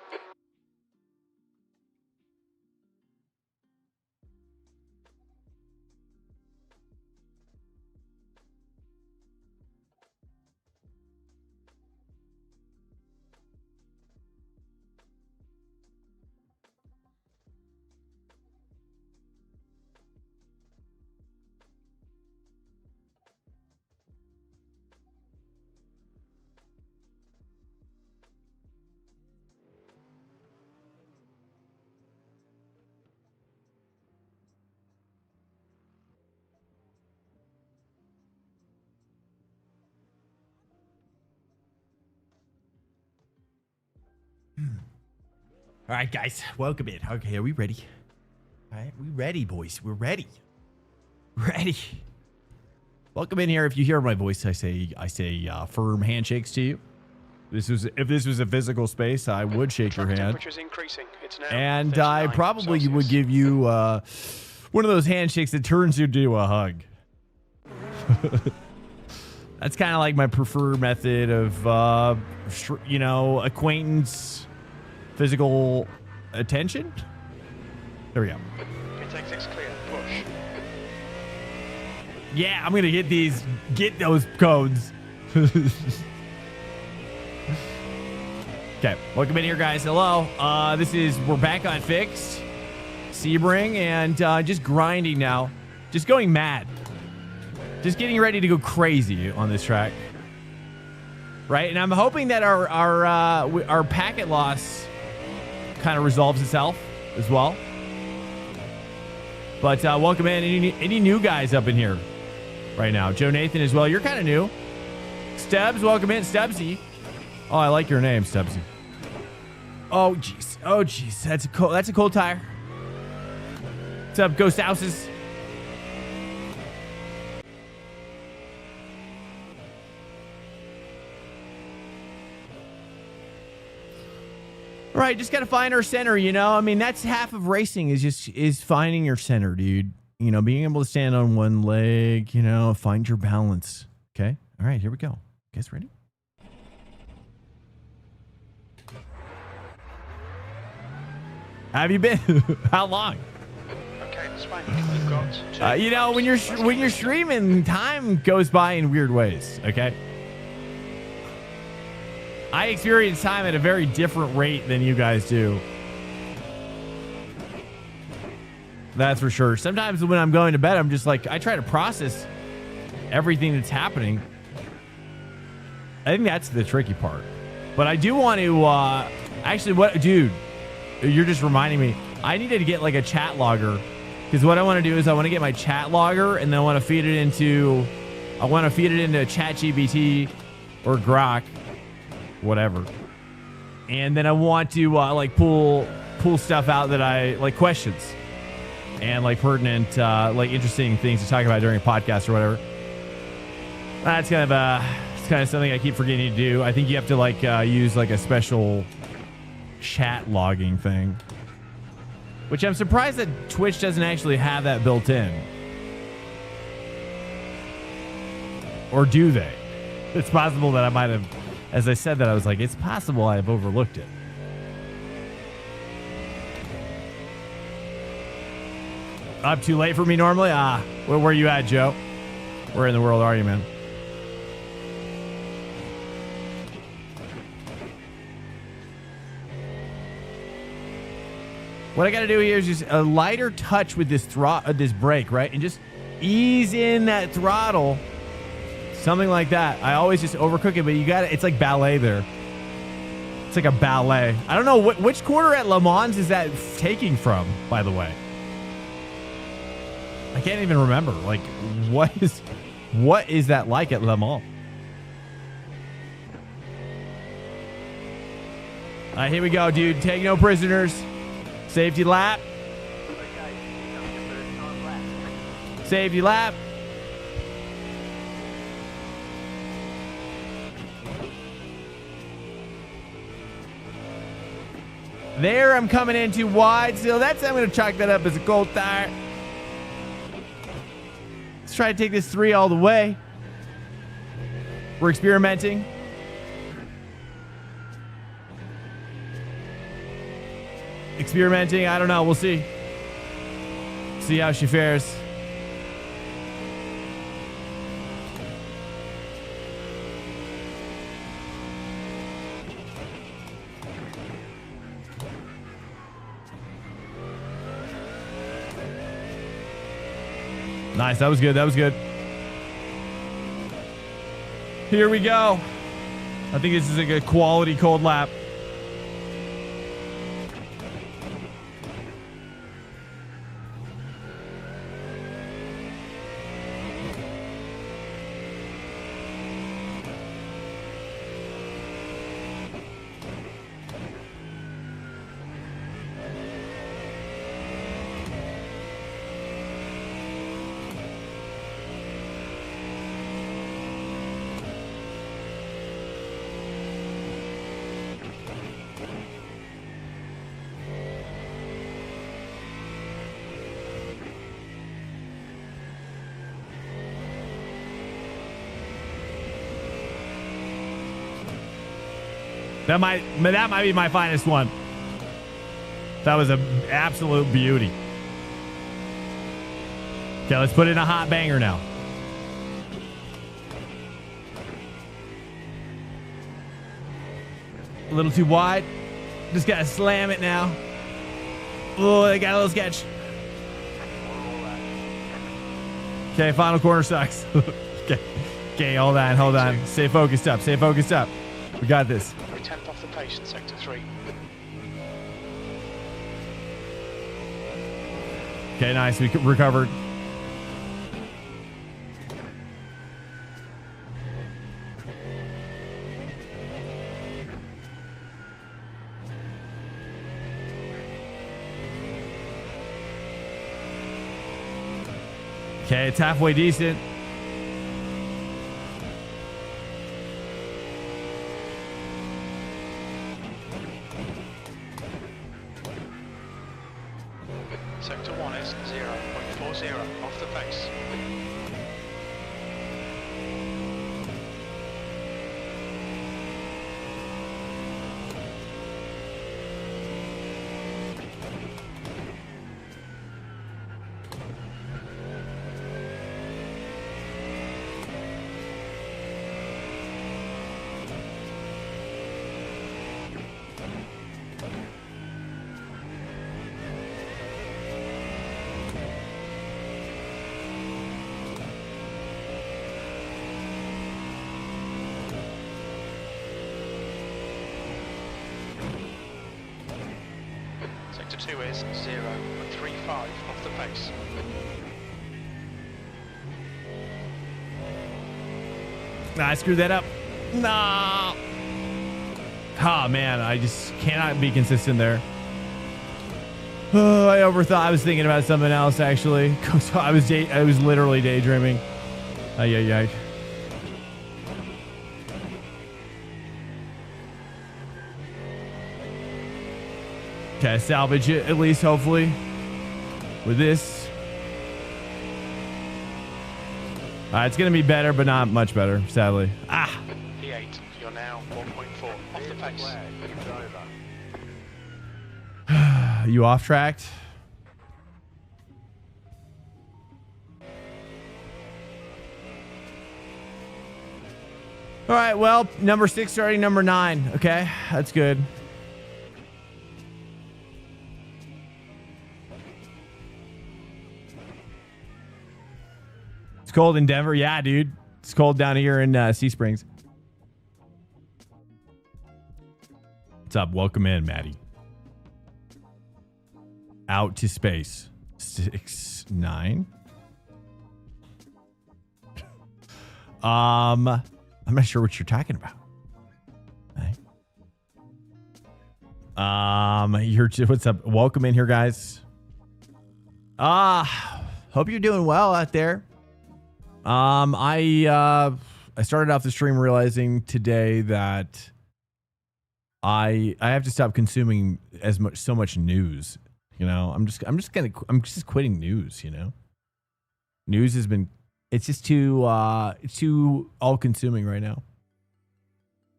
Speaker 1: All right, guys, welcome in. Okay, are we ready? All right, we ready, boys. We're ready. Ready. Welcome in here. If you hear my voice, I say firm handshakes to you. If this was a physical space, I would shake your hand.
Speaker 3: Temperature's increasing. It's now
Speaker 1: and I probably
Speaker 3: Celsius.
Speaker 1: would give you one of those handshakes that turns you into a hug. That's kind of like my preferred method of, acquaintance, physical attention. There we go.
Speaker 3: Intake 6 clear. Push.
Speaker 1: Yeah, I'm gonna get those codes. Okay, welcome in here, guys. Hello. We're back on Fixed Sebring and just grinding now, just going mad, just getting ready to go crazy on this track, right? And I'm hoping that our packet loss kind of resolves itself as well. But welcome in any new guys up in here right now. Joe Nathan as well. You're kind of new. Stubbs, welcome in. Stubbsy. Oh, I like your name, Stubbsy. Oh, jeez. That's a cold tire. What's up, Ghost Houses? All right, just got to find our center, I mean, that's half of racing is finding your center, dude. Being able to stand on one leg, find your balance. Okay? All right, here we go. You guys ready? Have you been? How long?
Speaker 3: Okay, that's fine. We've got
Speaker 1: when you're streaming, time goes by in weird ways, okay? I experience time at a very different rate than you guys do. That's for sure. Sometimes when I'm going to bed, I'm just like, I try to process everything that's happening. I think that's the tricky part. But I do want to, actually, what, dude, you're just reminding me. I needed to get like a chat logger, because what I want to do is I want to get my chat logger, and then I want to feed it into ChatGPT or Grok, whatever. And then I want to like pull stuff out that I like, questions and like pertinent, like interesting things to talk about during a podcast or whatever. That's kind of something I keep forgetting to do. I think you have to like use like a special chat logging thing, which I'm surprised that Twitch doesn't actually have that built in. Or do they? It's possible that I might have, as I said that, I was like, it's possible I've overlooked it. Up too late for me normally? Where are you at, Joe? Where in the world are you, man? What I got to do here is just a lighter touch with this this brake, right? And just ease in that throttle. Something like that. I always just overcook it, but you got it. It's like ballet there. It's like a ballet. I don't know which quarter at Le Mans is that taking from, by the way. I can't even remember. Like, what is that like at Le Mans? All right, here we go, dude. Take no prisoners. Safety lap. Safety lap. There, I'm coming in too wide. So I'm going to chalk that up as a cold tire. Let's try to take this 3 all the way. We're experimenting. I don't know. We'll see. See how she fares. Nice. That was good. Here we go. I think this is a good quality cold lap. That might be my finest one. That was an absolute beauty. Okay, let's put in a hot banger now. A little too wide. Just gotta slam it now. Oh, they got a little sketch. Okay, final corner sucks. Okay, hold on. Stay focused up. We got this.
Speaker 3: We're 10th off the pace in sector 3.
Speaker 1: Okay, nice. We recovered. Okay, it's halfway decent.
Speaker 3: Sector 1 is 0.40 off the pace. 2 is 0.35 off the pace.
Speaker 1: Nah, I screwed that up. Nah. Oh man, I just cannot be consistent there. Oh, I overthought. I was thinking about something else actually. I was literally daydreaming. Ay, ay, ay. Okay, salvage it at least, hopefully, with this. It's gonna be better, but not much better, sadly. Ah.
Speaker 3: P8, you're now 1.4 off the pace.
Speaker 1: You off tracked? All right, well, number 6 starting number 9. Okay, that's good. It's cold in Denver. Yeah, dude. It's cold down here in Sea Springs. What's up? Welcome in, Maddie. Out to space. 6, 9. I'm not sure what you're talking about. Okay. What's up? Welcome in here, guys. Hope you're doing well out there. I started off the stream realizing today that I have to stop consuming so much news. You know, I'm just quitting news, you know. News has been, it's just too all consuming right now.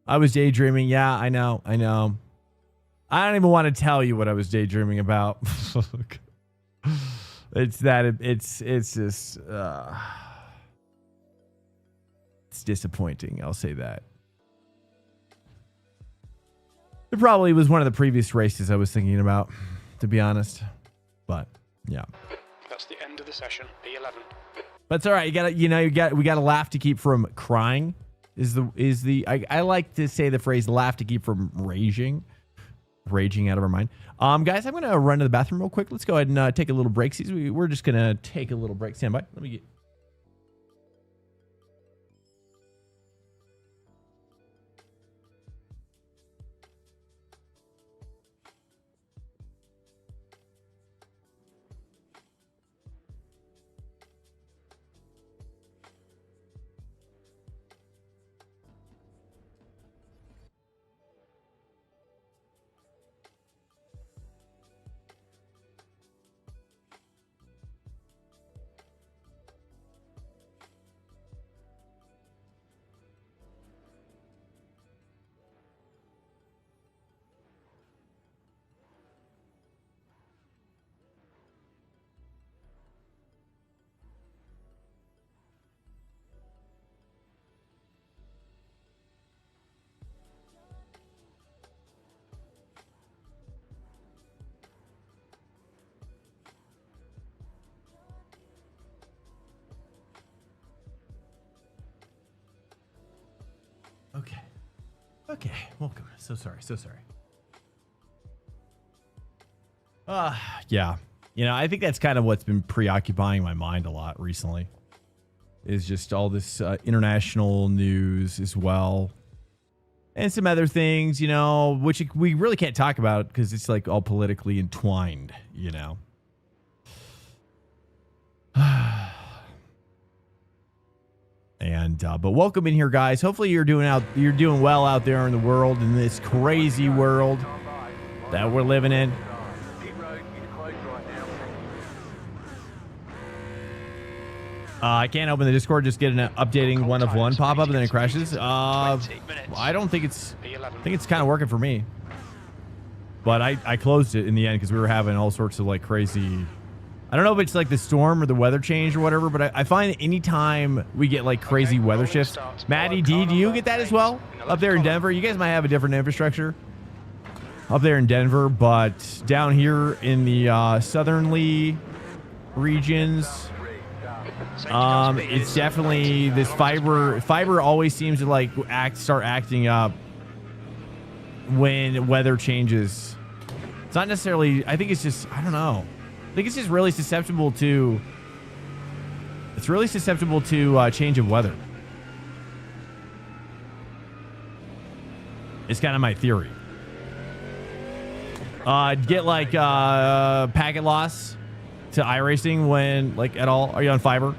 Speaker 1: I was daydreaming. Yeah, I know. I don't even want to tell you what I was daydreaming about. It's just it's disappointing. I'll say that. It probably was one of the previous races I was thinking about, to be honest. But yeah.
Speaker 3: That's the end of the session. P11.
Speaker 1: But it's all right. We gotta laugh to keep from crying. I like to say the phrase laugh to keep from raging out of our mind. Guys, I'm gonna run to the bathroom real quick. Let's go ahead and take a little break. We're just gonna take a little break. Stand by. Let me get. Okay. Welcome. So sorry. Yeah. You know, I think that's kind of what's been preoccupying my mind a lot recently. Is just all this international news as well. And some other things, you know, which we really can't talk about because it's like all politically entwined, you know. And but welcome in here, guys. Hopefully you're doing well out there in the world, in this crazy world that we're living in. I can't open the Discord, just get an updating 1 of 1 pop up and then it crashes. I don't think it's kind of working for me. But I closed it in the end because we were having all sorts of like crazy. I don't know if it's like the storm or the weather change or whatever, but I find anytime we get like crazy weather shifts. Maddie D, do you get that as well up there in Denver? You guys might have a different infrastructure up there in Denver, but down here in the southerly regions, it's definitely this fiber always seems to like start acting up when weather changes. It's not necessarily, I think it's just, I don't know. I think it's just really susceptible to, change of weather. It's kind of my theory. Get like packet loss to iRacing when, like, at all. Are you on fiber?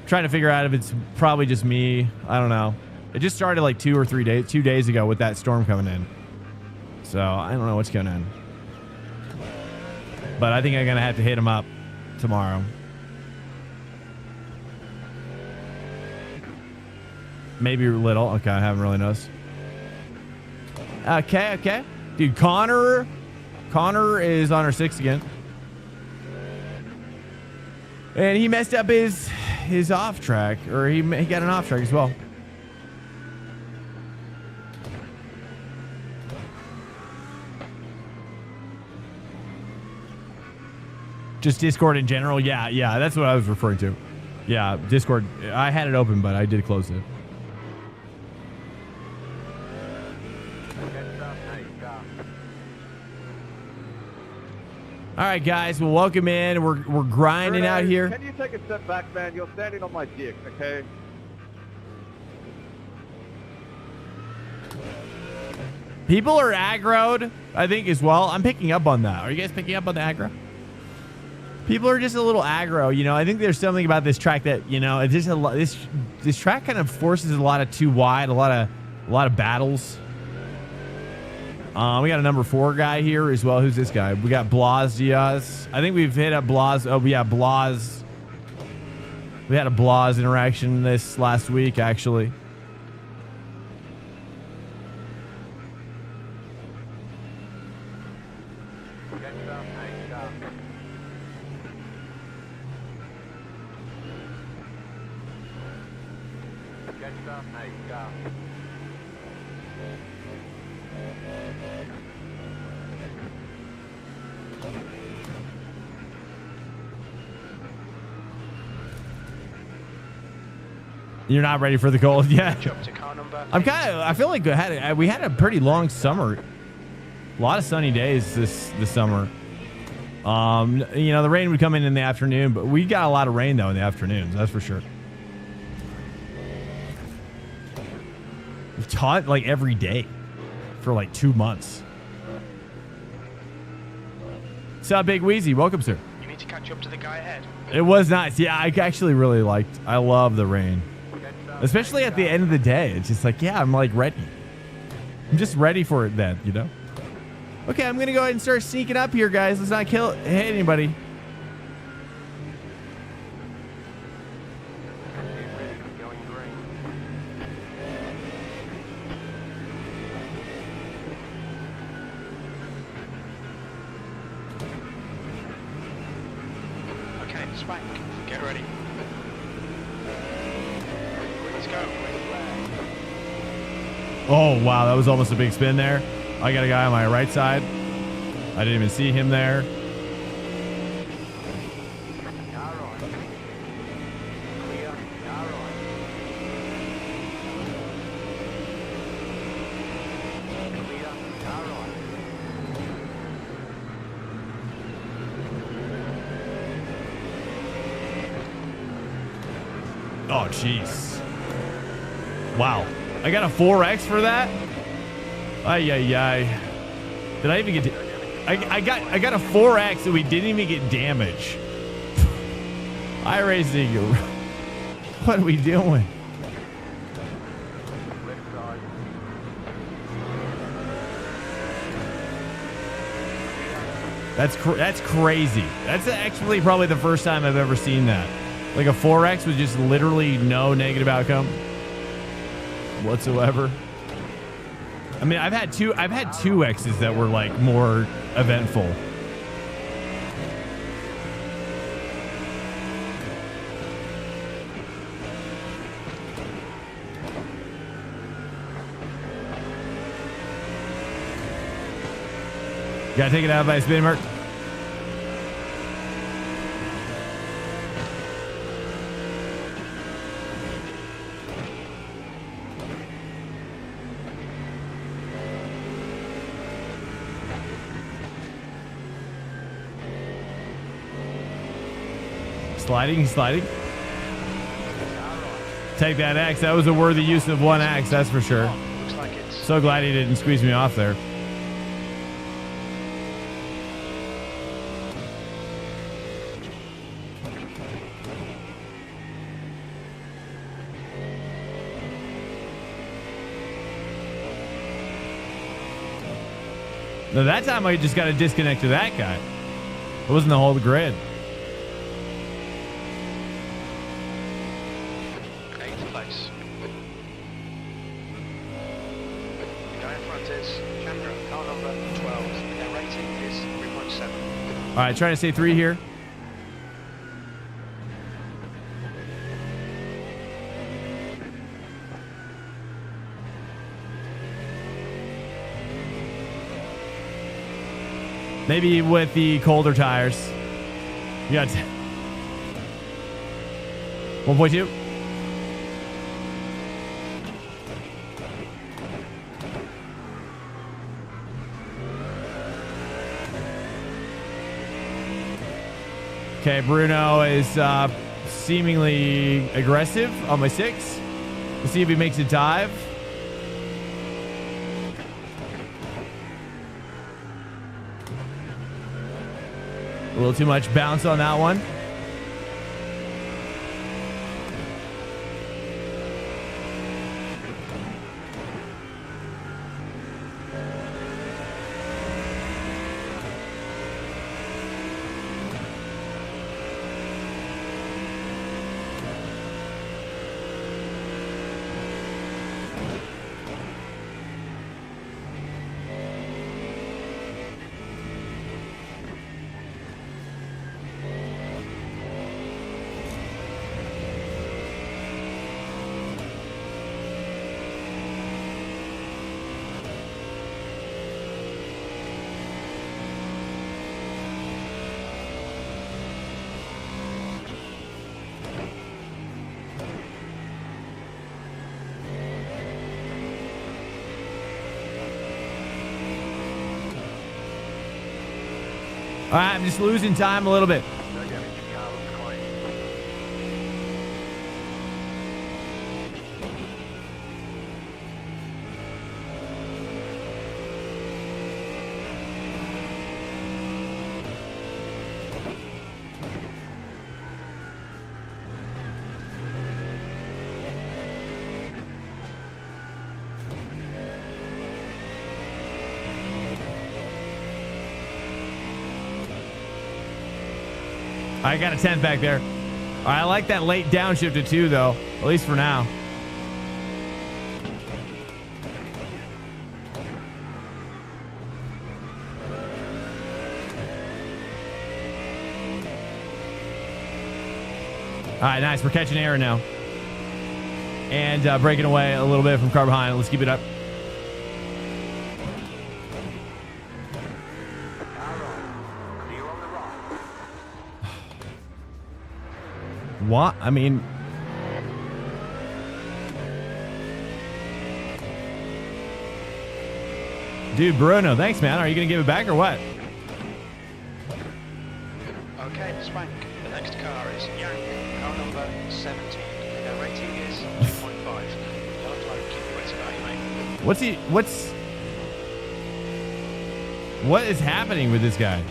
Speaker 1: Trying to figure out if it's probably just me. I don't know. It just started like 2 days ago with that storm coming in. So I don't know what's going on. But I think I'm going to have to hit him up tomorrow. Maybe a little. Okay, I haven't really noticed. Okay. Dude, Connor is on our 6 again. And he messed up his off track, or he got an off track as well. Just Discord in general? Yeah, that's what I was referring to. Yeah, Discord. I had it open, but I did close it. All right, guys. Well, welcome in. We're grinding out here.
Speaker 4: Can you take a step back, man? You're standing on my dick, okay?
Speaker 1: People are aggroed, I think, as well. I'm picking up on that. Are you guys picking up on the aggro? People are just a little aggro, you know. I think there's something about this track that, you know, it's just this track kind of forces a lot of too wide, a lot of battles. We got a number 4 guy here as well. Who's this guy? We got Blas Diaz. I think we've hit up Blas. Oh, yeah, Blas. We had a Blas interaction this last week, actually. You're not ready for the cold yet. I feel like we had a pretty long summer. A lot of sunny days this summer. You know, the rain would come in the afternoon, but we got a lot of rain though in the afternoons. That's for sure. We've taught like every day for like 2 months. What's up, Big Wheezy? Welcome, sir.
Speaker 3: You need to catch up to the guy ahead.
Speaker 1: It was nice. Yeah, I actually really liked. I love the rain. Especially at the end of the day. It's just like, yeah, I'm like ready. I'm just ready for it then, you know? Okay, I'm going to go ahead and start sneaking up here, guys. Let's not hit anybody.
Speaker 3: Okay, Spank, get ready. Let's go.
Speaker 1: Oh, wow. That was almost a big spin there. I got a guy on my right side. I didn't even see him there. Oh, jeez. Wow. I got a 4X for that? Ay. Did I even get... I got a 4X and we didn't even get damage. iRacing. What are we doing? That's crazy. That's actually probably the first time I've ever seen that. Like a 4X with just literally no negative outcome whatsoever. I mean, I've had two X's that were like more eventful. You gotta take it out by a spin mark. Sliding, sliding. Take that X. That was a worthy use of one X, that's for sure.
Speaker 3: Looks like it's
Speaker 1: So glad he didn't squeeze me off there. No, that time I just got to disconnect to that guy. It wasn't the whole grid.
Speaker 3: 8th place. The guy in front is Chandra, car number 12. Their rating is 3.7.
Speaker 1: All right, trying to say 3 here. Maybe with the colder tires. You got 1.2. Okay, Bruno is seemingly aggressive on my 6. Let's see if he makes a dive. A little too much bounce on that one. All right, I'm just losing time a little bit.
Speaker 5: No damage. Car looks clean.
Speaker 1: I got a 10th back there. All right, I like that late downshifted too, though, at least for now. All right, nice. We're catching air now. And breaking away a little bit from car behind. Let's keep it up.
Speaker 5: Clear on the right.
Speaker 1: What? I mean... Dude, Bruno, thanks, man. Are you going to give it back or what?
Speaker 3: Okay, Spank. The next car is Yang, car number 17. Their rating is 3.5. Don't like you wait about you, mate.
Speaker 1: What is happening with this guy?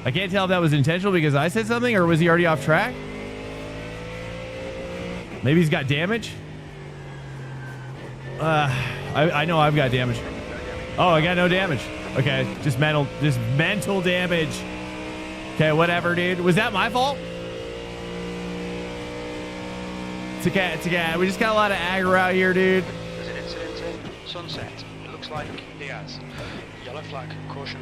Speaker 1: I can't tell if that was intentional because I said something, or was he already off track? Maybe he's got damage. I know I've got damage. Oh, I got no damage. Okay, just mental damage. Okay, whatever, dude. Was that my fault? It's okay. We just got a lot of aggro out here, dude.
Speaker 3: There's an incident in Sunset. It looks like Diaz. Yellow flag, caution.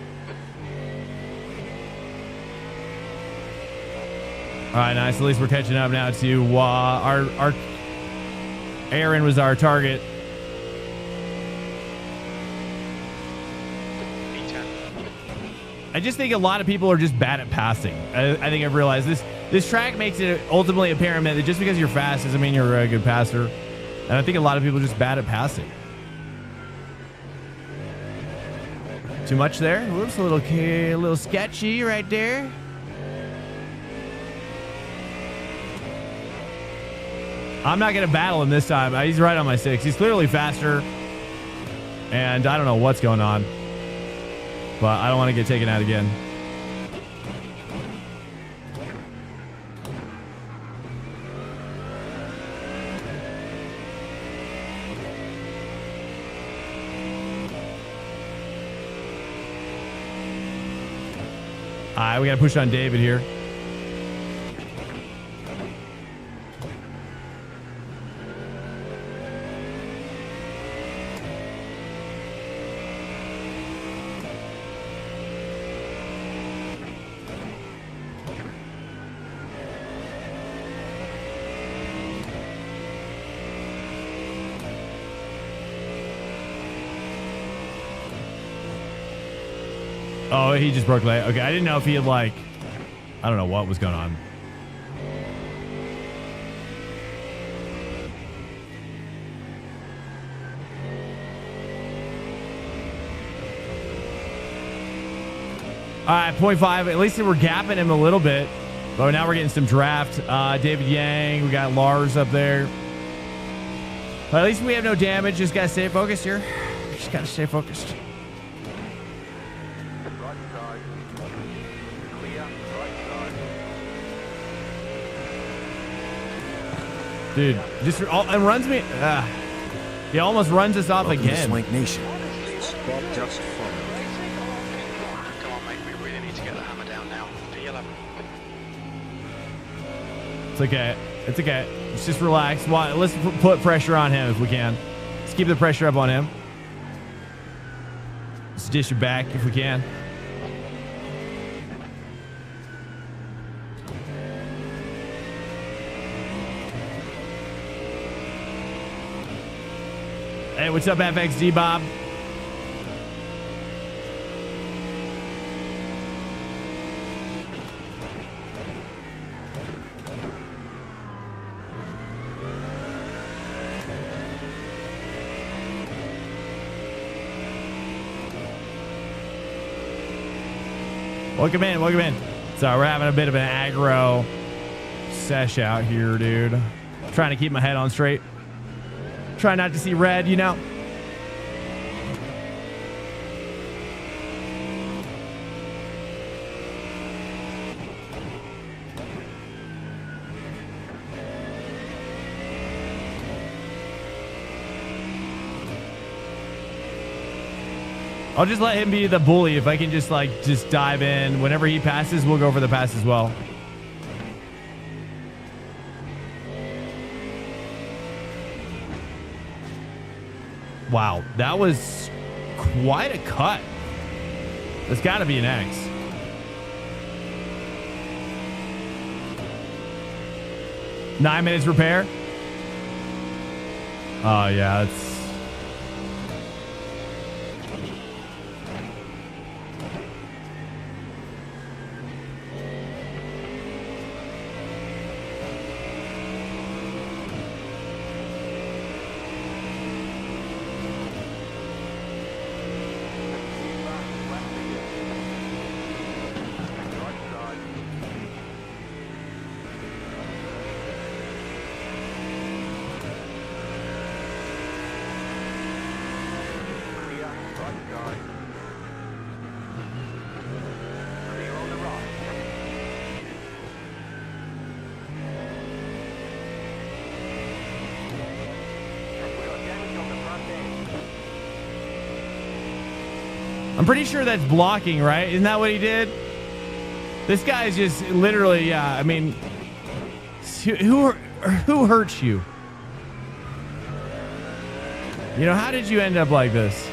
Speaker 1: All right, nice. At least we're catching up now to our Aaron was our target. I just think a lot of people are just bad at passing. I think I've realized this track makes it ultimately apparent that just because you're fast doesn't mean you're a good passer. And I think a lot of people are just bad at passing. Too much there? Whoops, a little sketchy right there. I'm not going to battle him this time. He's right on my 6. He's clearly faster. And I don't know what's going on. But I don't want to get taken out again. All right, we got to push on David here. Oh, he just broke leg. Okay, I didn't know if he had like, I don't know what was going on. All right, 0.5. At least we're gapping him a little bit. But now we're getting some draft. David Yang. We got Lars up there. But at least we have no damage. Just got to stay focused here. Just got to stay focused.
Speaker 5: Right side. Clear. Right side.
Speaker 1: Dude, just and runs me. He almost runs us off again.
Speaker 6: Swank Nation.
Speaker 2: Spot just followed.
Speaker 3: Come on, mate. We really need to get the hammer down now. P11.
Speaker 1: It's okay. It's okay. Let's just relax. Let's put pressure on him if we can. Let's keep the pressure up on him. Let's dish it back if we can. Hey, what's up, FXD Bob? Welcome in, welcome in. So we're having a bit of an aggro sesh out here, dude. Trying to keep my head on straight. Try not to see red, you know. I'll just let him be the bully. If I can just dive in. Whenever he passes, we'll go for the pass as well. Wow, that was quite a cut. That's got to be an X. Nine minutes repair. Oh, yeah, it's... I'm pretty sure that's blocking, right? Isn't that what he did? This guy's just literally, yeah, I mean, who hurts you? You know, how did you end up like this?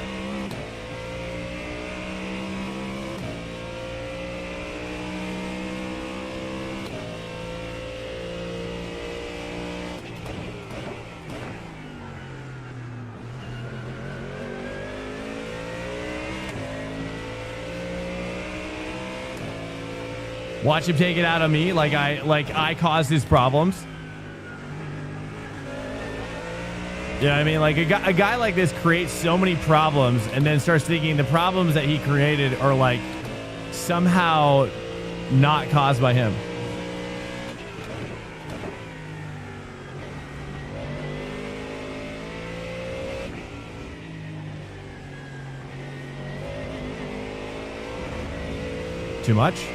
Speaker 1: Watch him take it out on me like I caused his problems. You know what I mean? Like a guy like this creates so many problems and then starts thinking the problems that he created are like somehow not caused by him. too much.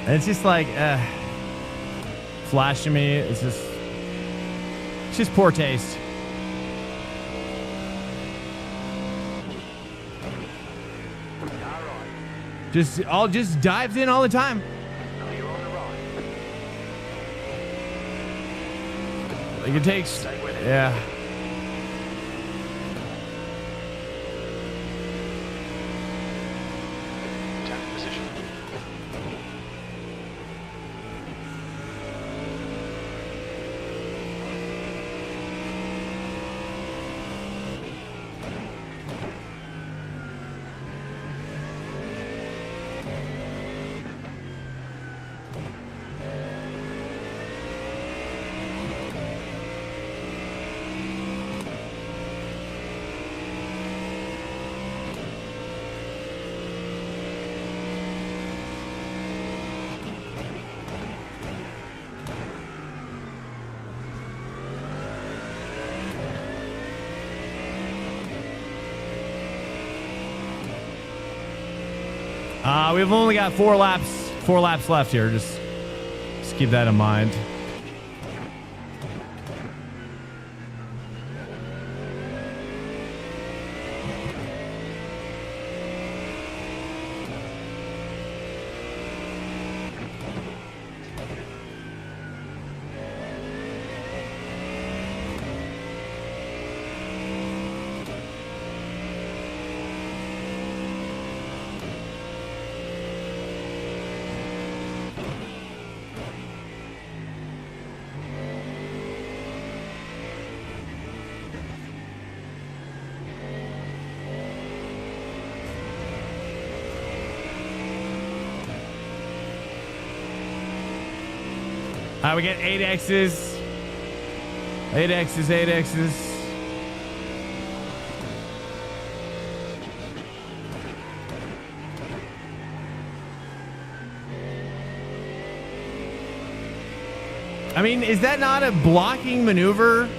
Speaker 1: And it's just like, flashing me. It's just poor taste. Just dives in all the time.
Speaker 5: Clear on the right.
Speaker 1: Like it takes,
Speaker 3: Stay with it.
Speaker 1: yeah.
Speaker 3: Attack position.
Speaker 1: We've only got 4 laps left here. Just keep that in mind. We get 8 X's. 8 X's, 8 X's. I mean, is that not a blocking maneuver?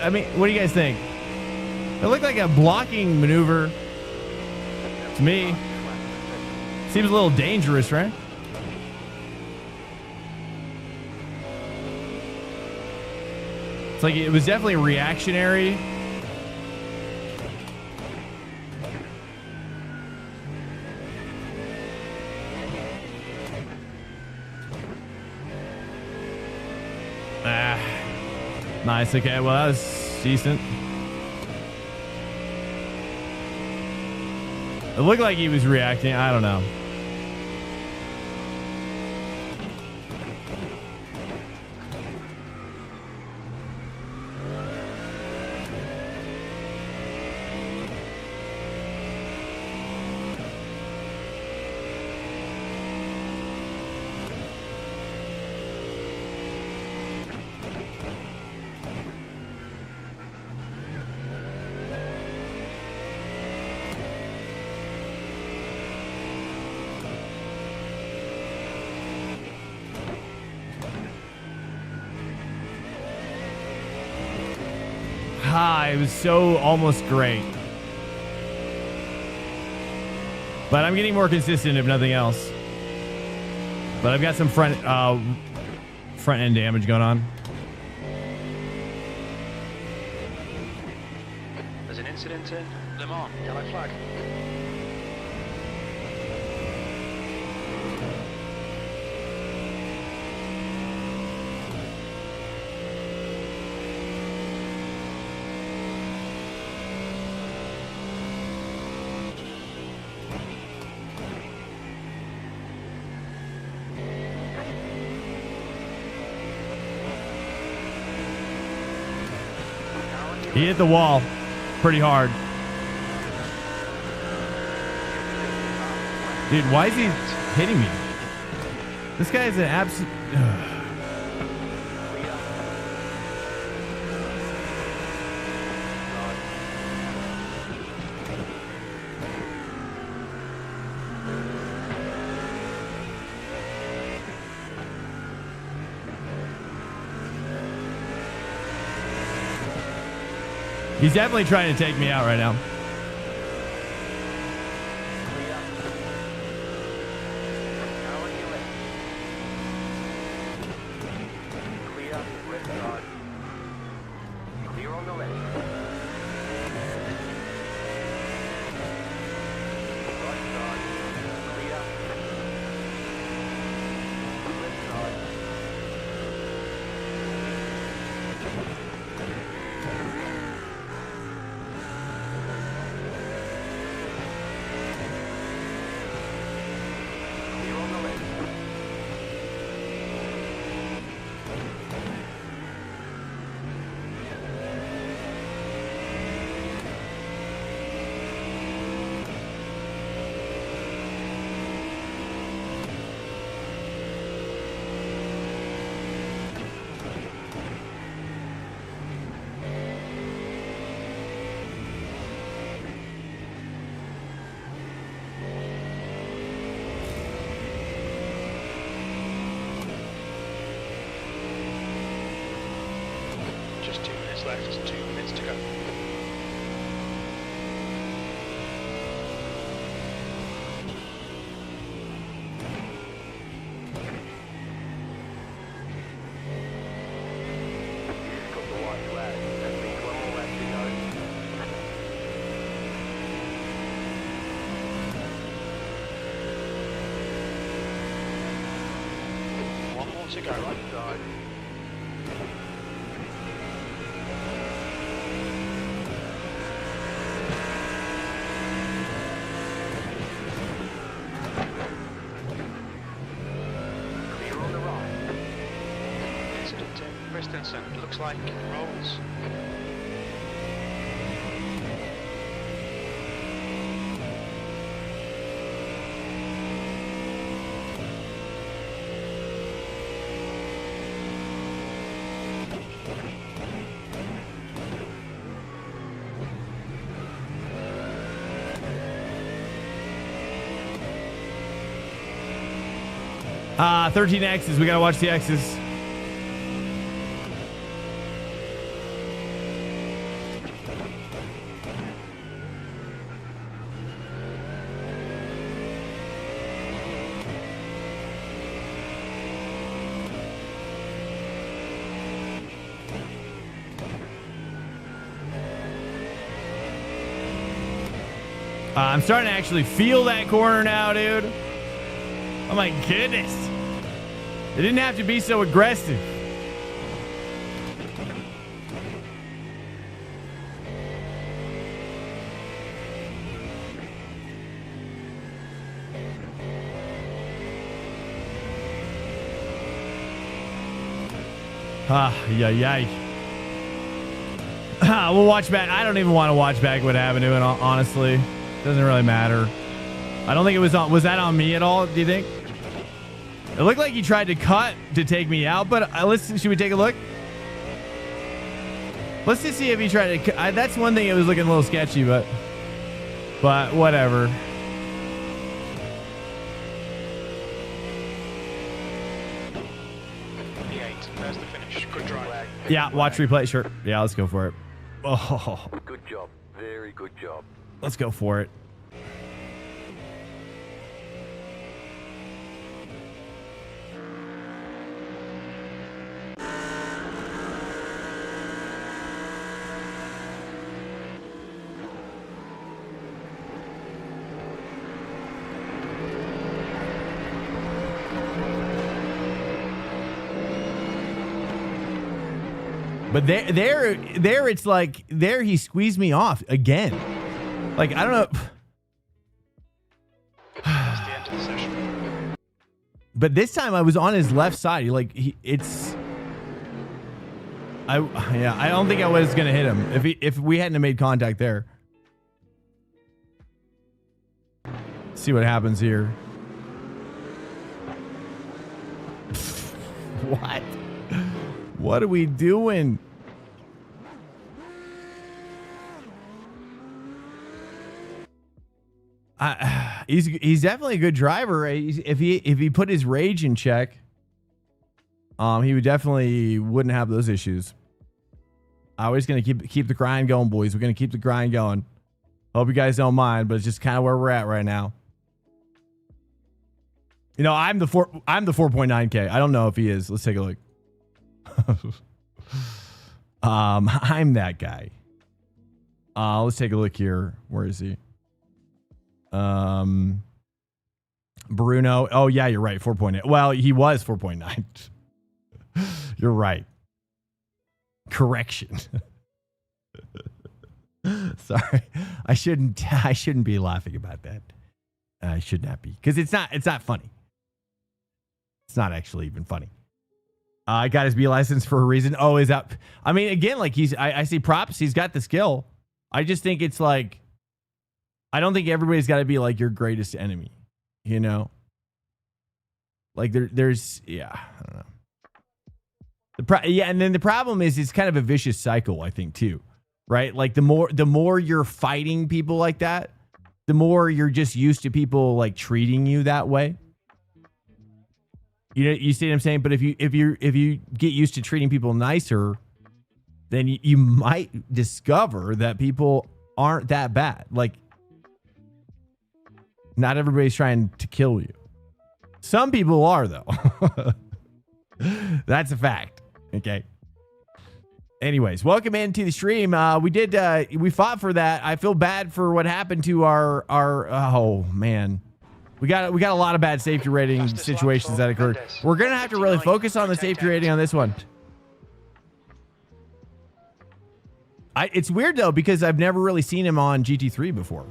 Speaker 1: I mean, what do you guys think? It looked like a blocking maneuver to me. Seems a little dangerous, right? It's like it was definitely reactionary. Nice. Okay, well, that was decent. It looked like he was reacting. I don't know. It was so almost great. But I'm getting more consistent if nothing else. But I've got some front end damage going on.
Speaker 3: There's an incident in Le Mans. Yellow flag.
Speaker 1: He hit the wall pretty hard. Dude, why is he hitting me? This guy is an absolute... He's definitely trying to take me out right now.
Speaker 3: left, 2 minutes to go.
Speaker 5: You've got the white flag. That means one more lap to go.
Speaker 3: One more to go.
Speaker 5: Right side. Clear on the right.
Speaker 3: Incident in Christensen. Looks like rolls.
Speaker 1: Ah, 13 X's. We gotta watch the X's. I'm starting to actually feel that corner now, dude. Oh my goodness. It didn't have to be so aggressive. Yay. We'll watch back. I don't even want to watch back what happened to it, honestly. Doesn't really matter. I don't think it was on. Was that on me at all, do you think? It looked like he tried to cut to take me out, but listen, should we take a look? Let's just see if he tried to. That's one thing. It was looking a little sketchy, but whatever.
Speaker 3: P8. There's the finish. Good drive.
Speaker 1: Yeah, watch replay. Sure. Yeah, let's go for it. Oh,
Speaker 5: Good job. Very good job.
Speaker 1: let's go for it. But there, it's like there he squeezed me off again. Like I don't know.
Speaker 3: That's the end of the session.
Speaker 1: But this time I was on his left side. I don't think I was gonna hit him if we hadn't have made contact there. See what happens here. What? What are we doing? He's definitely a good driver. If he put his rage in check, he would definitely wouldn't have those issues. Always gonna keep the grind going, boys. We're gonna keep the grind going. Hope you guys don't mind, but it's just kind of where we're at right now. You know, I'm the 4.9K. I don't know if he is. Let's take a look. I'm that guy. Let's take a look here. Where is he? Bruno. Oh yeah, you're right. 4.8. Well, he was 4.9. You're right. Correction. Sorry. I shouldn't be laughing about that. I should not be, because it's not funny. It's not actually even funny. I got his B license for a reason. Oh, is that? I mean, again, like I see props. He's got the skill. I just think it's like, I don't think everybody's got to be like your greatest enemy, you know? Like there's, yeah, I don't know. And then the problem is it's kind of a vicious cycle, I think, too, right? Like the more you're fighting people like that, the more you're just used to people like treating you that way. You know, you see what I'm saying? But if you get used to treating people nicer, then you might discover that people aren't that bad. Like, not everybody's trying to kill you. Some people are, though. That's a fact. Okay. Anyways, welcome into the stream. We fought for that. I feel bad for what happened to our oh man. We got a lot of bad safety rating situations that occurred. We're going to have to really focus on the safety rating on this one. It's weird though, because I've never really seen him on GT3 before.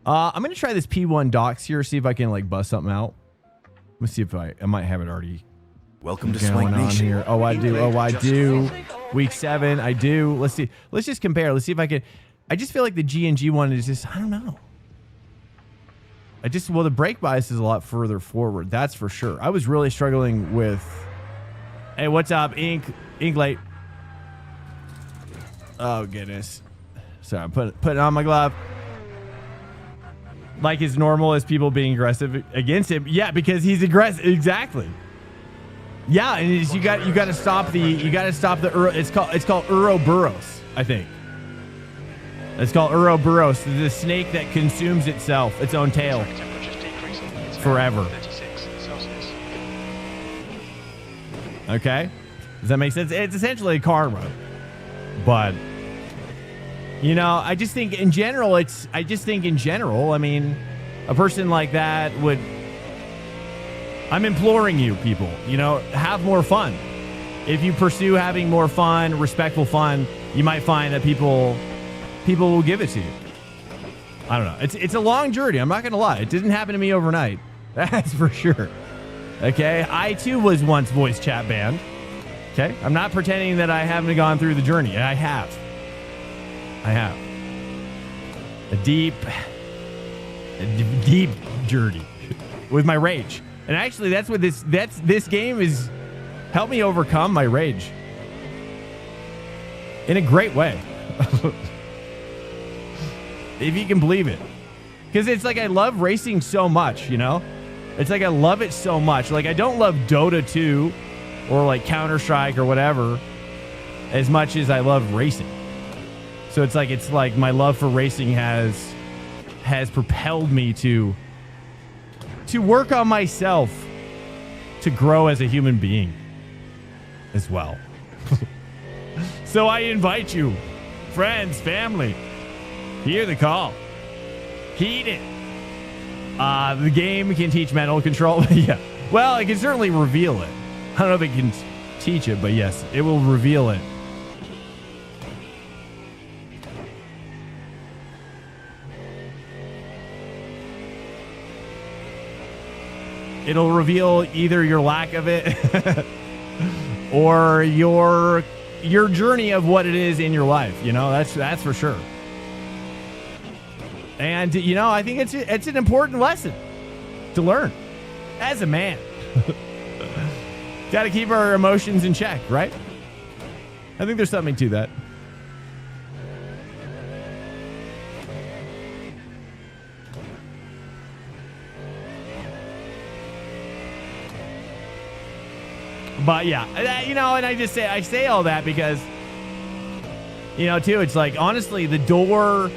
Speaker 1: I'm going to try this P1 docs here, see if I can like bust something out. Let's see if I might have it already.
Speaker 6: Welcome to Swank Nation.
Speaker 1: Here. Oh, I do. Oh, I do. Week 7, I do. Let's see. Let's just compare. Let's see if I can. I just feel like the G&G one is just, I don't know. Well, the brake bias is a lot further forward. That's for sure. I was really struggling with, hey, what's up, Ink Late. Oh, goodness. Sorry, I'm putting on my glove. Like as normal as people being aggressive against him. Yeah, because he's aggressive. Exactly. Yeah, and you got to stop the it's called Ouroboros, I think. It's called Ouroboros, the snake that consumes itself, its own tail, forever. Okay, does that make sense? It's essentially karma, but you know, I just think in general, I mean, a person like that would. I'm imploring you, people, you know, have more fun. If you pursue having more fun, respectful fun, you might find that people will give it to you. I don't know. It's a long journey. I'm not going to lie. It didn't happen to me overnight. That's for sure. Okay. I too was once voice chat banned. Okay. I'm not pretending that I haven't gone through the journey. I have. A deep journey with my rage. And actually, that's what this game is. Helped me overcome my rage in a great way. If you can believe it. Because it's like I love racing so much, you know? It's like I love it so much. Like I don't love Dota 2 or like Counter-Strike or whatever as much as I love racing. So it's like my love for racing has propelled me to work on myself to grow as a human being as well. So I invite you, friends, family, hear the call. Heed it. The game can teach mental control. Yeah. Well, it can certainly reveal it. I don't know if it can teach it, but yes, it will reveal it. It'll reveal either your lack of it or your journey of what it is in your life. You know, that's for sure. And, you know, I think it's an important lesson to learn as a man. Got to keep our emotions in check, right? I think there's something to that. But yeah, you know, and I say all that because, you know, too, it's like, honestly, the door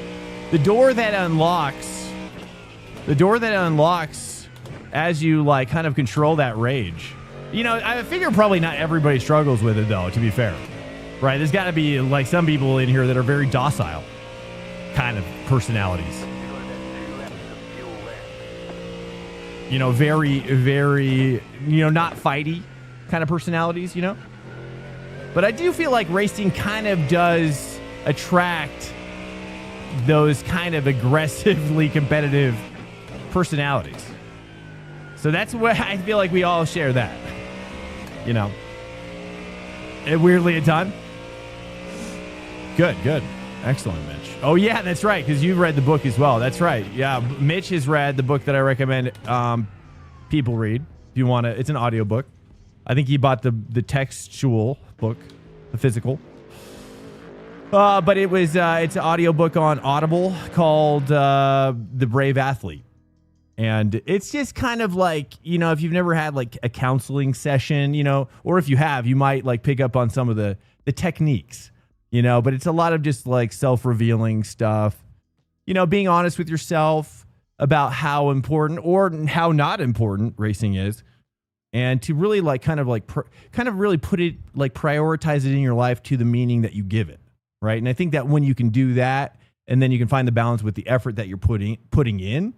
Speaker 1: that unlocks as you like kind of control that rage. You know, I figure probably not everybody struggles with it though, to be fair, right? There's got to be like some people in here that are very docile kind of personalities. You know, very, very, you know, not fighty kind of personalities, you know? But I do feel like racing kind of does attract those kind of aggressively competitive personalities. So that's what I feel like we all share that, you know? And weirdly a ton. Good. Excellent, Mitch. Oh yeah, that's right. Cause you've read the book as well. That's right. Yeah. Mitch has read the book that I recommend people read if you want to. It's an audiobook. I think he bought the textual book, the physical. But it's an audiobook on Audible called The Brave Athlete. And it's just kind of like, if you've never had like a counseling session, or if you have, you might like pick up on some of the techniques, but it's a lot of just like self-revealing stuff, being honest with yourself about how important or how not important racing is. And to really like kind of really put it, like prioritize it in your life to the meaning that you give it. Right. And I think that when you can do that, and then you can find the balance with the effort that you're putting in,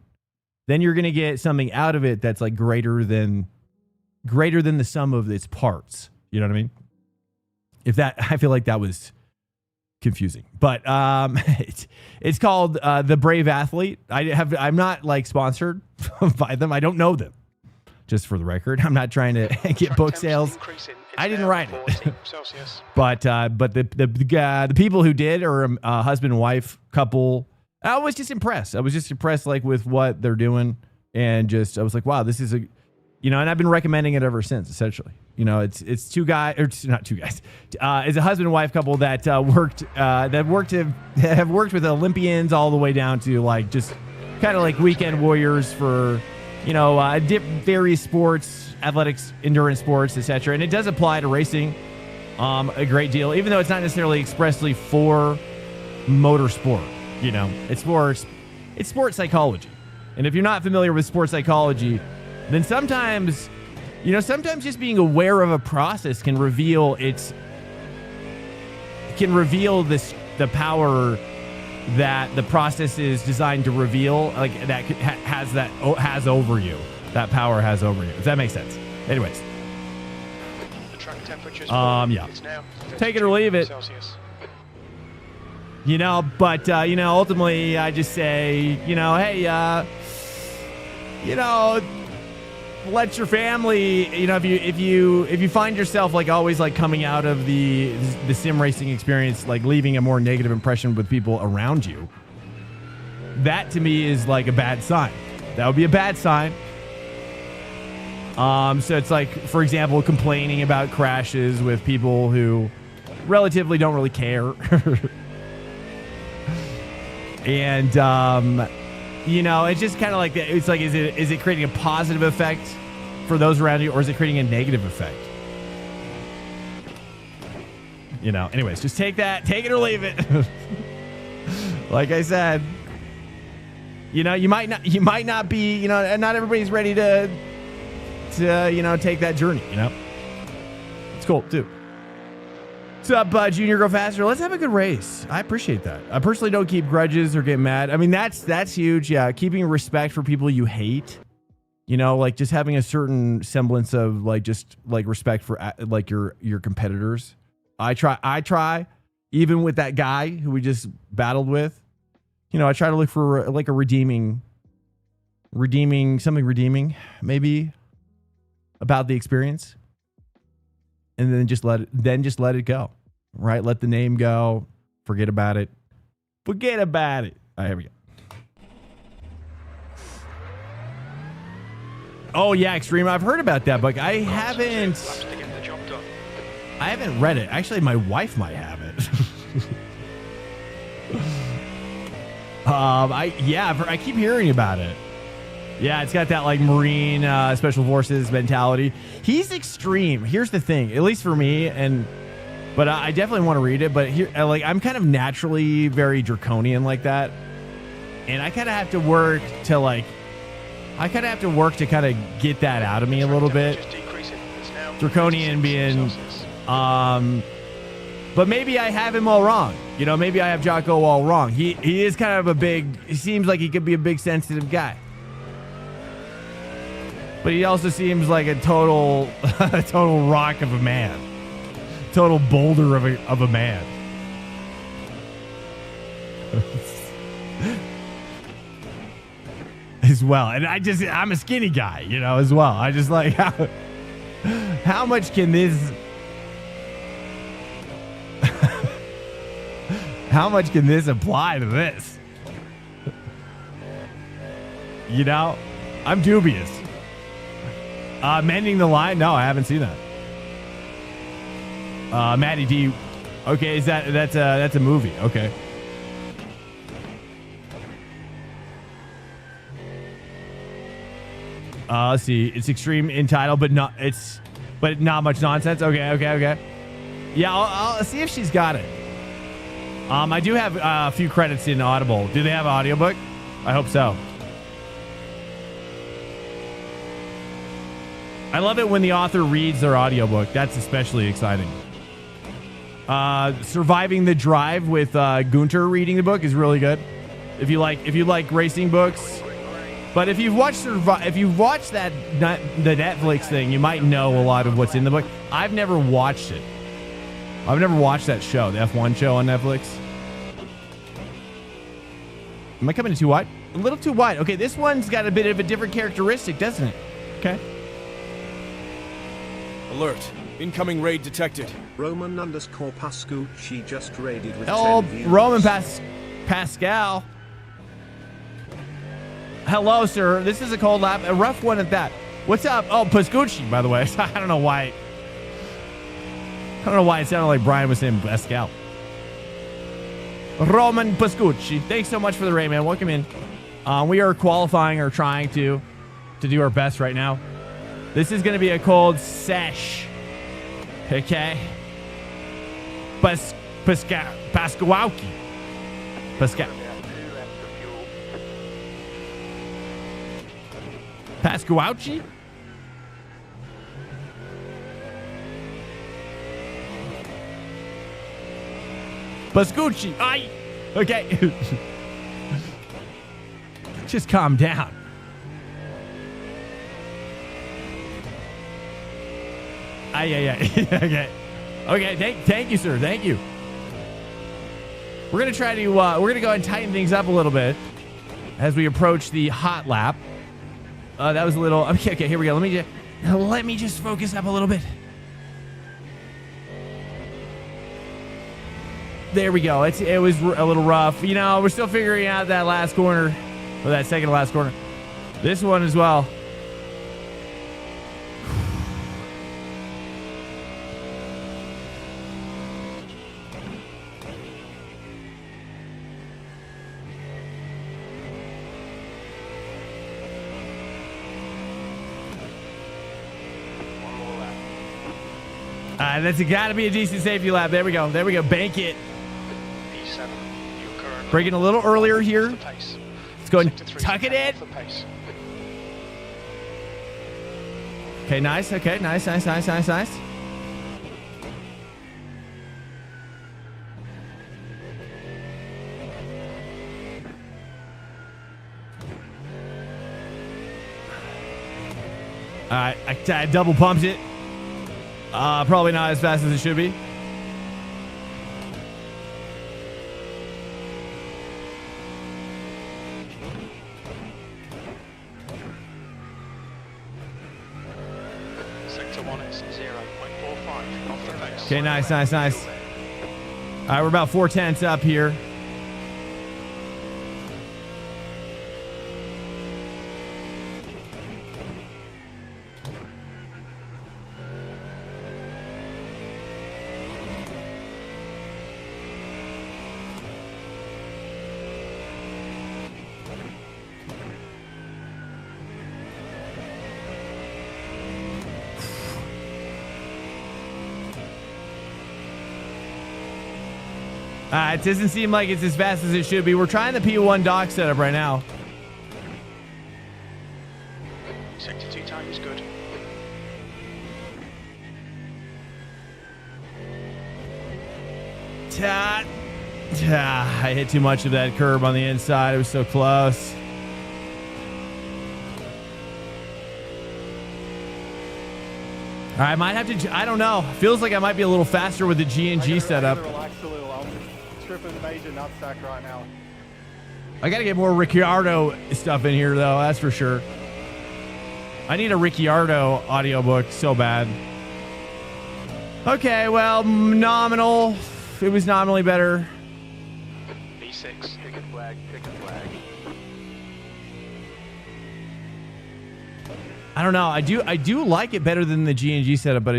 Speaker 1: then you're going to get something out of it that's like greater than the sum of its parts. You know what I mean? I feel like that was confusing, but it's called The Brave Athlete. I'm not like sponsored by them. I don't know them. Just for the record, I'm not trying to get book sales. I didn't write it, but the people who did are a husband and wife couple. I was just impressed. Like with what they're doing, and I was like, wow, this is and I've been recommending it ever since. Essentially, it's two guys, or it's not two guys. It's a husband and wife couple that have worked with Olympians all the way down to like just kind of like weekend warriors for. Various sports, athletics, endurance sports, etc. And it does apply to racing a great deal, even though it's not necessarily expressly for motorsport. It's sports psychology. And if you're not familiar with sports psychology, then sometimes just being aware of a process can reveal the power that the process is designed to reveal, like that has over you. That power has over you. If that makes sense. Anyways.
Speaker 3: The track temperature's
Speaker 1: yeah.
Speaker 3: It's now
Speaker 1: Take it or leave it.
Speaker 3: Celsius.
Speaker 1: But ultimately I just say, hey, let your family, if you find yourself like always like coming out of the sim racing experience, like leaving a more negative impression with people around you, that to me is like a bad sign. That would be a bad sign. So it's like, for example, complaining about crashes with people who relatively don't really care. And, it's just kind of like, it's like, is it creating a positive effect for those around you, or is it creating a negative effect? Anyways, just take it or leave it. Like I said, you might not be, not everybody's ready to take that journey, It's cool too. What's up, Junior Go Faster? Let's have a good race. I appreciate that. I personally don't keep grudges or get mad. I mean, that's huge. Yeah. Keeping respect for people you hate, like just having a certain semblance of like, just like respect for like your competitors. I try even with that guy who we just battled with, I try to look for like a redeeming maybe about the experience. And then just let it go, right? Let the name go. Forget about it. All right, here we go. Oh yeah, Extreme. I've heard about that, but I haven't read it. Actually, my wife might have it. I keep hearing about it. Yeah, it's got that like Marine Special Forces mentality. He's extreme. Here's the thing, at least for me, but I definitely want to read it. But here, like, I'm kind of naturally very draconian like that, and I kind of have to work to kind of get that out of me a little bit. Draconian being, but maybe I have him all wrong. Maybe I have Jocko all wrong. He is kind of he seems like he could be a big sensitive guy. But he also seems like a total rock of a man. Total boulder of a man. As well. And I'm a skinny guy, as well. I just like, how much can this apply to this? I'm dubious. Mending the Line? No, I haven't seen that. Matty D. Okay, that's a movie. Okay. Let's see. It's extreme in title, but not not much nonsense. Okay. Yeah, I'll see if she's got it. I do have a few credits in Audible. Do they have an audiobook? I hope so. I love it when the author reads their audiobook. That's especially exciting. Surviving the Drive with Gunter reading the book is really good. If you like racing books. But if you've watched the Netflix thing, you might know a lot of what's in the book. I've never watched it. I've never watched that show, the F1 show on Netflix. Am I coming in too wide? A little too wide. Okay, this one's got a bit of a different characteristic, doesn't it? Okay.
Speaker 7: Alert. Incoming raid detected.
Speaker 2: Roman _ Pascucci just raided with
Speaker 1: Oh,
Speaker 2: 10 views.
Speaker 1: Roman Pascal. Hello, sir. This is a cold lap. A rough one at that. What's up? Oh, Pascucci, by the way. I don't know why. I don't know why it sounded like Brian was saying Pascal. Roman Pascucci. Thanks so much for the raid, man. Welcome in. We are qualifying or trying to do our best right now. This is going to be a cold sesh. Okay. Pascucci. Pascal. Pascucci? Pascucci. Aye. Okay. Just calm down. Aye. Okay. Thank you, sir. Thank you. We're going to try to, we're going to go and tighten things up a little bit as we approach the hot lap. That was a little, okay, here we go. Let me just focus up a little bit. There we go. It was a little rough. You know, we're still figuring out that last corner, or that second to last corner. This one as well. That's got to be a decent safety lap. There we go. Bank it.
Speaker 3: P7, you're currently
Speaker 1: Breaking a little earlier here.
Speaker 3: off the pace.
Speaker 1: Let's go and
Speaker 3: Sector 3 's
Speaker 1: tuck it in.
Speaker 3: off the pace.
Speaker 1: Okay, nice. Okay, nice. All right, I double pumped it. Probably not as fast as it should be.
Speaker 3: Sector 1 is 0.45 off the pace.
Speaker 1: Okay, nice. All right, we're about 4/10 up here. It doesn't seem like it's as fast as it should be. We're trying the P1 dock setup right now.
Speaker 3: Sector 2 time is good.
Speaker 1: I hit too much of that curb on the inside. It was so close. All right, I might have to, I don't know. Feels like I might be a little faster with the G&G setup.
Speaker 4: Relax a little. I'm tripping major nutsack right now.
Speaker 1: I got to get more Ricciardo stuff in here, though. That's for sure. I need a Ricciardo audiobook so bad. Okay, well, nominal. It was nominally better.
Speaker 3: B6.
Speaker 5: Ticket flag.
Speaker 1: I don't know. I do like it better than the G&G setup, but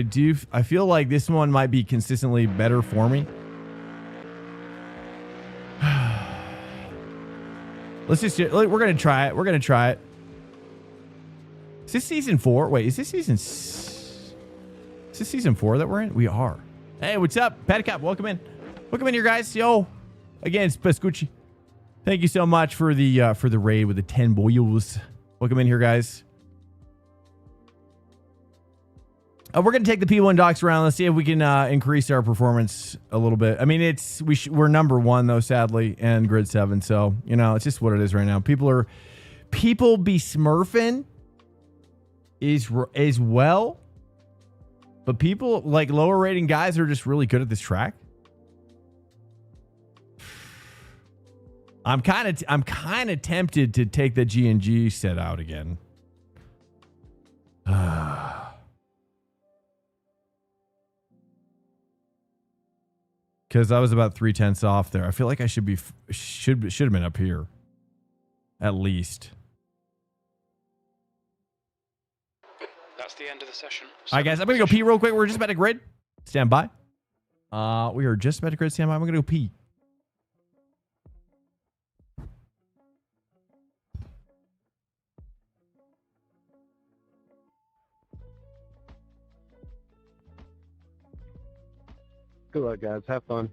Speaker 1: I feel like this one might be consistently better for me. We're going to try it. Is this season 4? Wait, is this season 4 that we're in? We are. Hey, what's up? Patty Cop, welcome in. Welcome in here, guys. Yo, again, it's Pescucci. Thank you so much for the raid with the 10 boils. Welcome in here, guys. We're going to take the P1 docks around. Let's see if we can increase our performance a little bit. I mean, we're number 1 though, sadly, and grid 7. So, you know, it's just what it is right now. People be smurfing as well, but people like lower rating guys are just really good at this track. I'm kind of tempted to take the G&G set out again. Because I was about 3/10 off there. I feel like I should have been up here, at least.
Speaker 3: That's the end of the session.
Speaker 1: All right, guys, I'm gonna go pee real quick. We're just about to grid. Stand by. We are just about to grid. Stand by. I'm gonna go pee.
Speaker 5: Good luck, guys. Have fun.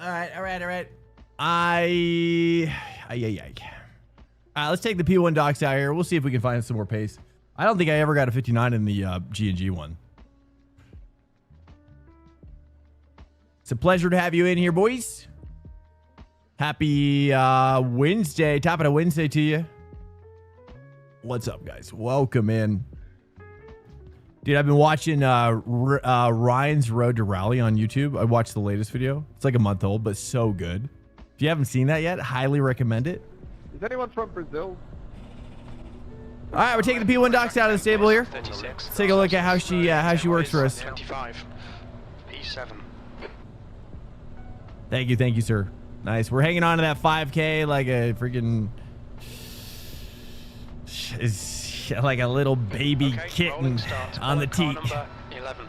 Speaker 1: All right. Let's take the P1 docks out here. We'll see if we can find some more pace. I don't think I ever got a 59 in the G&G one. It's a pleasure to have you in here, boys. Happy Wednesday, top of the Wednesday to you. What's up, guys? Welcome in. Dude, I've been watching Ryan's Road to Rally on YouTube. I watched the latest video. It's like a month old, but so good. If you haven't seen that yet, highly recommend it.
Speaker 5: Is anyone from Brazil?
Speaker 1: All right, we're taking the P1 docks out of the stable here.
Speaker 3: 36.
Speaker 1: Let's take a look at how she works for us.
Speaker 3: 25. P7.
Speaker 1: Thank you, sir. Nice. We're hanging on to that 5K like a freaking... Is like a little baby kitten on the teat.
Speaker 3: Number 11.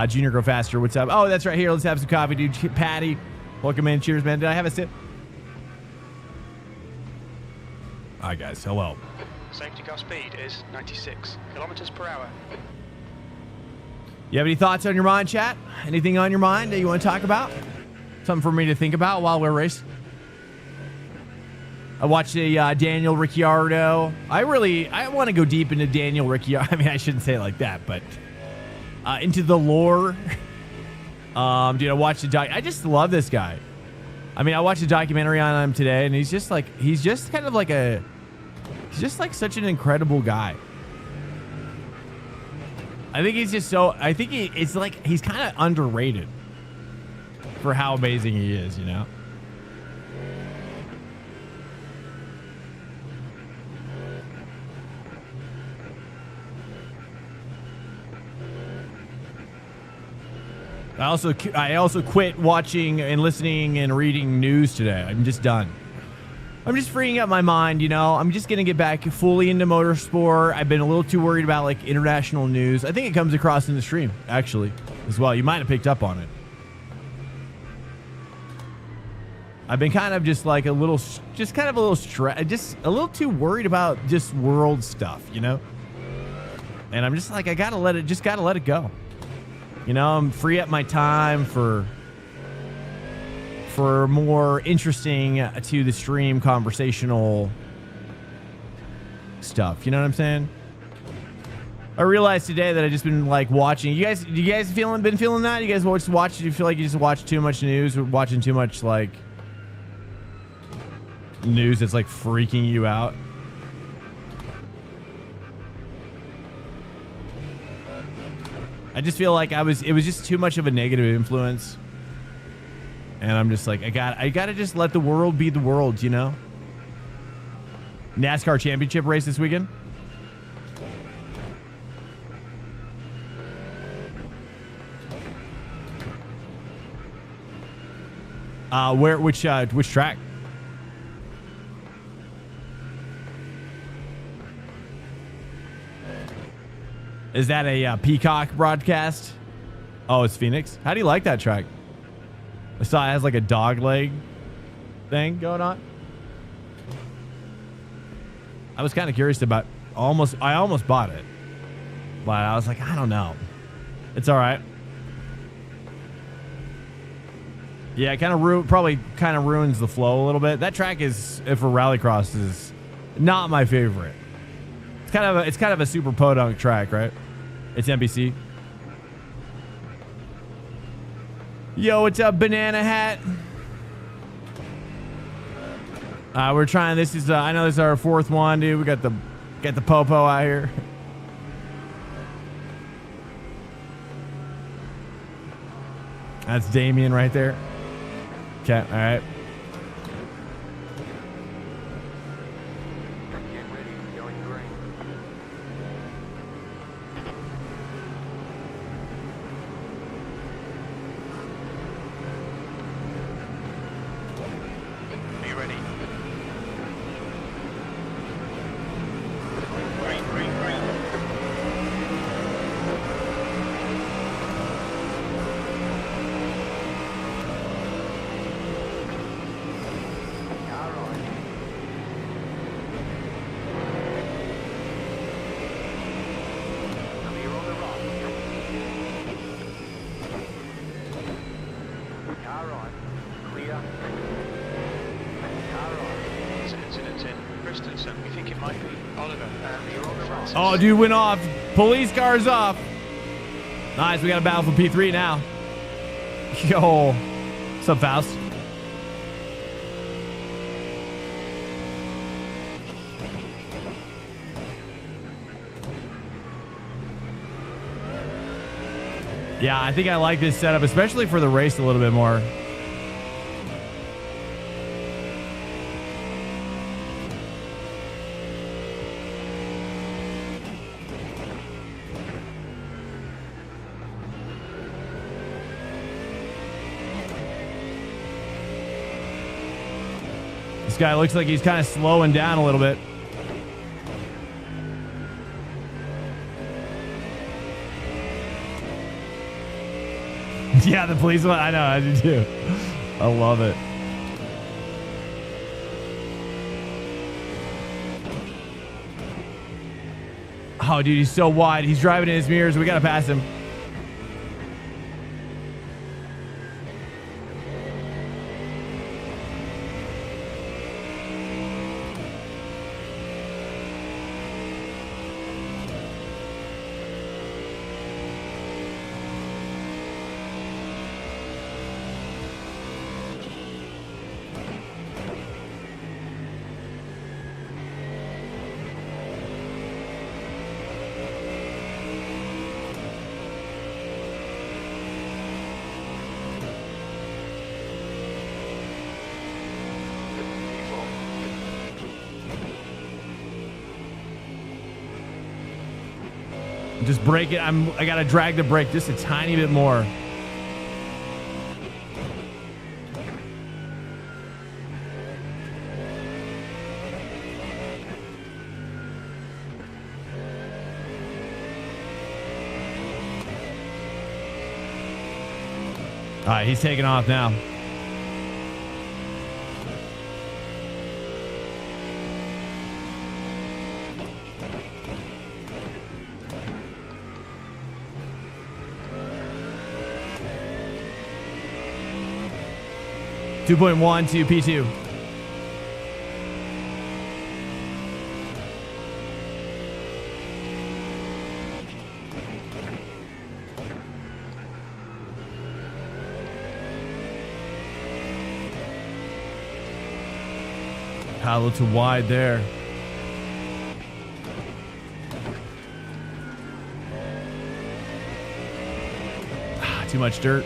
Speaker 1: Junior Go Faster, what's up? Oh, that's right here. Let's have some coffee, dude. Patty, welcome in. Cheers, man. Did I have a sip? All right, guys. Hello.
Speaker 3: Safety car speed is 96 kilometers per hour.
Speaker 1: You have any thoughts on your mind, chat? Anything on your mind that you want to talk about? Something for me to think about while we're racing? I watched a Daniel Ricciardo. I want to go deep into Daniel Ricciardo. I mean, I shouldn't say it like that, but into the lore. Dude, I watched I just love this guy. I mean, I watched a documentary on him today, and he's just such an incredible guy. I think he's just he's kind of underrated for how amazing he is, you know? I also quit watching and listening and reading news today. I'm just done. I'm just freeing up my mind, you know. I'm just going to get back fully into motorsport. I've been a little too worried about like international news. I think it comes across in the stream actually as well. You might have picked up on it. I've been kind of just like a little too worried about just world stuff, you know? And I'm just like, I gotta let it go. You know, I'm free up my time for for more interesting to the stream conversational stuff. You know what I'm saying? I realized today that I just been like watching. You guys been feeling that? You guys just watch? Do you feel like you just watch too much news or watching too much like news that's like freaking you out? I just feel like it was just too much of a negative influence. And I'm just like, I gotta just let the world be the world, you know? NASCAR championship race this weekend. Which track? Is that a Peacock broadcast? Oh, it's Phoenix. How do you like that track? I saw it has like a dog leg thing going on. I was kind of curious about I almost bought it, but I was like, I don't know. It's all right. Yeah, it kind of probably kind of ruins the flow a little bit. That track is, for rallycross, is not my favorite. It's kind of a super podunk track, right? It's NBC. Yo, what's up, Banana Hat? We're trying. This is I know this is our fourth one, dude. We got the popo out here. That's Damien right there. Okay, all right.
Speaker 5: Get ready. Going green.
Speaker 3: Are you ready? Green, green, green.
Speaker 5: Car on. Clear on the right. Car on. Clear. Car on.
Speaker 3: There's an incident in Christensen. We think it might be Oliver.
Speaker 5: Clear on the right.
Speaker 1: Oh, dude went off. Police car's off. Nice. We got a battle for P3 now. Yo. What's up, Faust? Yeah, I think I like this setup, especially for the race a little bit more. This guy looks like he's kind of slowing down a little bit. Yeah, the police one. I know, I do too. I love it. Oh, dude, he's so wide. He's driving in his mirrors. We got to pass him. Just brake it. I gotta drag the brake just a tiny bit more. All right, he's taking off now. 2.1 to P2. A little too wide there. Too much dirt.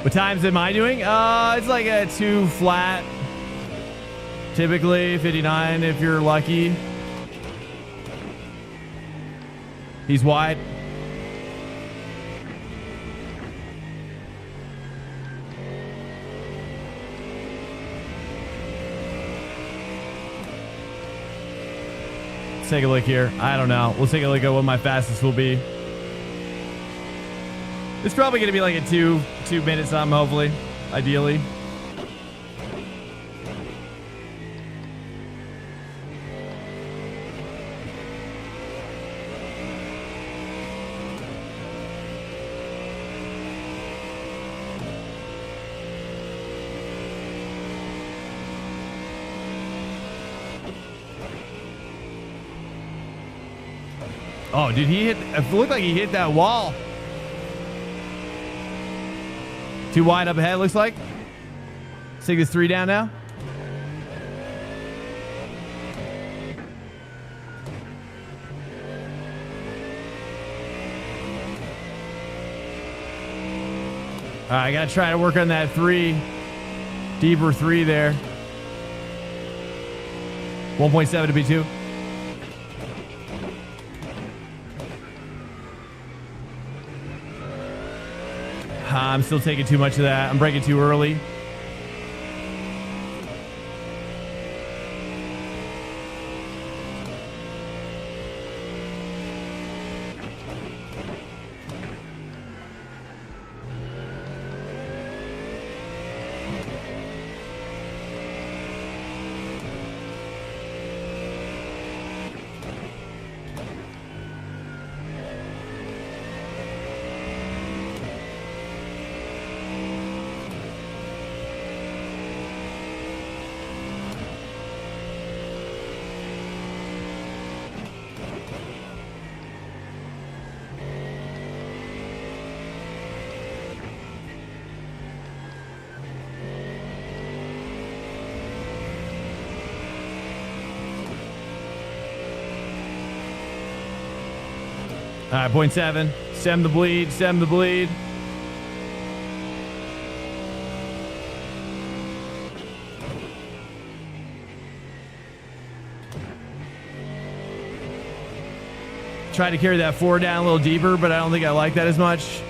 Speaker 1: What times am I doing? It's like a 2 flat. Typically 59 if you're lucky. He's wide. Let's take a look here. I don't know. Let's take a look at what my fastest will be. It's probably going to be like a 2 minute something, hopefully. Ideally. Oh, dude, he hit. It looked like he hit that wall. Too wide up ahead, looks like. Let's take this 3 down now. All right, I got to try to work on that 3. Deeper 3 there. 1.7 to B2. I'm still taking too much of that. I'm braking too early. All right, 0.7. Stem the bleed. Stem the bleed. Try to carry that 4 down a little deeper, but I don't think I like that as much.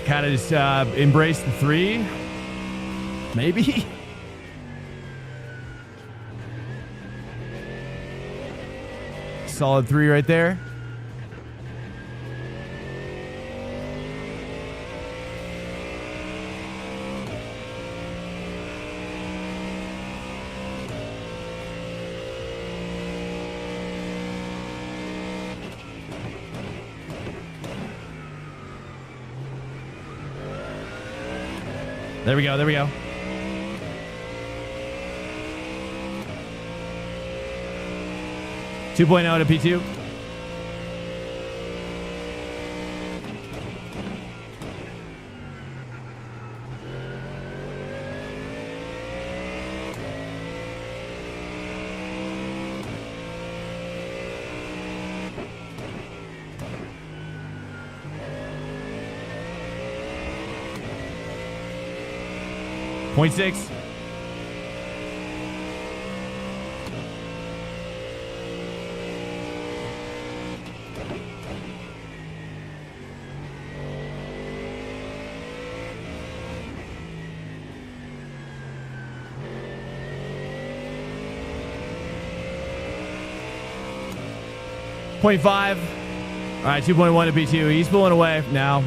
Speaker 1: Kind of just embrace the 3, maybe. Solid 3 right there. There we go. There we go. Two point oh to P2. Point 6. Point 5. All right, 2.1 to P2. He's pulling away now.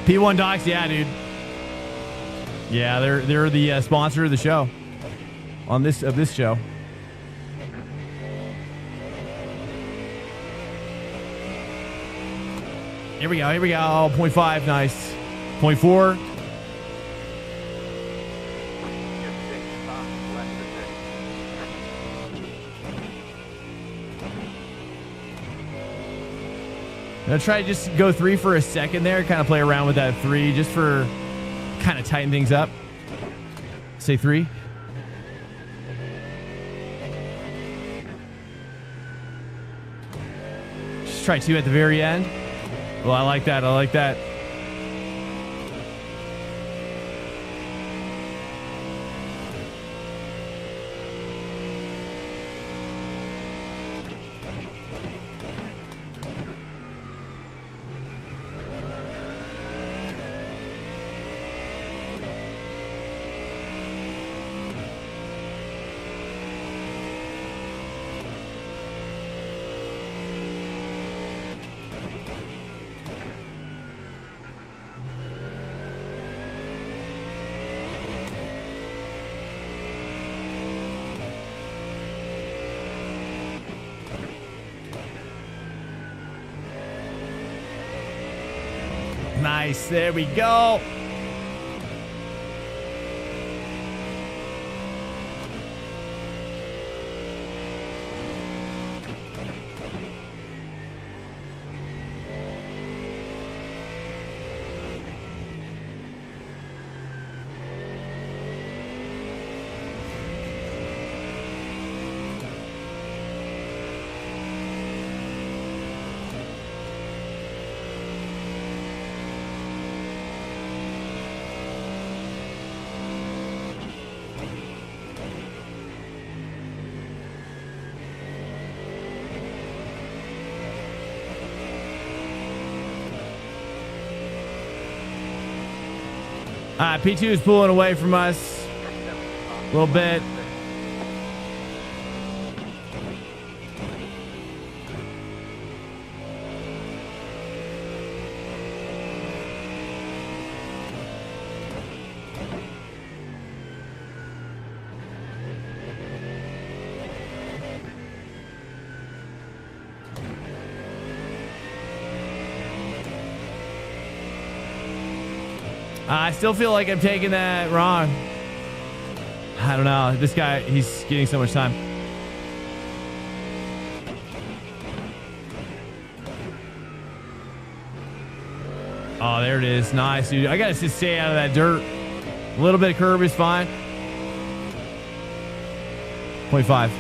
Speaker 1: P1 docks, yeah, dude. Yeah, they're the sponsor of the show. On this show. Here we go. Here we go. 0.5. Nice. 0.4. I'm gonna try to just go 3 for a second there. Kind of play around with that 3 just for kind of tighten things up. Say 3. Just try 2 at the very end. Well, I like that. I like that. Nice. There we go. P2 is pulling away from us a little bit. I still feel like I'm taking that wrong. I don't know. This guy, he's getting so much time. Oh, there it is. Nice, dude. I gotta just stay out of that dirt. A little bit of curb is fine. 0.5.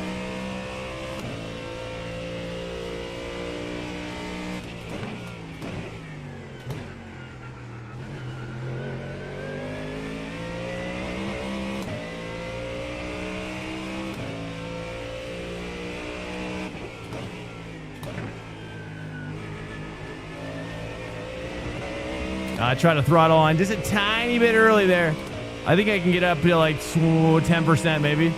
Speaker 1: I try to throttle on just a tiny bit early there. I think I can get up to like 10% maybe.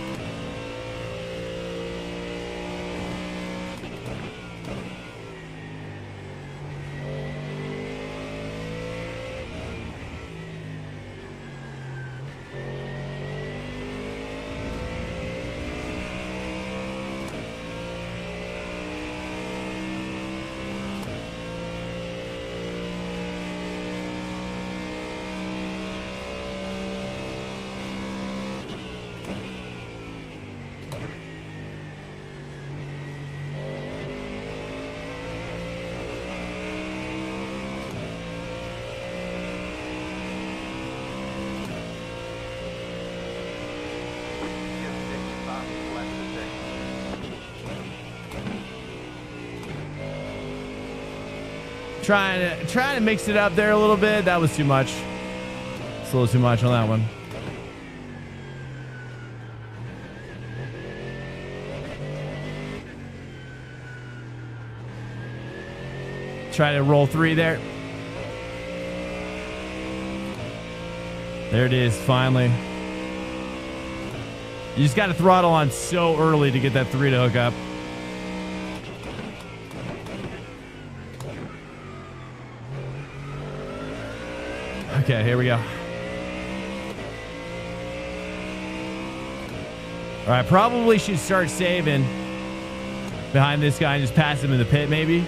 Speaker 1: Trying to mix it up there a little bit. That was too much. It's a little too much on that one. Try to roll 3 there. There it is, finally. You just got to throttle on so early to get that 3 to hook up. Okay, here we go. All right, probably should start saving behind this guy and just pass him in the pit, maybe.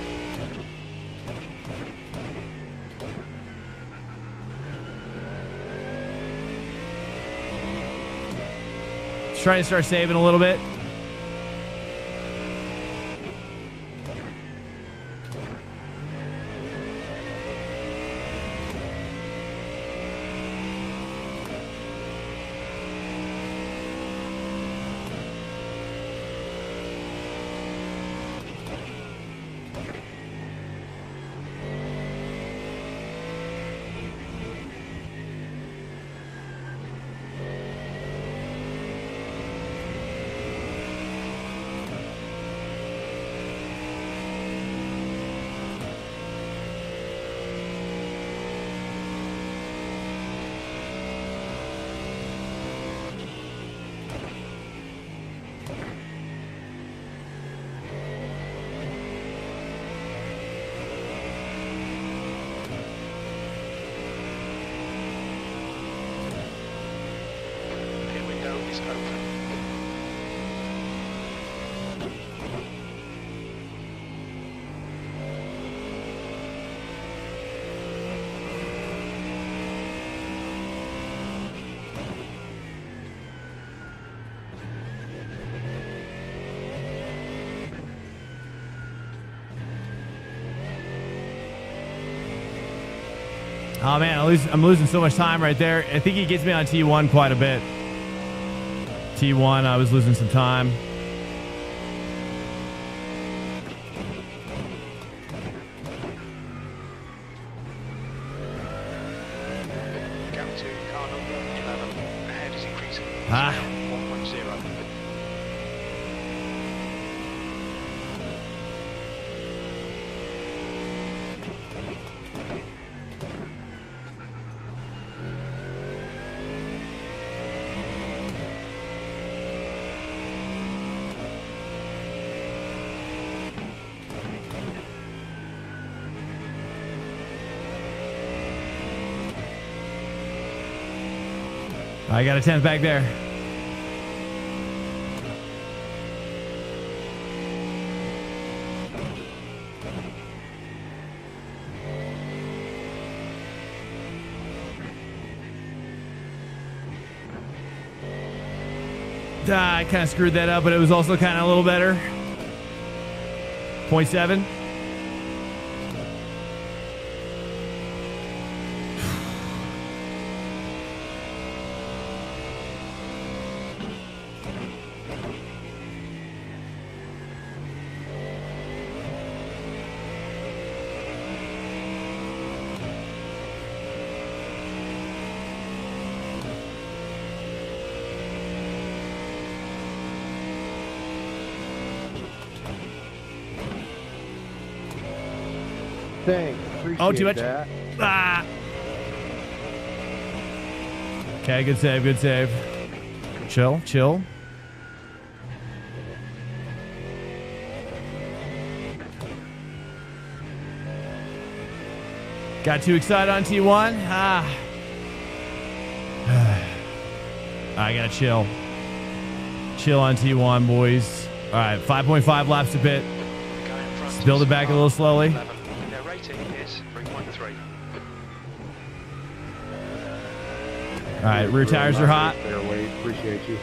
Speaker 1: Just trying to start saving a little bit.
Speaker 3: Pit window is open.
Speaker 1: Oh man, I'm losing so much time right there. I think he gets me on T1 quite a bit. T1, I was losing some time.
Speaker 3: Gap to car number 11. Ahead is increasing. It's
Speaker 1: Ah.
Speaker 3: now 1.0.
Speaker 1: I got a 10th back there. I kind of screwed that up, but it was also kind of a little better. 0.7.
Speaker 4: Thanks. Appreciate
Speaker 1: Oh, too much.
Speaker 4: that.
Speaker 1: Ah. Okay, good save, good save. Chill, chill. Got too excited on T1. I gotta chill. Chill on T1, boys. All right, 5.5 laps a bit.
Speaker 3: The guy in front
Speaker 1: Just build
Speaker 3: is
Speaker 1: it back a
Speaker 3: car
Speaker 1: little slowly.
Speaker 3: 11. Their rating is 3.3.
Speaker 1: All right, rear tires are hot.
Speaker 4: There, Wade. Appreciate you.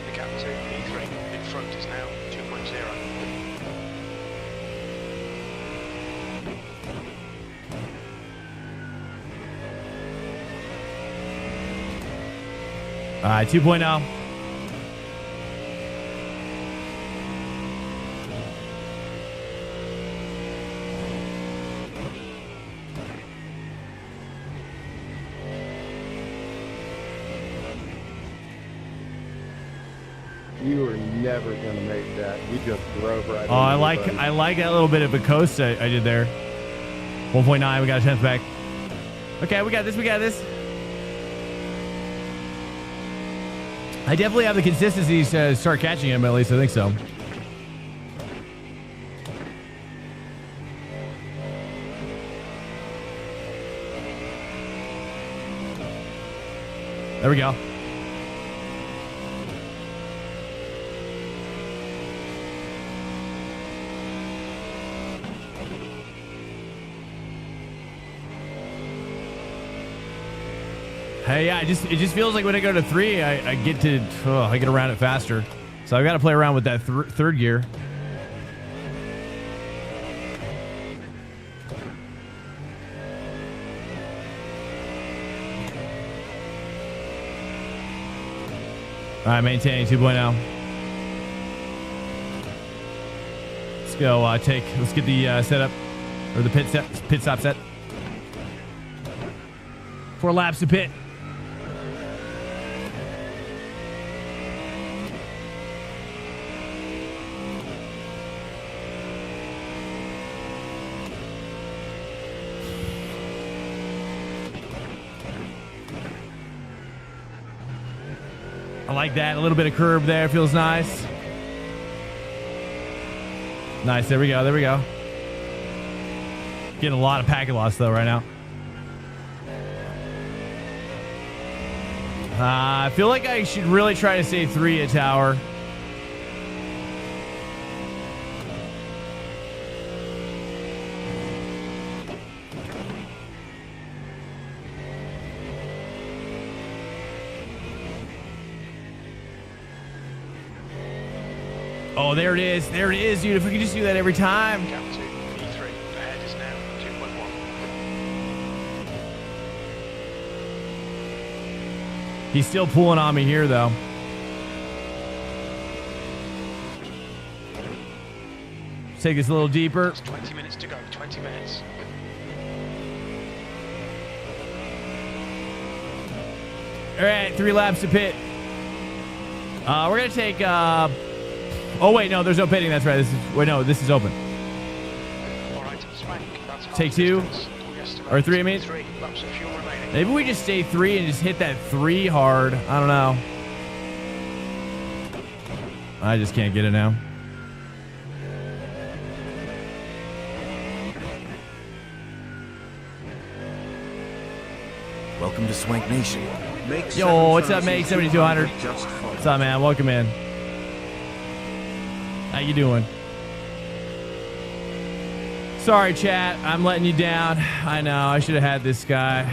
Speaker 3: The gap to E3 in front is now 2.0.
Speaker 1: All right, 2.0.
Speaker 4: You were never gonna make that. You just drove right.
Speaker 1: Oh, I
Speaker 4: over
Speaker 1: like
Speaker 4: buddy.
Speaker 1: that little bit of a coast I did there. 1.9, we got a 10th back. Okay, we got this, we got this. I definitely have the consistency to start catching him, at least I think so. There we go. Hey, yeah, it just feels like when I go to 3, I get around it faster. So I've got to play around with that third gear. All right, maintaining 2.0. Let's go. Let's get the setup or the pit stop set. 4 laps to pit. I like that. A little bit of curb there. Feels nice. Nice. There we go. There we go. Getting a lot of packet loss, though, right now. I feel like I should really try to stay 3 at tower. Oh, there it is. There it is, dude. If we could just do that every time.
Speaker 3: Gap to P3. Ahead is now 2.1.
Speaker 1: He's still pulling on me here, though. Let's take this a little deeper.
Speaker 3: It's 20 minutes to go. 20 minutes.
Speaker 1: All right, 3 laps to pit. We're going to take... oh, wait, no, there's no pitting. That's right. This is open.
Speaker 3: All right, spank. That's
Speaker 1: Take 2? Or 3, I mean?
Speaker 3: 3 laps of fuel remaining.
Speaker 1: Maybe we just stay 3 and just hit that 3 hard. I don't know. I just can't get it now.
Speaker 6: Welcome to Swank Nation.
Speaker 1: Yo, what's up, mate? 7200.
Speaker 2: Just follow.
Speaker 1: What's up, man? Welcome in. How you doing? Sorry, chat. I'm letting you down. I know. I should have had this guy.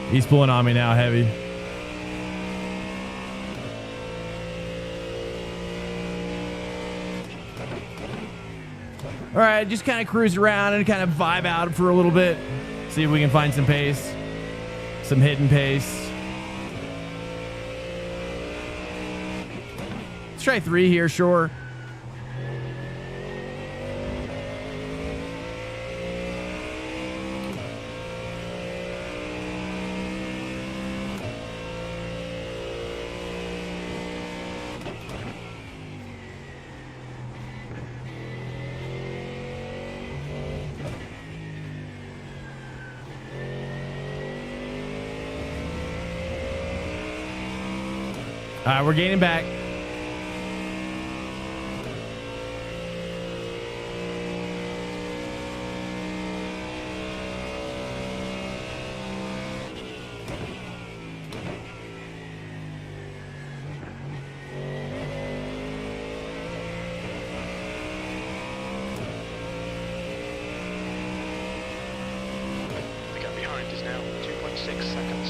Speaker 1: He's pulling on me now, heavy. All right, just kind of cruise around and kind of vibe out for a little bit. See if we can find some pace. Some hidden pace. Let's try 3 here, sure. All right, we're gaining back.
Speaker 3: The gap behind is now 2.6 seconds.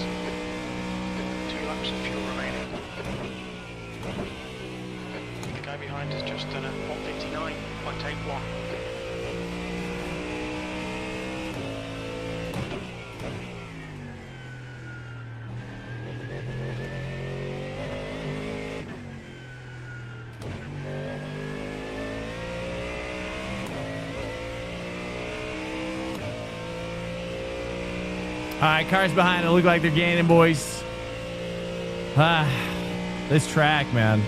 Speaker 3: 2 laps of fuel remaining. The guy behind has just done a 159.81.
Speaker 1: All right, cars behind it look like they're gaining, boys. This track, man.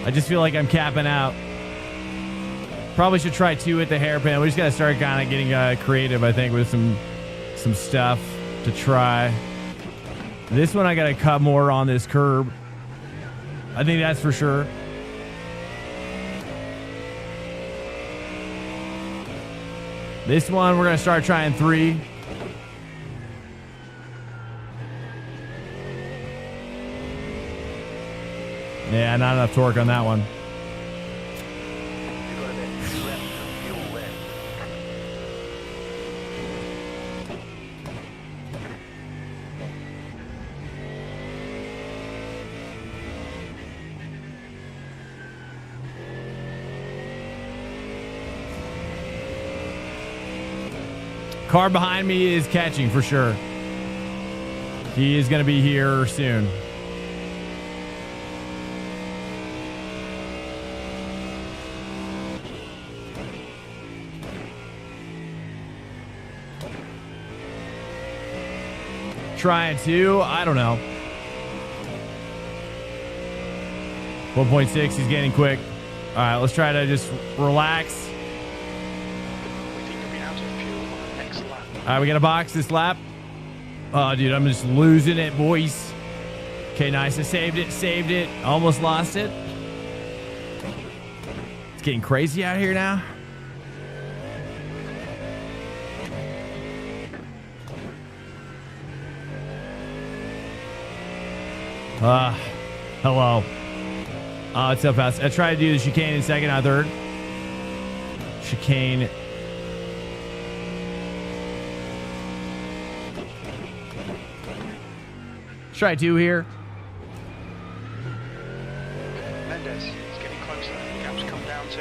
Speaker 1: I just feel like I'm capping out. Probably should try 2 at the hairpin. We just got to start kind of getting creative, I think, with some stuff to try. This one I got to cut more on this curb. I think that's for sure. This one we're going to start trying 3. Yeah, not enough torque on that one.
Speaker 5: You've got about 2 laps of fuel left.
Speaker 1: Car behind me is catching for sure. He is going to be here soon. Trying to, I don't know. 1.6, he's getting quick. All right, let's try to just relax.
Speaker 3: We think we'll be out of fuel on the next lap.
Speaker 1: All right, we got to box this lap. Oh, dude, I'm just losing it, boys. Okay, nice. I saved it. Almost lost it. It's getting crazy out here now. Hello. Oh, it's so fast. I tried to do the chicane in second, not third. Chicane. Let's try 2 here.
Speaker 3: Mendes is getting closer. The gap's come down to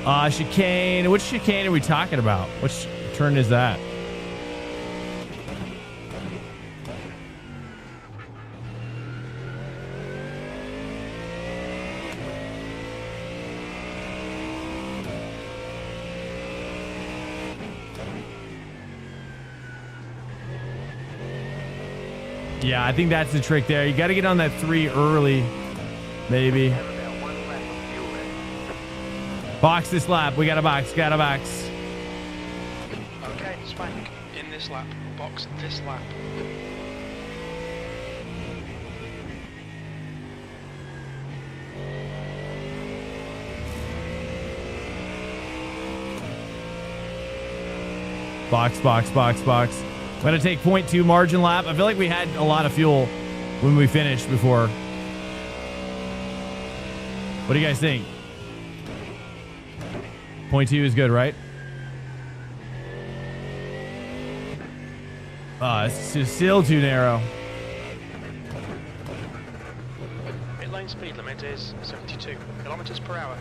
Speaker 3: 1.5.
Speaker 1: Chicane. Which chicane are we talking about? Which turn is that? Yeah, I think that's the trick there. You got to get on that 3 early, maybe.
Speaker 5: Have about 1 lap of fuel left.
Speaker 1: Box this lap. We got to box.
Speaker 3: Okay, Spank. In this lap. Box this lap.
Speaker 1: Box. I'm going to take 0.2 margin lap. I feel like we had a lot of fuel when we finished before. What do you guys think? 0.2 is good, right? It's just still too narrow.
Speaker 3: Pit lane speed limit is 72 kilometers per hour.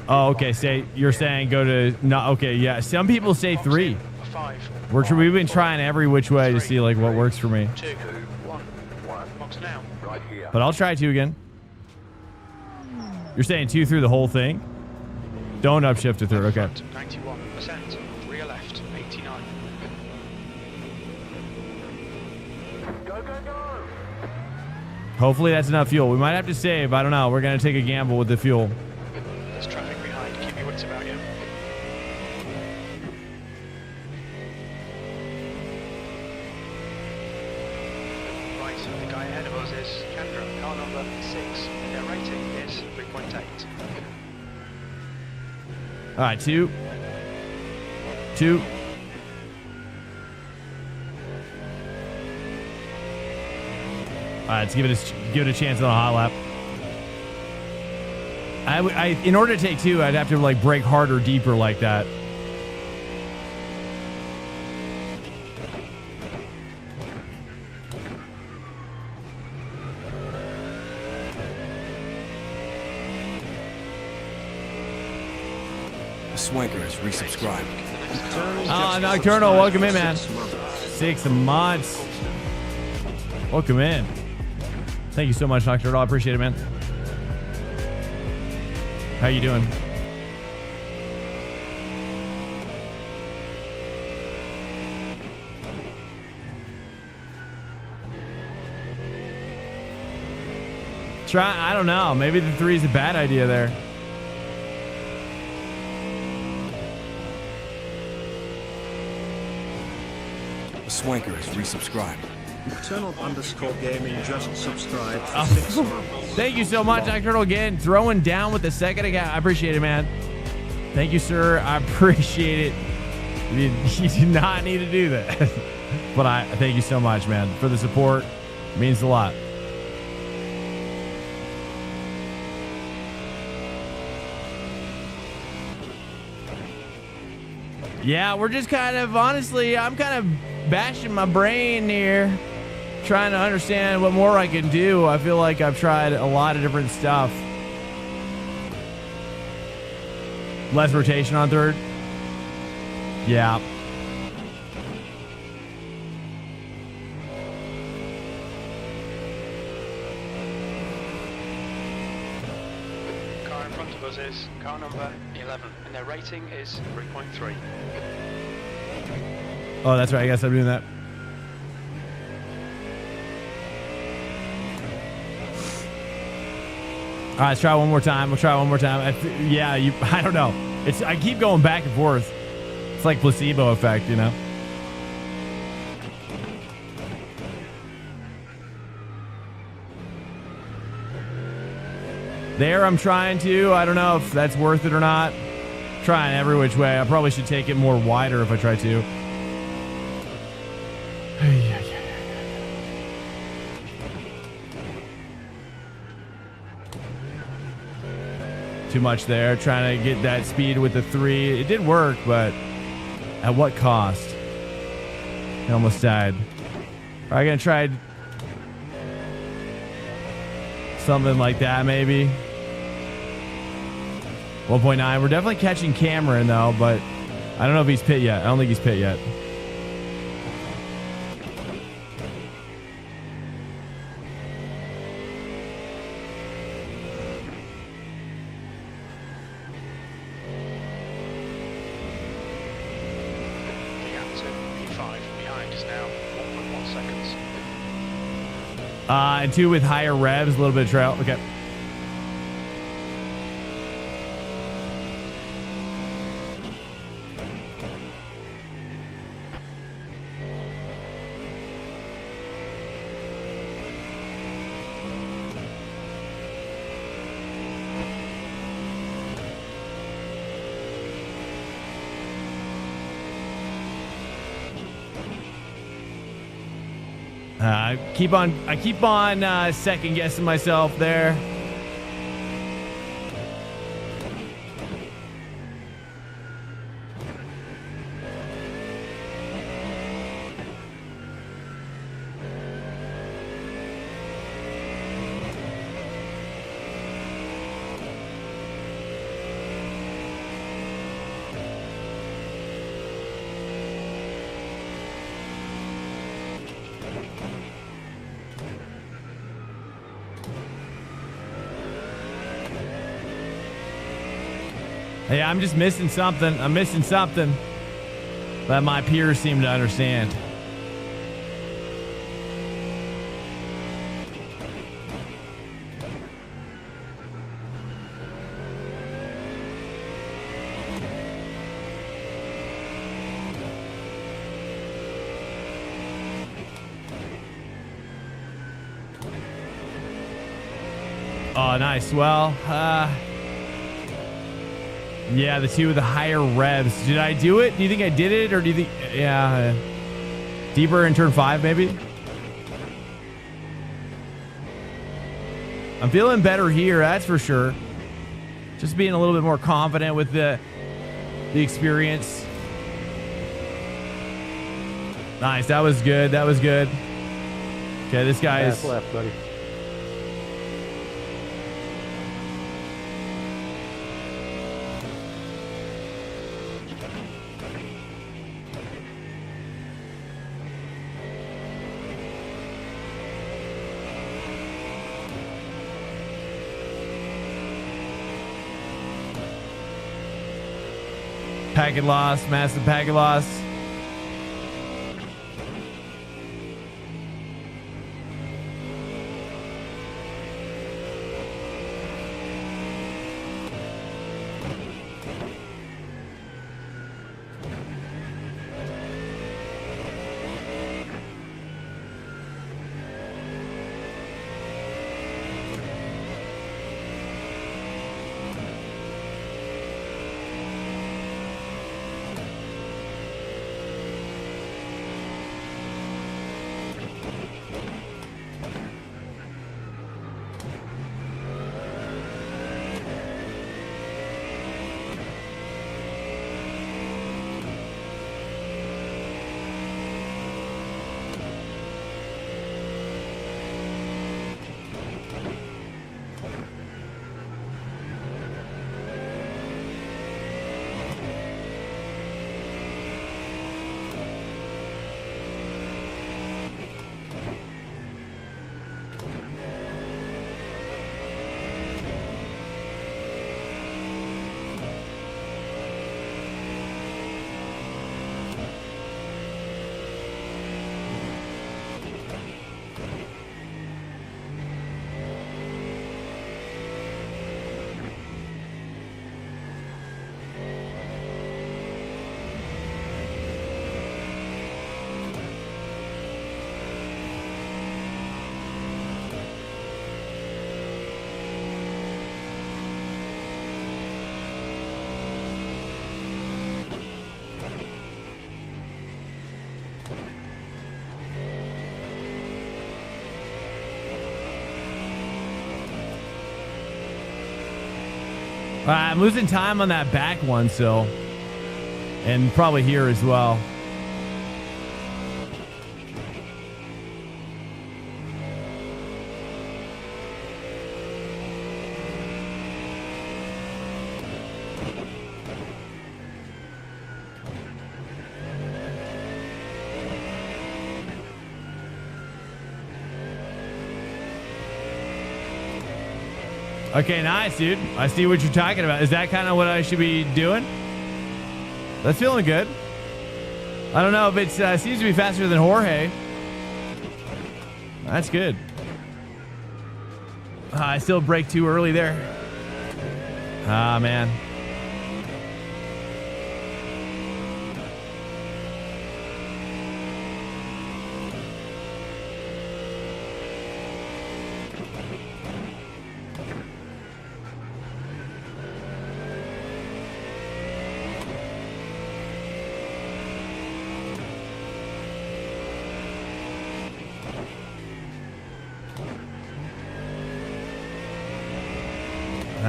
Speaker 1: Oh, okay. You're saying go to no. Okay, yeah. Some people say
Speaker 3: Box
Speaker 1: 3.
Speaker 3: in for 5.
Speaker 1: We've been trying every which way to see like what works for me.
Speaker 3: 2, 1. Box now.
Speaker 5: Right here.
Speaker 1: But I'll try 2 again. You're saying 2 through the whole thing? Don't upshift to third. Okay.
Speaker 3: 91%. Rear left. 89.
Speaker 5: Go, go, go!
Speaker 1: Hopefully that's enough fuel. We might have to save. I don't know. We're gonna take a gamble with the fuel.
Speaker 3: There's traffic behind. Keep your wits about you. Right, the guy ahead of us is Chandra, car number 6. Their rating is 3.8.
Speaker 1: All right, 2. All right, let's give it a chance on a hot lap. In order to take 2, I'd have to like brake harder, deeper like that.
Speaker 7: Swanker has resubscribed.
Speaker 1: Oh, Nocturnal, welcome in, man. 6 months. Welcome in. Thank you so much, Nocturnal. I appreciate it, man. How you doing? I don't know. Maybe the 3 is a bad idea there.
Speaker 7: The Swanker has resubscribed.
Speaker 2: Eternal_gaming just subscribed for 6 months.
Speaker 1: Thank you so much, Nocturnal, again. Throwing down with the second account. I appreciate it, man. Thank you, sir. I appreciate it. You did not need to do that. But I thank you so much, man, for the support. It means a lot. Yeah, we're just kind of, honestly, I'm kind of bashing my brain here, trying to understand what more I can do. I feel like I've tried a lot of different stuff. Less rotation on third. Yeah.
Speaker 3: Car in front of us is car number 11, and their rating is 3.3.
Speaker 1: Oh, that's right. I guess I'm doing that. All right, let's try one more time. We'll try one more time. I don't know. I keep going back and forth. It's like placebo effect, you know? There, I'm trying to. I don't know if that's worth it or not. Trying every which way. I probably should take it more wider if I try to. Too much there. Trying to get that speed with the 3. It did work, but at what cost? It almost died. Probably gonna try something like that, maybe. 1.9. We're definitely catching Cameron though, but I don't know if he's pit yet. I don't think he's pit yet. And 2 with higher revs, a little bit of trail. Okay. I keep on second guessing myself there. Hey, I'm just missing something. I'm missing something that my peers seem to understand. Oh, nice. Well, yeah, the 2 with the higher revs. Did I do it? Do you think I did it? Or do you think... Yeah. Deeper in turn 5, maybe? I'm feeling better here, that's for sure. Just being a little bit more confident with the experience. Nice. That was good. That was good. Okay, this guy is...
Speaker 8: left, buddy.
Speaker 1: Packet loss, massive packet loss. I'm losing time on that back one still. And probably here as well. Okay, nice, dude. I see what you're talking about. Is that kind of what I should be doing? That's feeling good. I don't know if it seems to be faster than Jorge. That's good. I still brake too early there. Ah, man.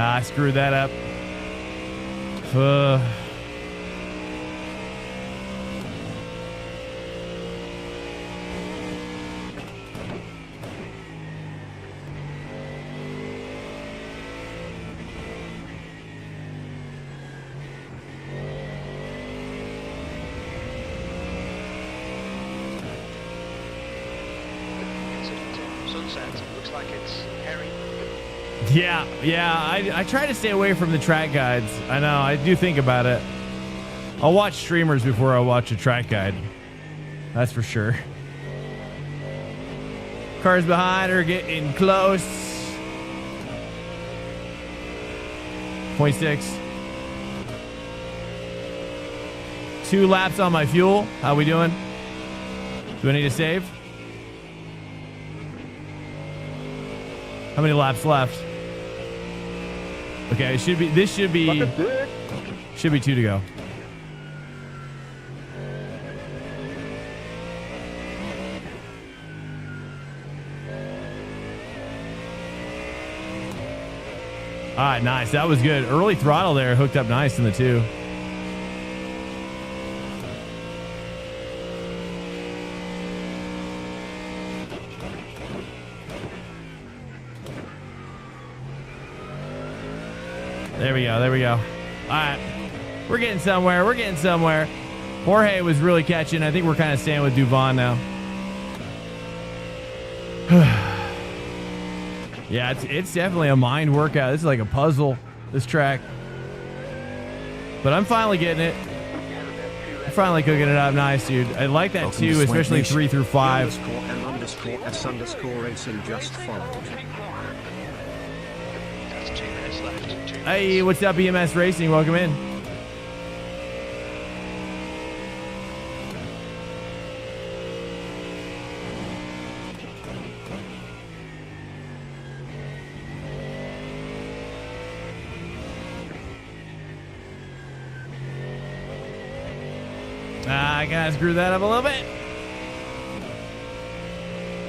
Speaker 1: I screwed that up.
Speaker 3: Sunset. Looks like it's Harry.
Speaker 1: Yeah. I try to stay away from the track guides. I know, I do think about it. I'll watch streamers before I watch a track guide. That's for sure. Cars behind are getting close. 0.6. 2 laps on my fuel. How we doing? Do I need to save? How many laps left? Okay, it should be. This should be 2 to go. All right, nice. That was good. Early throttle there, hooked up nice in the 2. There we go. All right. We're getting somewhere. Jorge was really catching. I think we're kind of staying with Duvon now. Yeah, it's definitely a mind workout. This is like a puzzle, this track. But I'm finally getting it. I'm finally cooking it up nice, dude. I like that
Speaker 7: Welcome
Speaker 1: too,
Speaker 7: to
Speaker 1: especially
Speaker 7: Swank
Speaker 1: 3 through 5.
Speaker 2: _M_S_racing just followed.
Speaker 3: That's 2 minutes left. 2 minutes.
Speaker 1: Hey, what's up, EMS Racing? Welcome in. I gotta screw that up a little bit.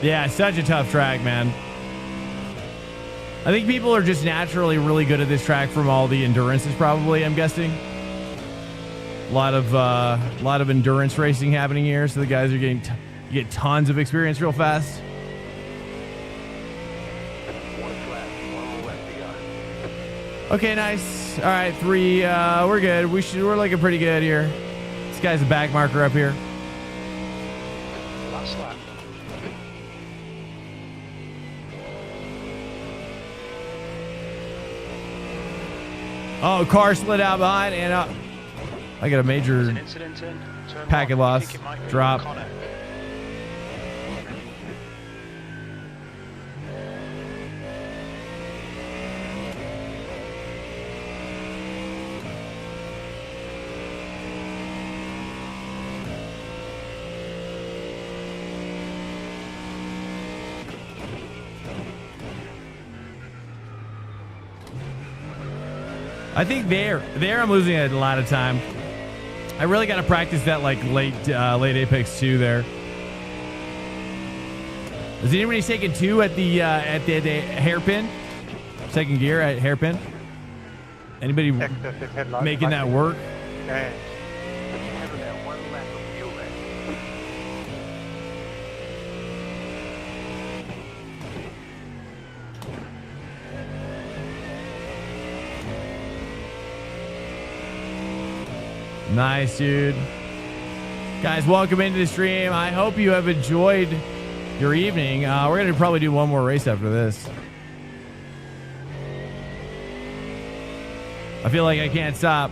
Speaker 1: Yeah, such a tough track, man. I think people are just naturally really good at this track from all the endurances, probably, I'm guessing. A lot of endurance racing happening here, so the guys are getting you get tons of experience real fast. Okay, nice. All right, 3. We're good. We're looking pretty good here. This guy's a back marker up here.
Speaker 3: Last lap.
Speaker 1: Oh, car slid out behind, and I got a major
Speaker 3: There's an incident in turn
Speaker 1: packet
Speaker 3: 1. I
Speaker 1: loss.
Speaker 3: think it might be
Speaker 1: Drop.
Speaker 3: Connor.
Speaker 1: I think there I'm losing a lot of time. I really got to practice that like late apex 2 there. Is anybody taking 2 at the hairpin? Second gear at hairpin? Anybody
Speaker 5: Excessive headlights.
Speaker 1: making that work?
Speaker 5: And having that one lap of fuel left.
Speaker 1: Nice, dude. Guys, welcome into the stream. I hope you have enjoyed your evening. We're going to probably do one more race after this. I feel like I can't stop.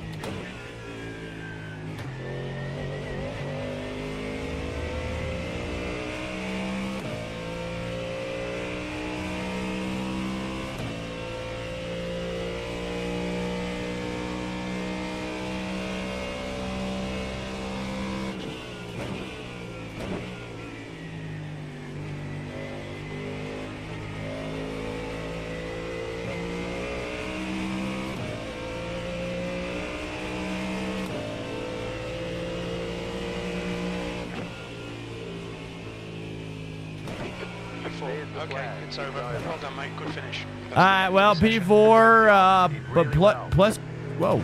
Speaker 3: Okay, it's over. Well done, mate. Good finish.
Speaker 1: All right, well, P4, but plus, whoa,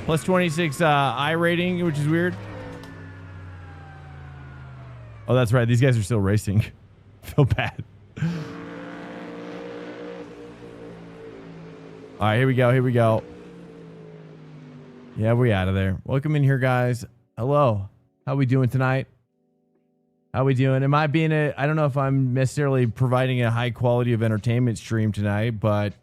Speaker 1: plus 26 I rating, which is weird. Oh, that's right. These guys are still racing. Feel bad. All right, here we go. Here we go. Yeah, we out of there. Welcome in here, guys. Hello. How we doing tonight? How we doing? Am I being I don't know if I'm necessarily providing a high quality of entertainment stream tonight, but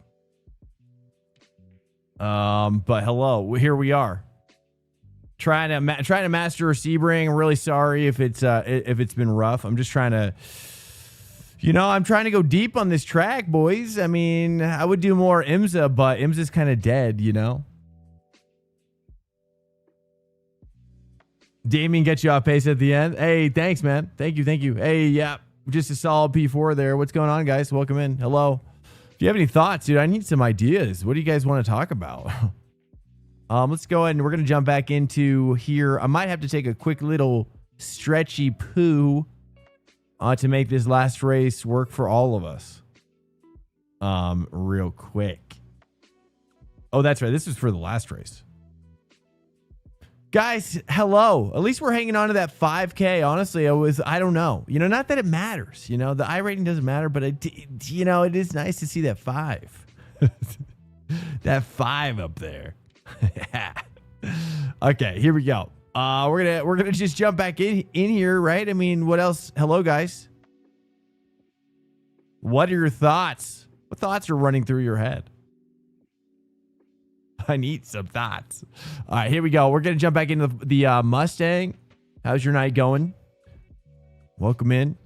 Speaker 1: hello, here we are. Trying to master a Sebring. I'm really sorry if it's been rough. I'm just trying to, I'm trying to go deep on this track, boys. I mean, I would do more IMSA, but IMSA's kind of dead, Damien gets you off pace at the end. Hey, thanks, man. Thank you. Hey, yeah, just a solid P4 there. What's going on, guys? Welcome in. Hello. If you have any thoughts, dude, I need some ideas. What do you guys want to talk about? Let's go ahead and we're going to jump back into here. I might have to take a quick little stretchy poo to make this last race work for all of us. Real quick. Oh, that's right. This is for the last race. Guys, hello. At least we're hanging on to that 5K. Honestly, I don't know. Not that it matters. The I rating doesn't matter, but it is nice to see that 5. That 5 up there. Okay, here we go. We're gonna just jump back in here, right? I mean, what else? Hello, guys. What are your thoughts? What thoughts are running through your head? I need some thoughts. All right, here we go. We're going to jump back into the Mustang. How's your night going? Welcome in.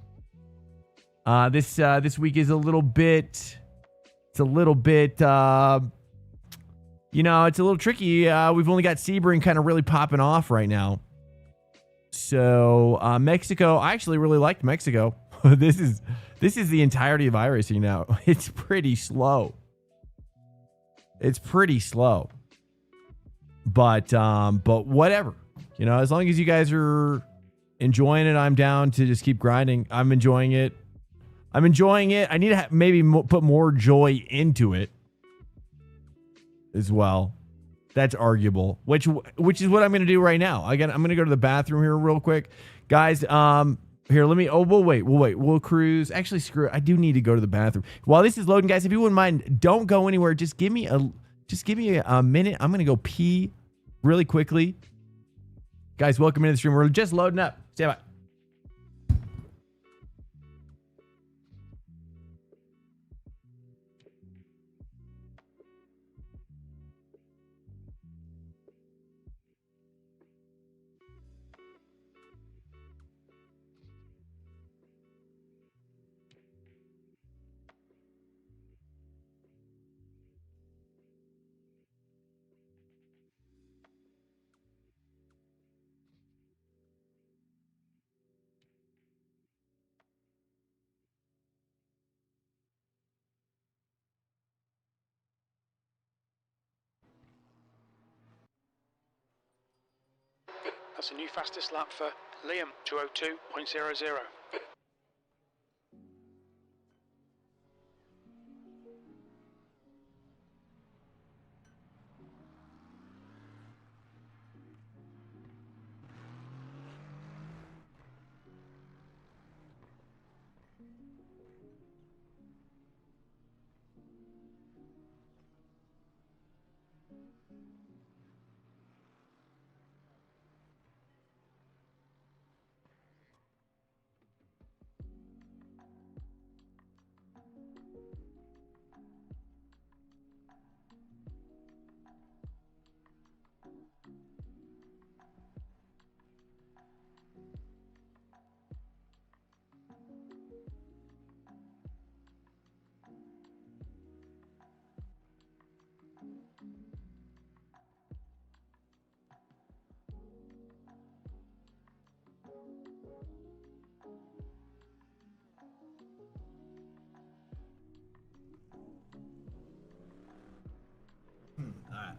Speaker 1: This week is a little bit, it's a little tricky. We've only got Sebring kind of really popping off right now. So Mexico, I actually really liked Mexico. This is the entirety of iRacing now. It's pretty slow. It's pretty slow, but whatever, as long as you guys are enjoying it, I'm down to just keep grinding. I'm enjoying it. I need to maybe put more joy into it as well. That's arguable, which is what I'm going to do right now. I'm going to go to the bathroom here real quick, guys. Here, let me. Oh, we'll wait. We'll cruise. Actually, screw it. I do need to go to the bathroom while this is loading, guys. If you wouldn't mind, don't go anywhere. Just give me a minute. I'm gonna go pee really quickly, guys. Welcome into the stream. We're just loading up. Stand by.
Speaker 3: That's a new fastest lap for Liam, 202.00.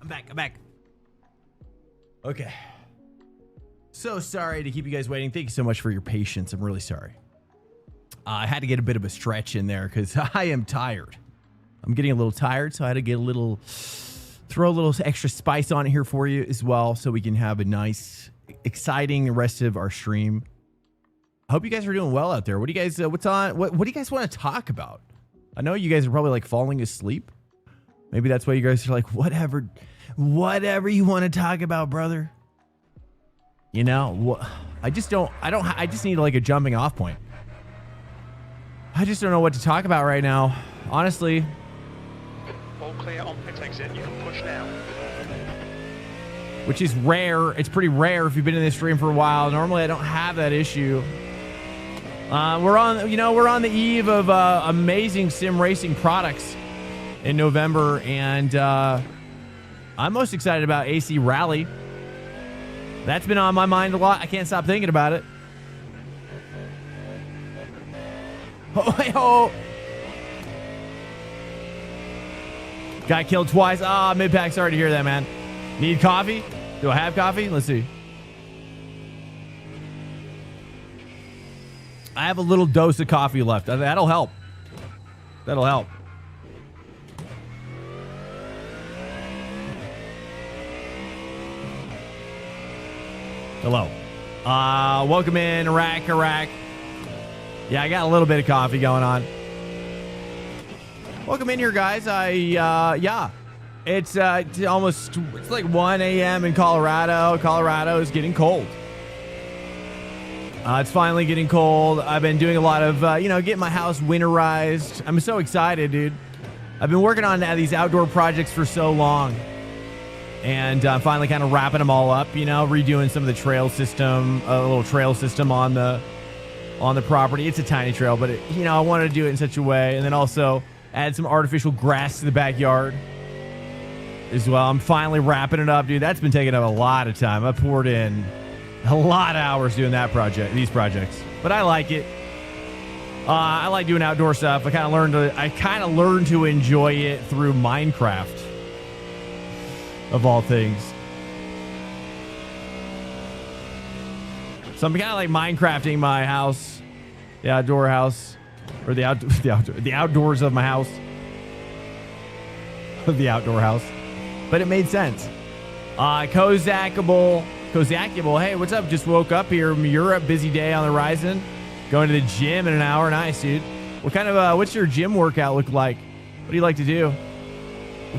Speaker 1: I'm back. Okay. So sorry to keep you guys waiting. Thank you so much for your patience. I'm really sorry. I had to get a bit of a stretch in there because I am tired. I'm getting a little tired, so I had to get throw a little extra spice on it here for you as well, so we can have a nice, exciting rest of our stream. I hope you guys are doing well out there. What do you guys, what's on? What do you guys want to talk about? I know you guys are probably like falling asleep. Maybe that's why you guys are like, whatever you want to talk about, brother. You know, I just need like a jumping off point. I just don't know what to talk about right now. Honestly.
Speaker 3: All clear on pit exit. You can push now.
Speaker 1: Which is rare. It's pretty rare if you've been in this stream for a while. Normally I don't have that issue. We're on the eve of amazing sim racing products in November, and I'm most excited about AC Rally. That's been on my mind a lot. I can't stop thinking about it. Oh. Got killed twice. Mid-pack, sorry to hear that, man. Need coffee? Do I have coffee? Let's see. I have a little dose of coffee left. That'll help. That'll help. Hello. Welcome in, Iraq. Yeah, I got a little bit of coffee going on. Welcome in here, guys. Yeah. It's like 1 a.m. in Colorado. Colorado is getting cold. It's finally getting cold. I've been doing a lot of, getting my house winterized. I'm so excited, dude. I've been working on these outdoor projects for so long. And I'm finally kind of wrapping them all up, redoing some of the trail system, a little trail system on the property. It's a tiny trail, but I wanted to do it in such a way. And then also add some artificial grass to the backyard as well. I'm finally wrapping it up, dude. That's been taking up a lot of time. I poured in a lot of hours doing these projects, but I like it. I like doing outdoor stuff. I kind of learned to enjoy it through Minecraft, of all things. So I'm kind of like Minecrafting my house, the outdoor house, or the outdoors of my house, the outdoor house. But it made sense. Kozakable. Hey, what's up? Just woke up here. Europe, busy day on the horizon. Going to the gym in an hour. Nice, dude. What kind of what's your gym workout look like? What do you like to do?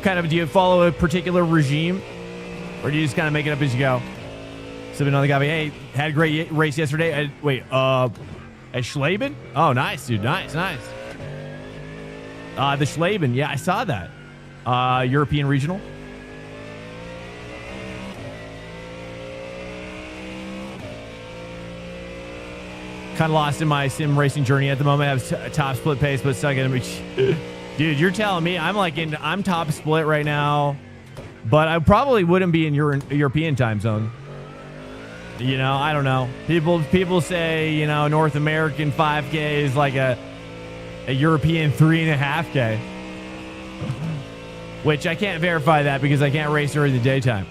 Speaker 1: Do you follow a particular regime, or do you just kind of make it up as you go? Sipping on the coffee. Hey, had a great race yesterday. At Schleben? Oh, nice, dude. Nice. The Schleben. Yeah, I saw that. European regional. Kind of lost in my sim racing journey at the moment. I have a top split pace, but stuck in which, dude, you're telling me I'm top split right now, but I probably wouldn't be in European time zone. I don't know. People say, North American 5K is like a European 3.5K, which I can't verify that because I can't race during the daytime.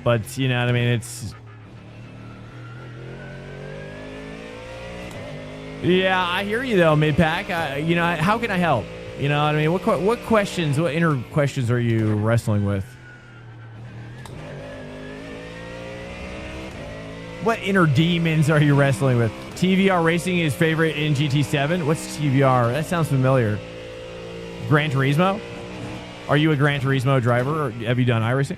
Speaker 1: But you know what I mean? It's, yeah, I hear you though, mid-pack. How can I help? You know what I mean? What inner questions are you wrestling with? What inner demons are you wrestling with? TVR Racing is favorite in GT7. What's TVR? That sounds familiar. Gran Turismo? Are you a Gran Turismo driver, or have you done iRacing?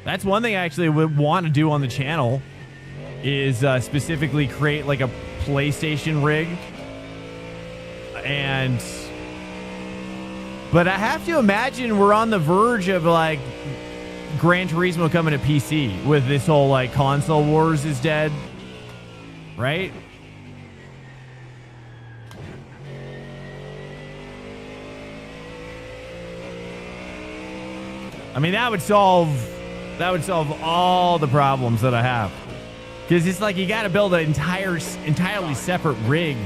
Speaker 1: That's one thing I actually would want to do on the channel is specifically create like a PlayStation rig. But I have to imagine we're on the verge of like Gran Turismo coming to PC with this whole like console wars is dead, right? I mean, that would solve all the problems that I have. Because it's like you got to build an entirely separate rig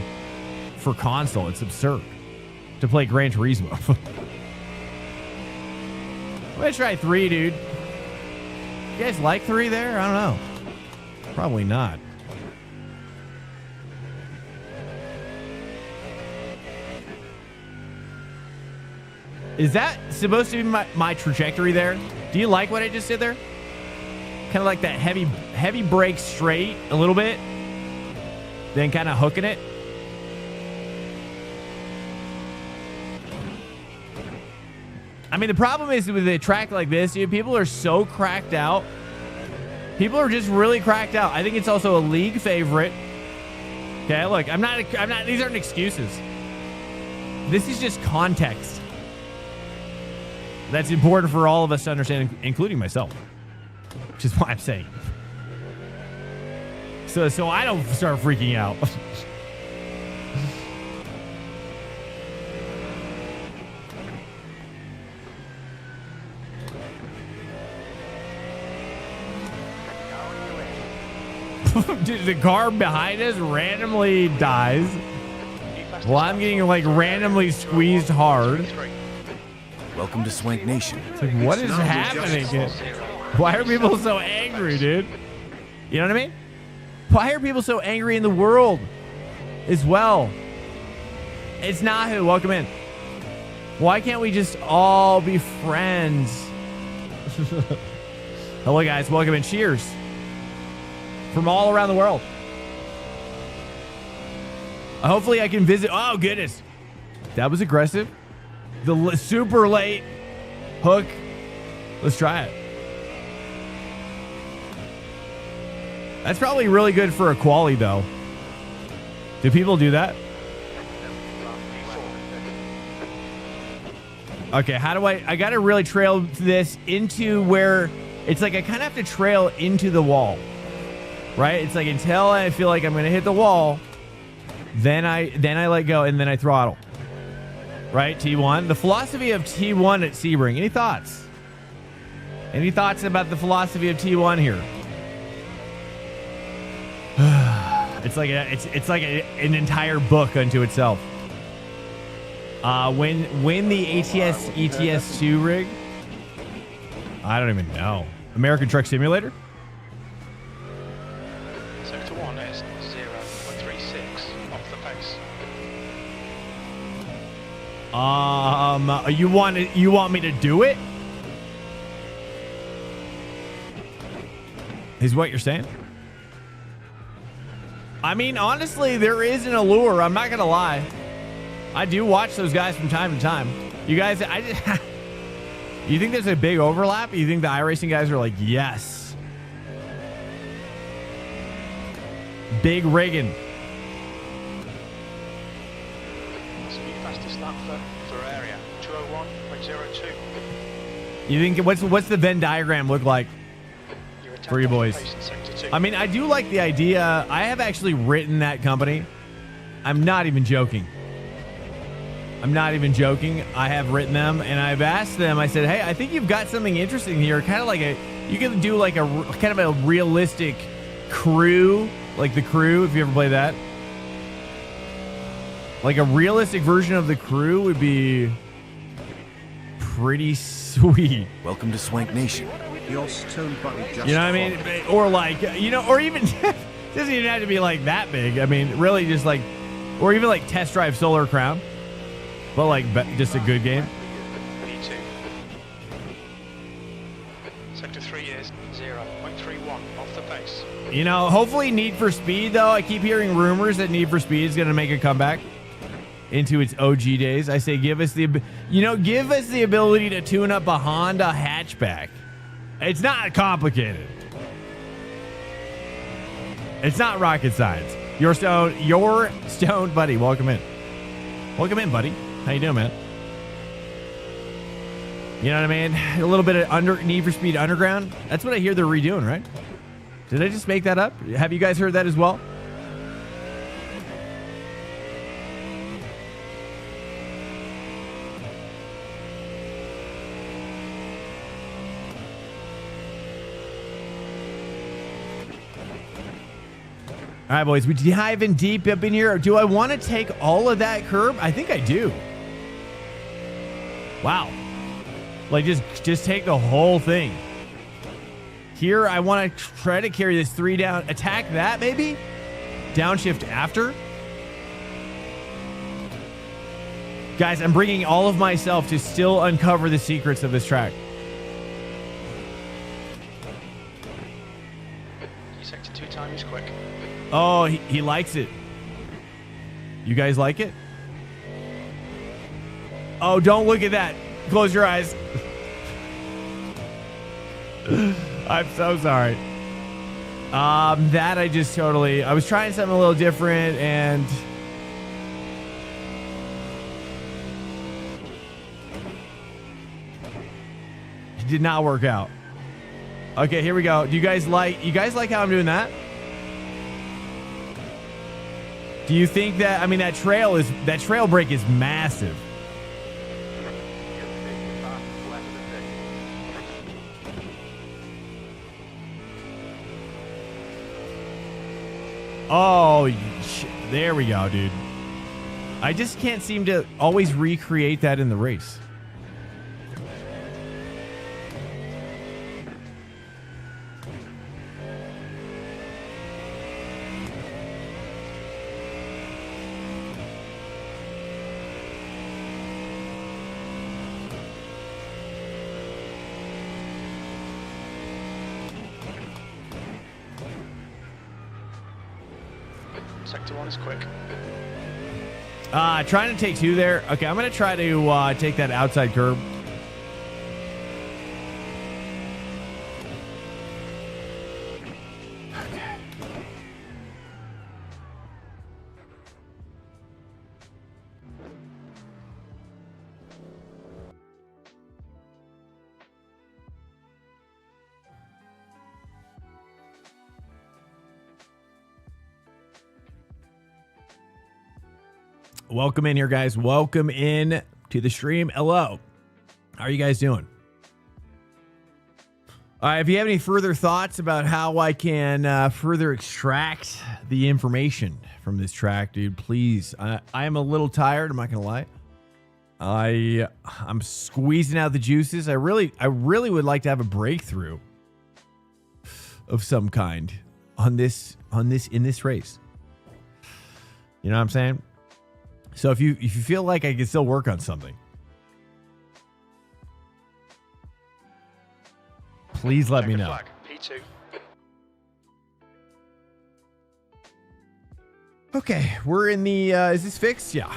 Speaker 1: for console. It's absurd. to play Gran Turismo. I'm gonna try 3, dude. You guys like 3 there? I don't know. Probably not. Is that supposed to be my trajectory there? Do you like what I just did there? Kind of like that heavy brake straight a little bit, then kind of hooking it. I mean, the problem is with a track like this, dude, people are so cracked out. People are just really cracked out. I think it's also a league favorite. Okay, look, I'm not, these aren't excuses. This is just context. That's important for all of us to understand, including myself. Which is why I'm saying. So I don't start freaking out. Dude, the car behind us randomly dies. Well, I'm getting like randomly squeezed hard.
Speaker 7: Welcome to Swank Nation.
Speaker 1: It's like, what is happening? Why are people so angry, dude? You know what I mean? Why are people so angry in the world as well? It's Nahu. Welcome in. Why can't we just all be friends? Hello, guys. Welcome in. Cheers. From all around the world. Hopefully I can visit. Oh, goodness. That was aggressive. The super late hook. Let's try it. That's probably really good for a quali, though. Do people do that? Okay, how do I got to really trail this into where it's like I kind of have to trail into the wall. Right? It's like until I feel like I'm going to hit the wall, then I let go and then I throttle. Right? T1. The philosophy of T1 at Sebring. Any thoughts? Any thoughts about the philosophy of T1 here? It's like an entire book unto itself. When the ATS ETS2 rig? I don't even know. American Truck Simulator?
Speaker 3: Sector 1 is 0.36 off the pace.
Speaker 1: You want me to do it? Is what you're saying? I mean, honestly, there is an allure. I'm not gonna lie. I do watch those guys from time to time. You guys, you think there's a big overlap? You think the iRacing guys are like, yes, big rigging?
Speaker 3: Speed fastest lap for area 201.02.
Speaker 1: You think what's the Venn diagram look like
Speaker 3: You're
Speaker 1: for you boys?
Speaker 3: pace in sector 2.
Speaker 1: I mean, I do like the idea. I have actually written that company. I'm not even joking. I have written them and I've asked them, I said, hey, I think you've got something interesting here. Kind of like you can do like a kind of a realistic crew, like the Crew, if you ever play that. Like a realistic version of the Crew would be pretty sweet.
Speaker 7: Welcome to Swank Nation.
Speaker 2: Your stone buddy just
Speaker 1: You know what I mean? Or like, or even, it doesn't even have to be like that big. I mean, really just like, or even like Test Drive Solar Crown. But like, just a good game.
Speaker 3: P2. Sector 3 is 0.31 off the pace.
Speaker 1: Hopefully Need for Speed, though. I keep hearing rumors that Need for Speed is going to make a comeback into its OG days. I say give us the ability to tune up a Honda hatchback. It's not complicated. It's not rocket science. Your stoned buddy. Welcome in. Welcome in, buddy. How you doing, man? You know what I mean? A little bit of Need for Speed Underground. That's what I hear they're redoing, right? Did I just make that up? Have you guys heard that as well? All right, boys, we diving deep up in here. Do I want to take all of that curb? I think I do. Wow. Like, just take the whole thing. Here, I want to try to carry this 3 down. Attack that, maybe? Downshift after? Guys, I'm bringing all of myself to still uncover the secrets of this track.
Speaker 3: You sector 2 time is quick.
Speaker 1: Oh, he likes it. You guys like it? Oh, don't look at that. Close your eyes. I'm so sorry. That I was trying something a little different and it did not work out. Okay, here we go. Do you guys like how I'm doing that? Do you think that, I mean, that trail break is massive. Oh, there we go, dude. I just can't seem to always recreate that in the race.
Speaker 3: Sector 1 is quick.
Speaker 1: Trying to take 2 there. Okay, I'm going to try to take that outside curb. Welcome in here, guys. Welcome in to the stream. Hello. How are you guys doing? All right, if you have any further thoughts about how I can further extract the information from this track, dude, please. I am a little tired. I'm not going to lie. I'm squeezing out the juices. I really would like to have a breakthrough of some kind in this race. You know what I'm saying? So if you feel like I can still work on something, please let me know.
Speaker 3: Flag, P2.
Speaker 1: Okay, we're in the, is this fixed? Yeah.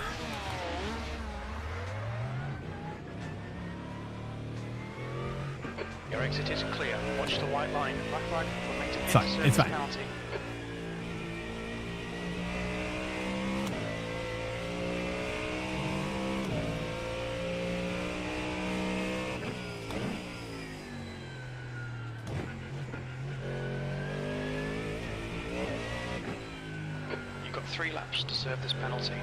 Speaker 3: Your exit is clear. Watch the white line. Black flag will make
Speaker 1: It's fine, it's fine.
Speaker 3: penalty. You've got 3 laps to serve this penalty.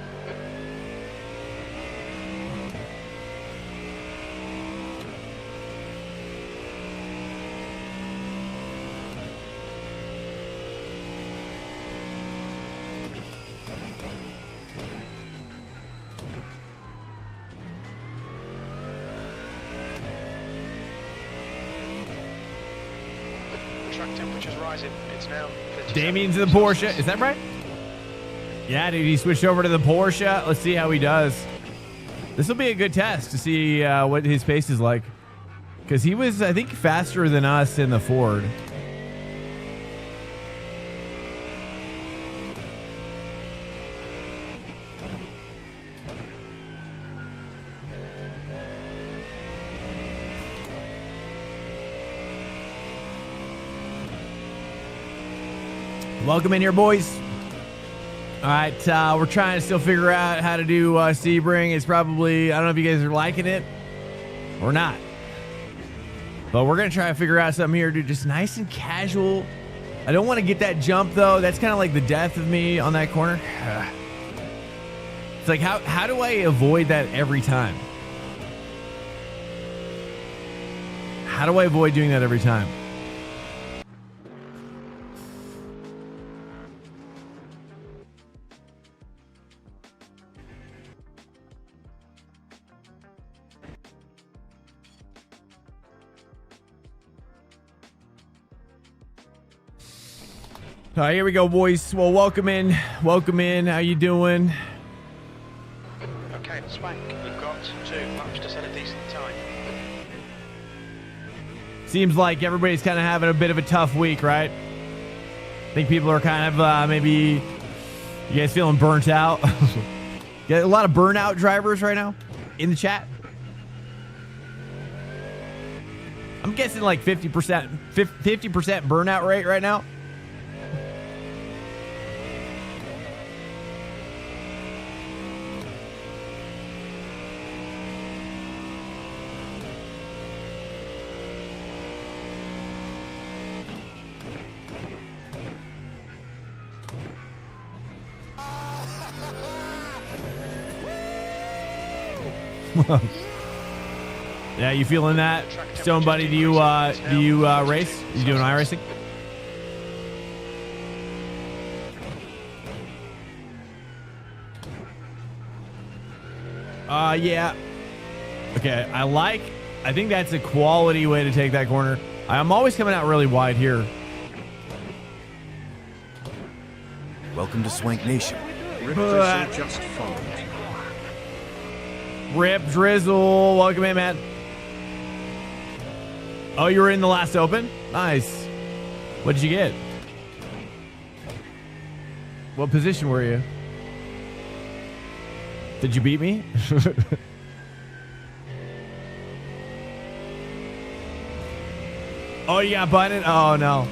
Speaker 3: Track temperature's rising. It's now 57
Speaker 1: Damien's in the Porsche. Is that right? Yeah, dude, he switched over to the Porsche. Let's see how he does. This will be a good test to see what his pace is like. Because he was, I think, faster than us in the Ford. Welcome in here, boys. All right, we're trying to still figure out how to do Sebring. It's probably, I don't know if you guys are liking it or not. But we're going to try to figure out something here, dude. Just nice and casual. I don't want to get that jump, though. That's kind of like the death of me on that corner. It's like, how do I avoid that every time? How do I avoid doing that every time? All right, here we go, boys. Well, welcome in. Welcome in. How you doing?
Speaker 3: Okay, Swank, you've got 2 laps to set a decent time.
Speaker 1: Seems like everybody's kind of having a bit of a tough week, right? I think people are kind of maybe... You guys feeling burnt out? Got a lot of burnout drivers right now in the chat. I'm guessing like 50% burnout rate right now. Yeah, you feeling that, Stone Buddy? Do you race? You doing iRacing? Yeah. Okay, I think that's a quality way to take that corner. I'm always coming out really wide here.
Speaker 7: Welcome to Swank Nation.
Speaker 2: Rip Drizzle just followed.
Speaker 1: Rip Drizzle, welcome in, man. Oh, you were in the last open? Nice. What did you get? What position were you? Did you beat me? Oh, you got butted? Oh, no.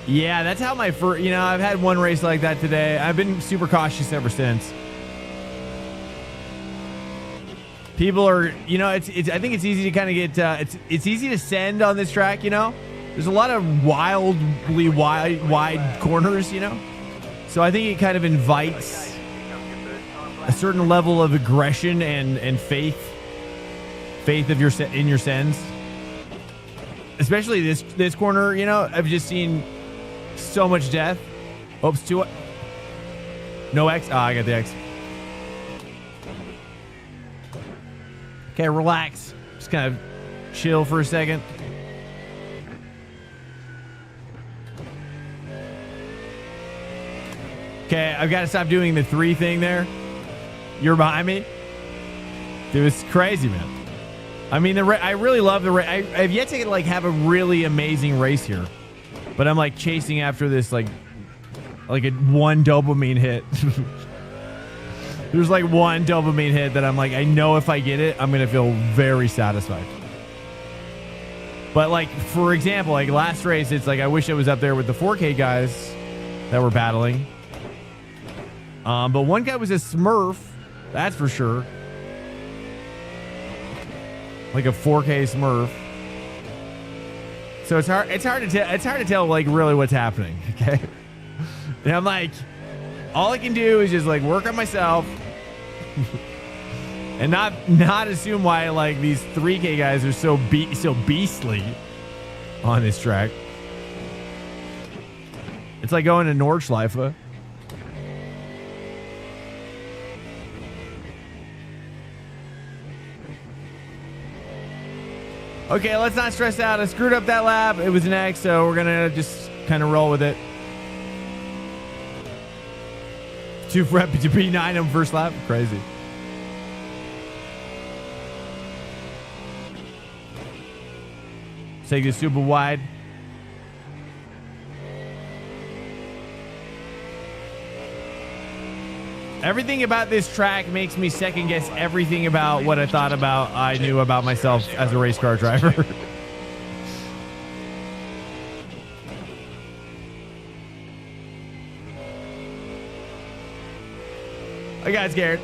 Speaker 1: Yeah, that's how my first... You know, I've had one race like that today. I've been super cautious ever since. People are... You know, I think it's easy to kind of get... It's easy to send on this track, you know? There's a lot of wildly wide corners, you know? So I think it kind of invites a certain level of aggression and faith of in your sends. Especially this corner, you know? I've just seen so much death. Oops, to what? No X? Ah, I got the X. Okay, relax. Just kind of chill for a second. Okay, I've got to stop doing the 3 thing there. You're behind me? Dude, it's crazy, man. I mean, I really love the race. I've yet to like have a really amazing race here, but I'm like chasing after this like a one dopamine hit. There's like one dopamine hit that I'm like, I know if I get it, I'm gonna feel very satisfied. But like, for example, like last race, it's like I wish I was up there with the 4K guys that were battling. But one guy was a Smurf, that's for sure. Like a 4K Smurf. So it's hard to tell like really what's happening, okay? And I'm like, all I can do is just like work on myself and not assume why like these 3K guys are so beastly on this track. It's like going to Nordschleife. Okay, let's not stress out. I screwed up that lap. It was an X, so we're gonna just kind of roll with it. 2 for to P9 on first lap. Crazy. Take this super wide. Everything about this track makes me second guess everything about what I knew about myself as a race car driver. I got scared.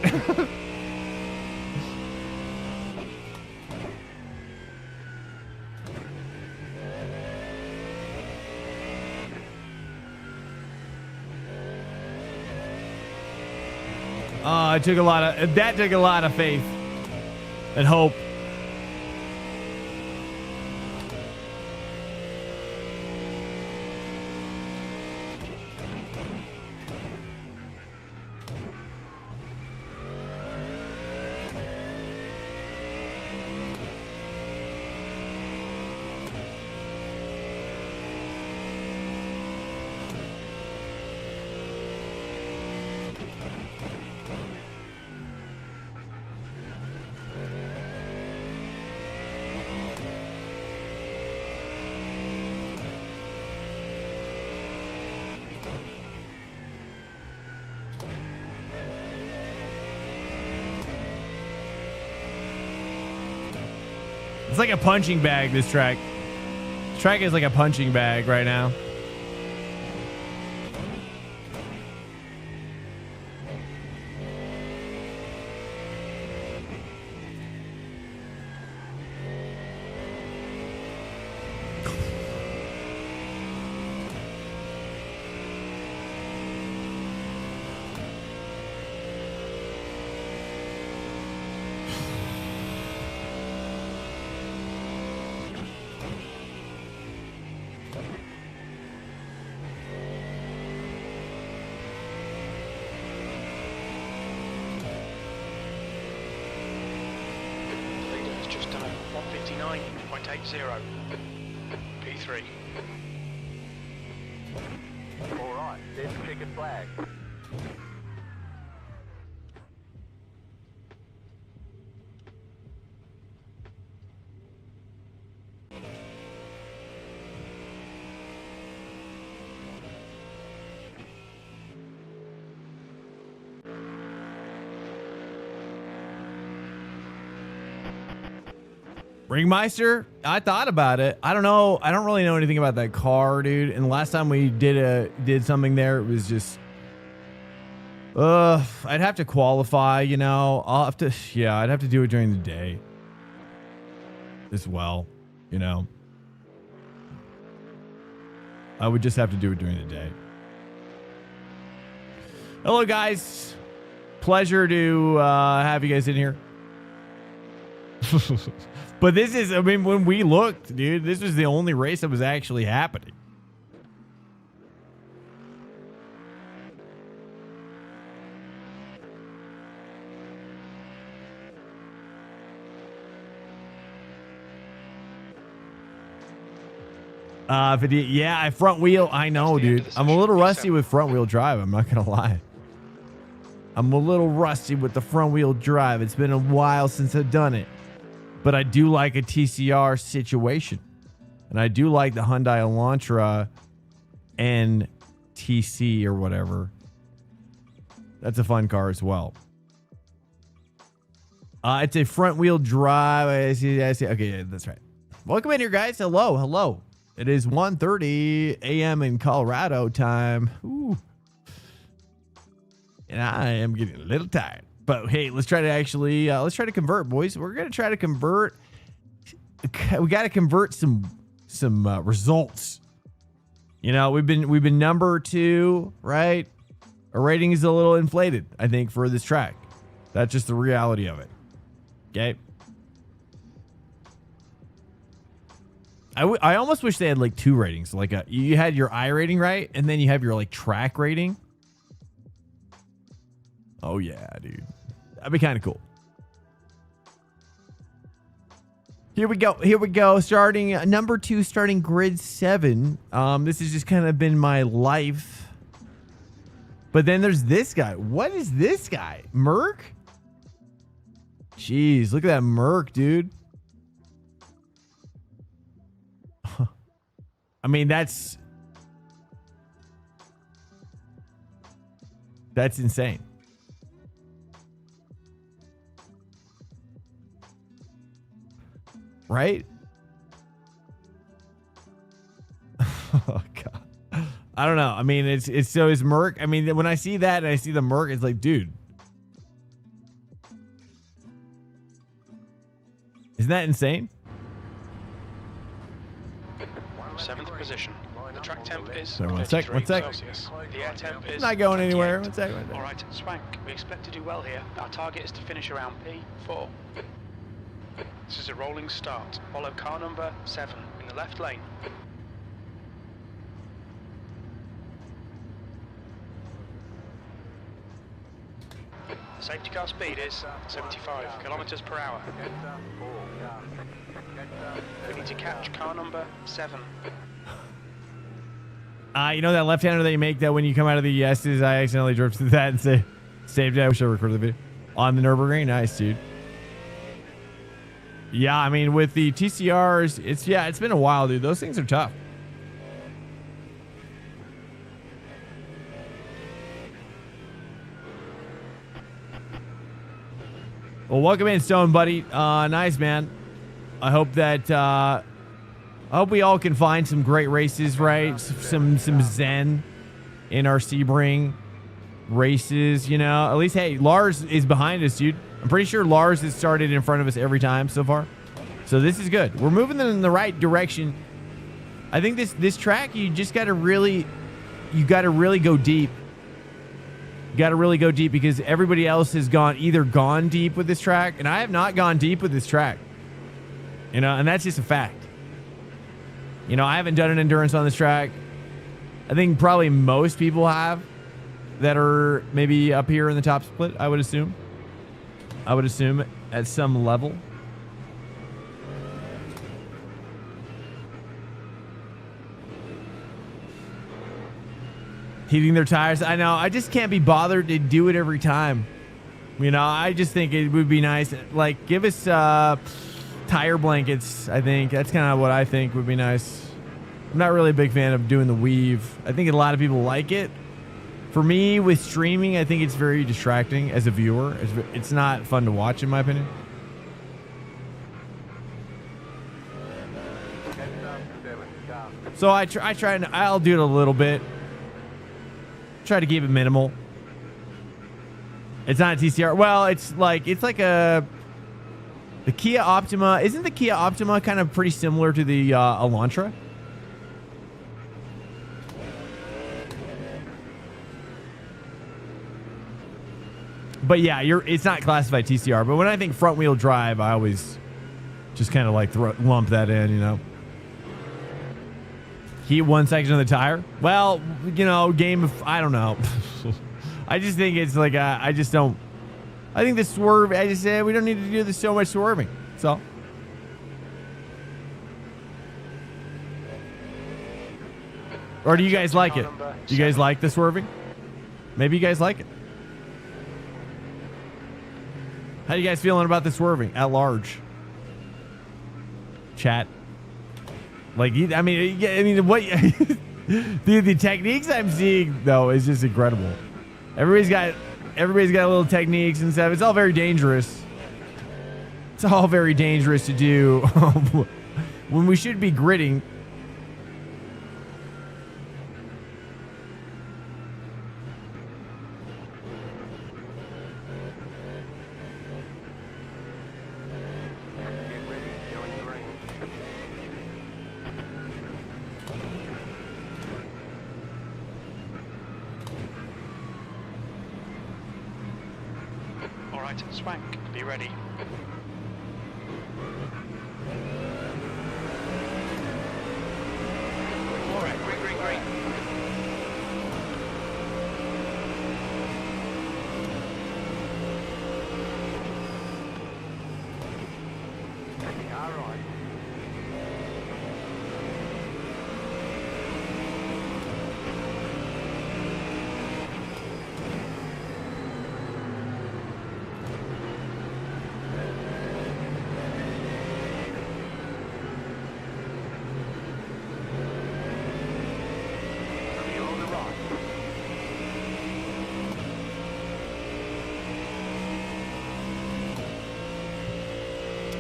Speaker 1: That took a lot of faith and hope. It's like a punching bag, this track. This track is like a punching bag right now.
Speaker 3: Leader has just done a 159.80. P3.
Speaker 5: All right, there's the checkered flag.
Speaker 1: Ringmeister, I thought about it. I don't know. I don't really know anything about that car, dude. And the last time we did something there, it was just, I'd have to qualify, you know. I'd have to do it during the day as well, you know. I would just have to do it during the day. Hello, guys. Pleasure to have you guys in here. But this is, I mean, when we looked, dude, this was the only race that was actually happening. Yeah, I front wheel. I know, dude. I'm a little rusty with front wheel drive. I'm not gonna lie. I'm a little rusty with the front wheel drive. It's been a while since I've done it, but I do like a TCR situation, and I do like the Hyundai Elantra NTC or whatever. That's a fun car as well. It's a front wheel drive. I see. Okay, yeah, that's right. Welcome in here, guys. Hello, hello. It is 1:30 a.m. in Colorado time. Ooh. And I am getting a little tired. But hey, let's try to convert, boys. We're gonna try to convert. We got to convert some results. You know, we've been number 2, right? Our rating is a little inflated, I think, for this track. That's just the reality of it. Okay. I almost wish they had like 2 ratings. Like you had your iRating, right? And then you have your like track rating. Oh yeah, dude. That'd be kind of cool. Here we go. Starting number 2, starting grid 7. This has just kind of been my life. But then there's this guy. What is this guy? Merc? Jeez, look at that Merc, dude. I mean, that's insane. Right? Oh god. I don't know. I mean, it's so is Merc. I mean, when I see that and I see the Merc, it's like, dude. Isn't that insane?
Speaker 3: 7th position. The track temp is
Speaker 1: Sorry, one sec.
Speaker 3: 33 Celsius. The air temp is
Speaker 1: Not going anywhere.
Speaker 3: 28.
Speaker 1: One sec.
Speaker 3: All right, Swank. We expect to do well here. Our target is to finish around P4. This is a rolling start. Follow car number 7 in the left lane. Safety car speed is 75 kilometers per hour. We need to catch car number 7.
Speaker 1: You know that left-hander that you make that when you come out of the S's, I accidentally drifted that and saved it. I wish I recorded the video on the Nürburgring. Nice, dude. Yeah, I mean, with the TCRs, it's been a while, dude. Those things are tough. Well, welcome in, Stone, buddy. Nice, man. I hope that I hope we all can find some great races, right? Some zen in our Sebring races, you know. At least, hey, Lars is behind us, dude. I'm pretty sure Lars has started in front of us every time so far. So this is good. We're moving in the right direction. I think this track, you just got to really go deep. You got to really go deep because everybody else has either gone deep with this track, and I have not gone deep with this track. You know, and that's just a fact. You know, I haven't done an endurance on this track. I think probably most people have that are maybe up here in the top split, I would assume. I would assume at some level. Heating their tires. I know. I just can't be bothered to do it every time. You know, I just think it would be nice. Like, give us tire blankets, I think. That's kind of what I think would be nice. I'm not really a big fan of doing the weave. I think a lot of people like it. For me, with streaming, I think it's very distracting as a viewer. It's not fun to watch, in my opinion. So I try and I'll do it a little bit. Try to keep it minimal. It's not a TCR. Well, it's like the Kia Optima. Isn't the Kia Optima kind of pretty similar to the Elantra? But yeah, it's not classified TCR. But when I think front wheel drive, I always just kind of like lump that in, you know. Heat one section of the tire. Well, you know, I don't know. I just think it's like I just don't. I think the swerve. I just said we don't need to do this so much swerving. So. Or do you guys like it? Do you guys like the swerving? Maybe you guys like it. How you guys feeling about the swerving at large? Chat. Like, I mean, what the techniques I'm seeing though is just incredible. Everybody's got little techniques and stuff. It's all very dangerous. It's all very dangerous to do when we should be gritting.
Speaker 3: Swank, be ready. All right, green.
Speaker 5: All right.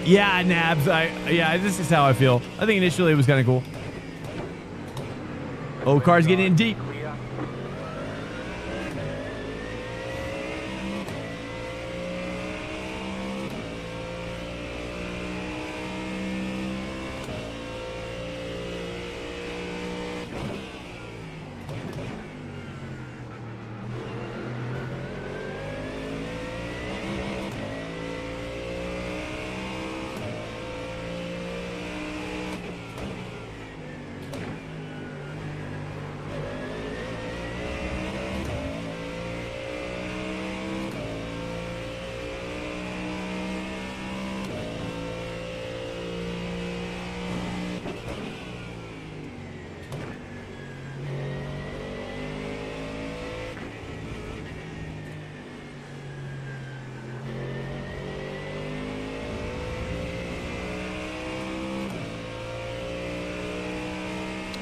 Speaker 1: Yeah, Nabs. This is how I feel. I think initially it was kind of cool. Oh, car's getting in deep.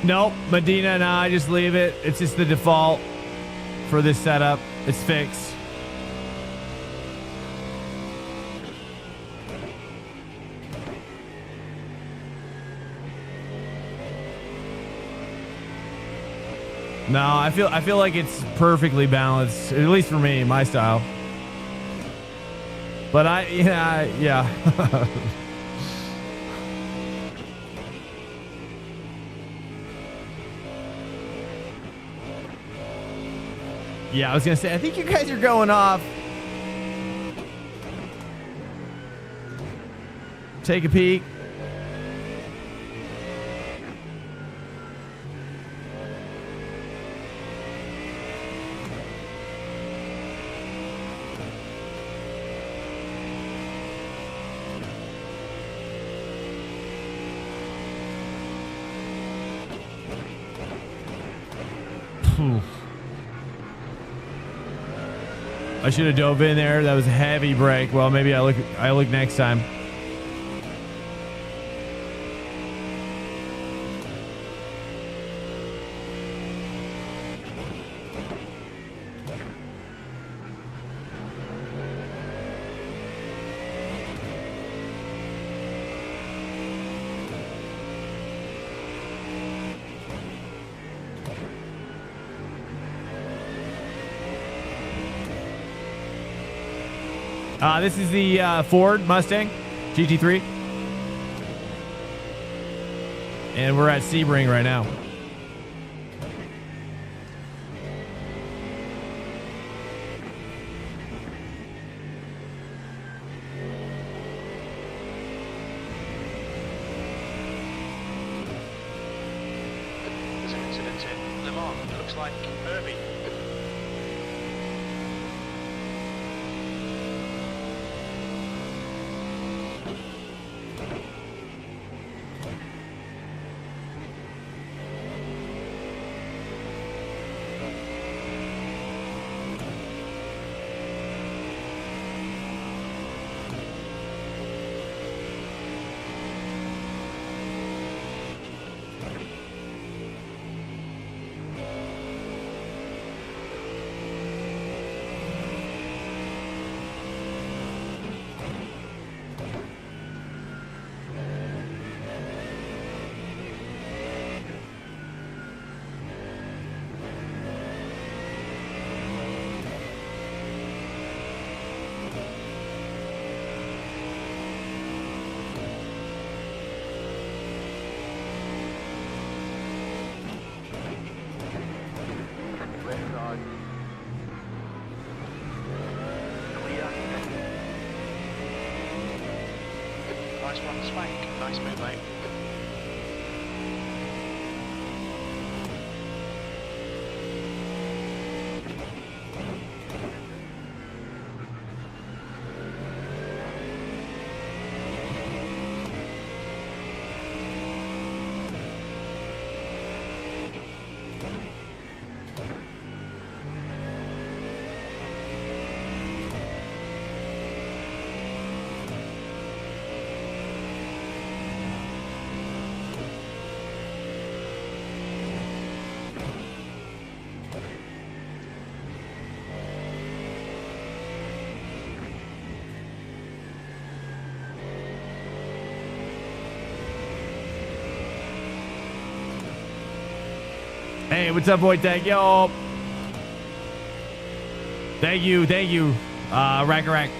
Speaker 1: Nope, Medina, no, I just leave it. It's just the default for this setup. It's fixed. No, I feel like it's perfectly balanced, at least for me, my style. But yeah. Yeah, I was gonna say, I think you guys are going off. Take a peek. I should have dove in there. That was a heavy break. Well, maybe I look next time. This is the Ford Mustang GT3. And we're at Sebring right now.
Speaker 3: There's an incident in Le Mans. It looks like Irby. Nice one, Spank. Nice move, mate.
Speaker 1: Hey, what's up, boy? Thank yo. Thank you. Rack.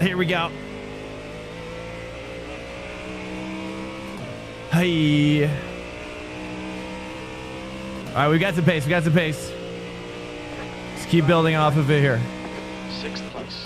Speaker 1: Here we go. Hey. All right, we got some pace. Let's keep building off of it here.
Speaker 3: 6th place.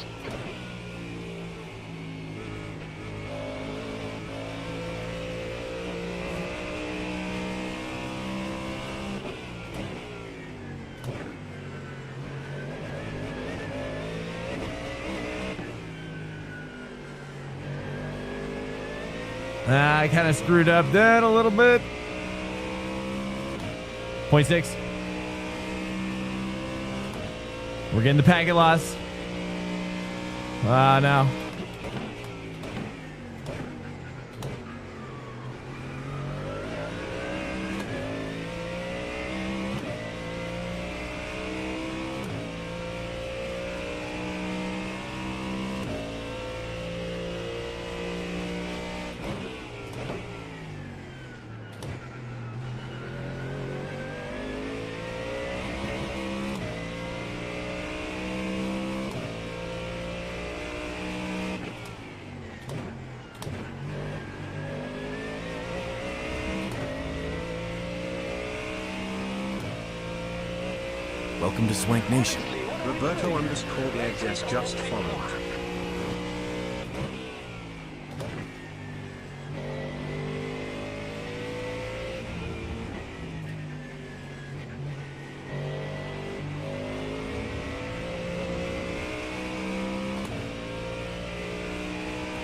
Speaker 1: I kind of screwed up that a little bit. 0.6. We're getting the packet loss. No.
Speaker 7: Welcome to Swank Nation.
Speaker 2: Roberto_AJS just followed.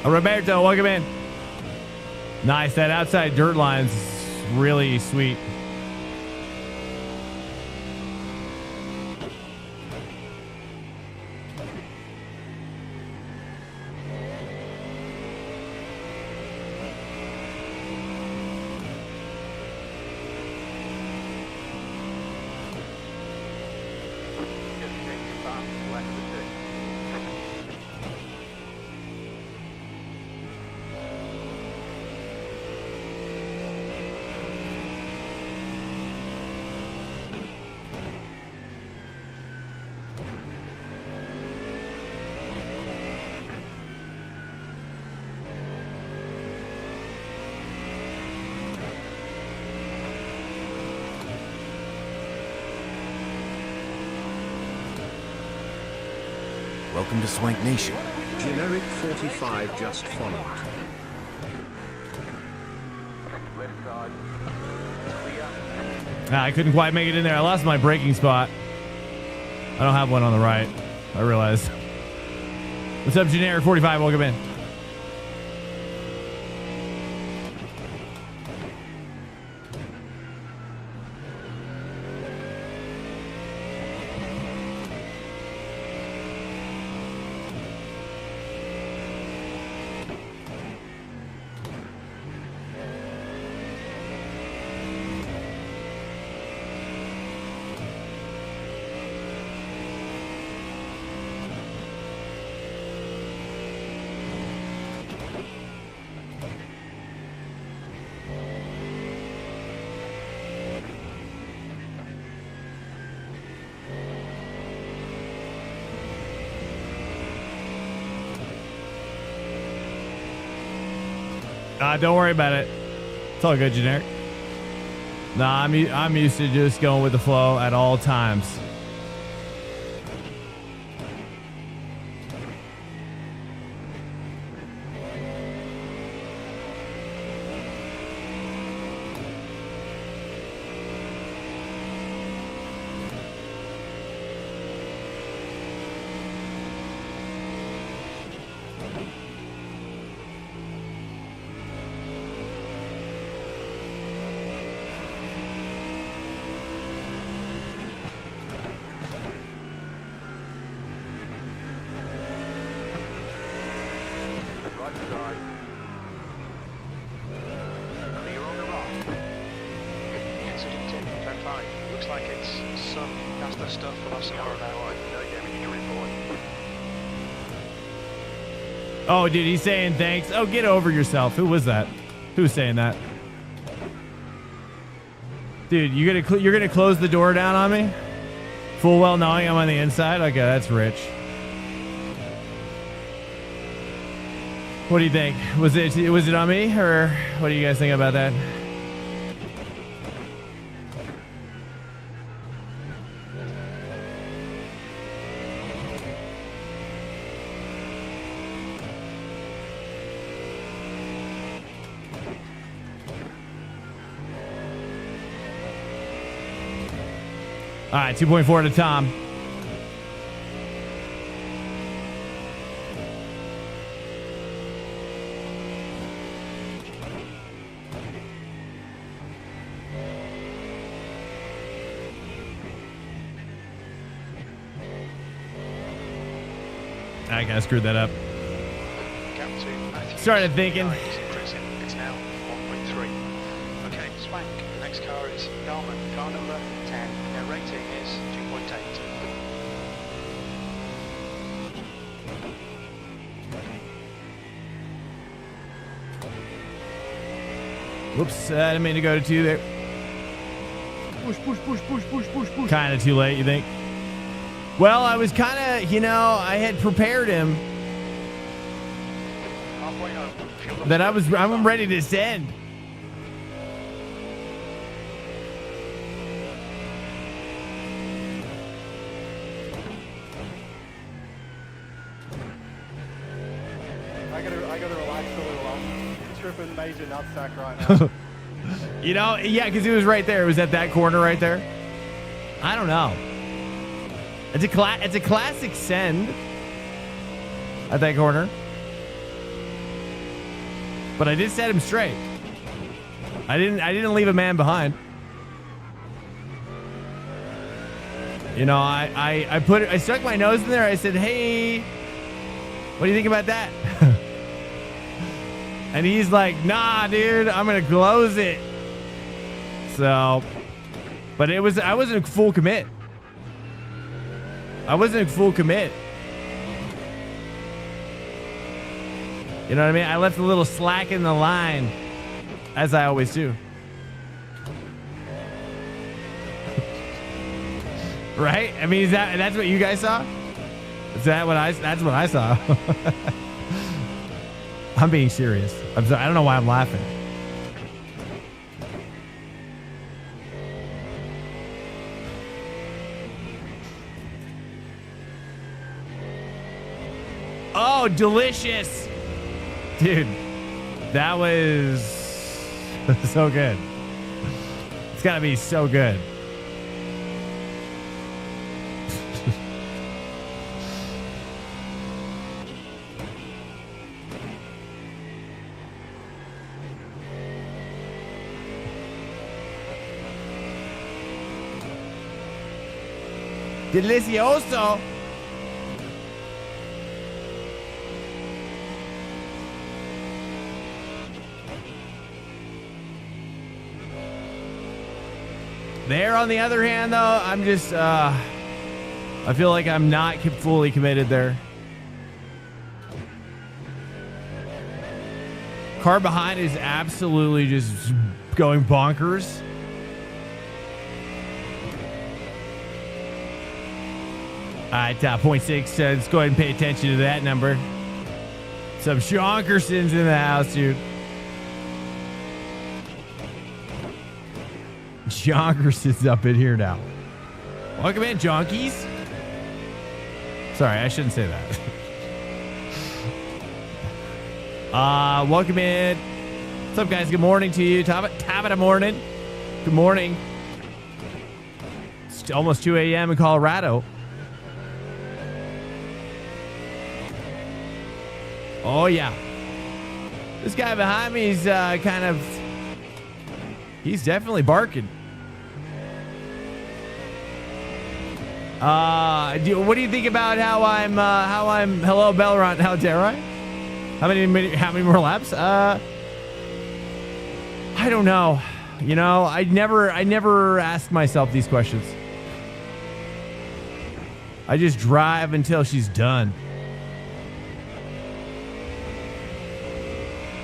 Speaker 1: Roberto, welcome in. Nice. That outside dirt line's really sweet.
Speaker 7: Welcome to Swank Nation.
Speaker 2: Generic 45 just followed.
Speaker 5: Left side. Clear.
Speaker 1: I couldn't quite make it in there. I lost my braking spot. I don't have one on the right. I realized. What's up, Generic 45? Welcome in. Don't worry about it. It's all good, Generic. Nah, I'm used to just going with the flow at all times.
Speaker 5: Right side. Clear on the right.
Speaker 3: Incident in 10-5. Looks like it's some faster stuff, but I'll see more about it.
Speaker 5: No damage to report.
Speaker 1: Oh, dude, he's saying thanks. Oh, get over yourself. Who was that? Who's saying that? Dude, you're gonna close the door down on me? Full well knowing I'm on the inside? Okay, that's rich. What do you think? Was it on me, or what do you guys think about that? All right, 2.4 to Tom. I kind of screwed that up.
Speaker 3: Gap to Matthews.
Speaker 1: Started thinking.
Speaker 3: It's increasing. It's now 1.3. Okay, Swank. The next car is Garmin. Car number 10. Their rating is 2.8.
Speaker 1: Whoops, I didn't mean to go to 2 there.
Speaker 4: Push, push, push, push, push, push, push.
Speaker 1: Kind of too late, you think? Well, I was kind of, I had prepared him
Speaker 3: Halfway home. Fuel up.
Speaker 1: that I'm ready to send.
Speaker 4: I gotta relax a little. I'm tripping major nutsack right now.
Speaker 1: You know, yeah, because it was right there. It was at that corner right there. I don't know. It's a classic send at that corner. But I did set him straight. I didn't leave a man behind. You know, I stuck my nose in there. I said, "Hey, what do you think about that?" And he's like, "Nah, dude, I'm gonna close it." So, but I wasn't a full commit. I wasn't a full commit. You know what I mean? I left a little slack in the line, as I always do. Right? I mean, that's what you guys saw? That's what I saw. I'm being serious. I'm sorry. I don't know why I'm laughing. Oh, delicious. Dude, that was so good. It's gotta be so good. Delicioso. There, on the other hand, though, I'm just, I feel like I'm not fully committed there. Car behind is absolutely just going bonkers. All right, 0.6. Let's go ahead and pay attention to that number. Some Shonkersons in the house, dude. Jonkersons up in here now. Welcome in, Jonkies. Sorry, I shouldn't say that. Welcome in. What's up, guys? Good morning to you. Top of the morning. Good morning. It's almost 2 a.m. in Colorado. Oh, yeah. This guy behind me is he's definitely barking. What do you think about how I'm hello Belron? How dare I? How many more laps? I don't know. You know, I never ask myself these questions. I just drive until she's done.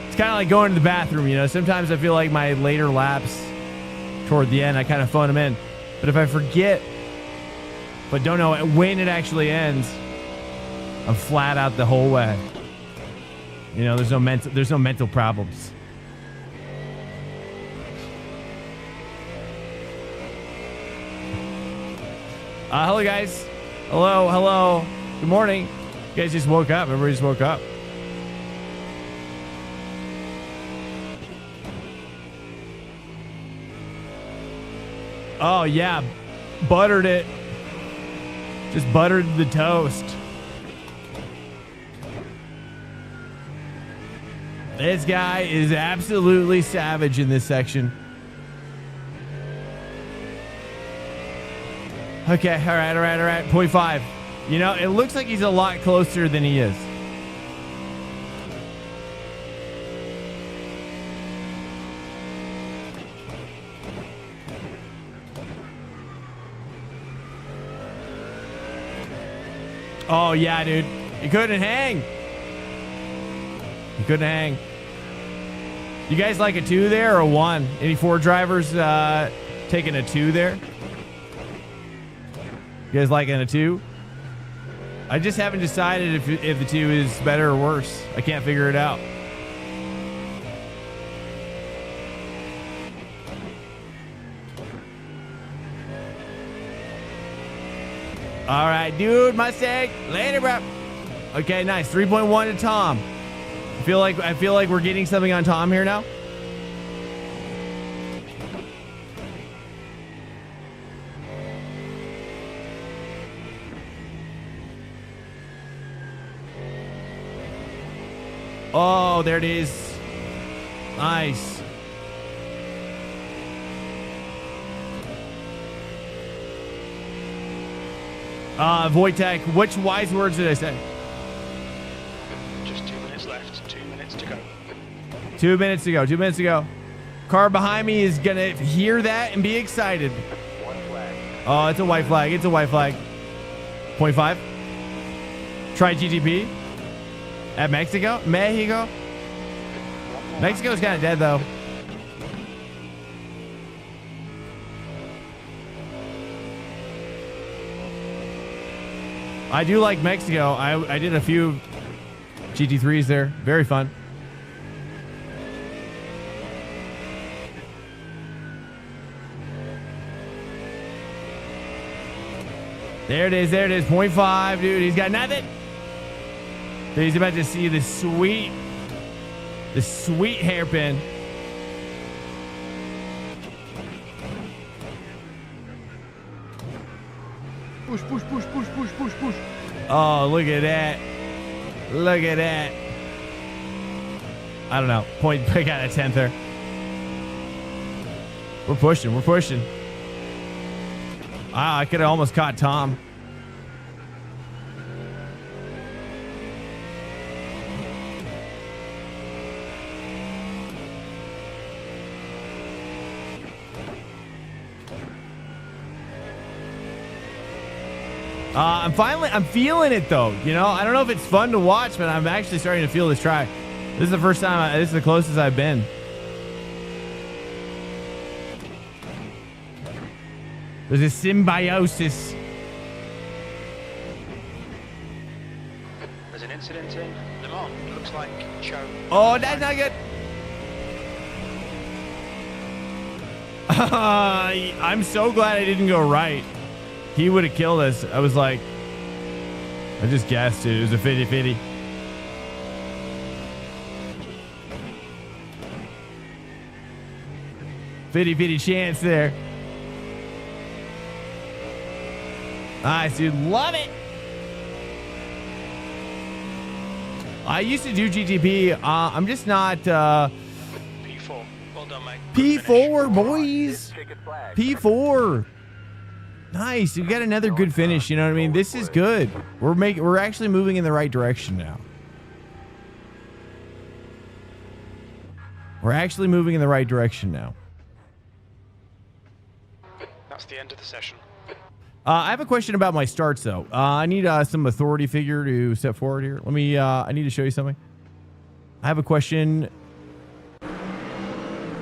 Speaker 1: It's kind of like going to the bathroom, you know. Sometimes I feel like my later laps toward the end, I kind of phone them in. But if I forget, but don't know when it actually ends, I'm flat out the whole way. You know, there's no mental problems. Hello, guys. Hello. Good morning. You guys just woke up. Everybody just woke up. Oh, yeah. Buttered it. Just buttered the toast. This guy is absolutely savage in this section. Okay, all right. 0.5. You know, it looks like he's a lot closer than he is. Oh, yeah, dude. You couldn't hang. You guys like a 2 there or a 1? Any 4 drivers taking a 2 there? You guys liking a 2? I just haven't decided if the 2 is better or worse. I can't figure it out. All right, dude, Mustang. Later, bro. Okay, nice. 3.1 to Tom. I feel like we're getting something on Tom here now. Oh, there it is. Nice. Wojtek, which wise words did I say?
Speaker 3: Just 2 minutes left. 2 minutes to go.
Speaker 1: 2 minutes to go. 2 minutes to go. Car behind me is going to hear that and be excited.
Speaker 5: One flag.
Speaker 1: Oh, it's a white flag. It's a white flag. 0.5. Try GTP. At Mexico? Mexico's kind of dead, though. I do like Mexico. I did a few GT3s there. Very fun. There it is. There it is. 0.5, dude. He's got nothing. Dude, he's about to see the sweet hairpin.
Speaker 4: Push, push, push, push, push, push, push.
Speaker 1: Oh, look at that. Look at that. I don't know. Point pick out a 10th there. We're pushing. We're pushing. Wow, I could have almost caught Tom. I'm feeling it though. You know, I don't know if it's fun to watch, but I'm actually starting to feel this track. This is the first time, this is the closest I've been. There's a symbiosis.
Speaker 3: There's an incident in Le Mans. It looks like Joe.
Speaker 1: Oh, that's not good. I'm so glad I didn't go right. He would have killed us. I was like, I just guessed it. It was a 50-50. Fitty chance there. Nice, dude. Love it. I used to do GTP. I'm just not.
Speaker 3: P4. Well done, mate.
Speaker 1: P4, boys.
Speaker 5: Ticket flag.
Speaker 1: P4. Nice. We got another good finish. You know what I mean? This is good. We're actually moving in the right direction now. We're actually moving in the right direction now.
Speaker 3: That's the end of the session.
Speaker 1: I have a question about my starts though. I need some authority figure to step forward here. Let me. I need to show you something. I have a question.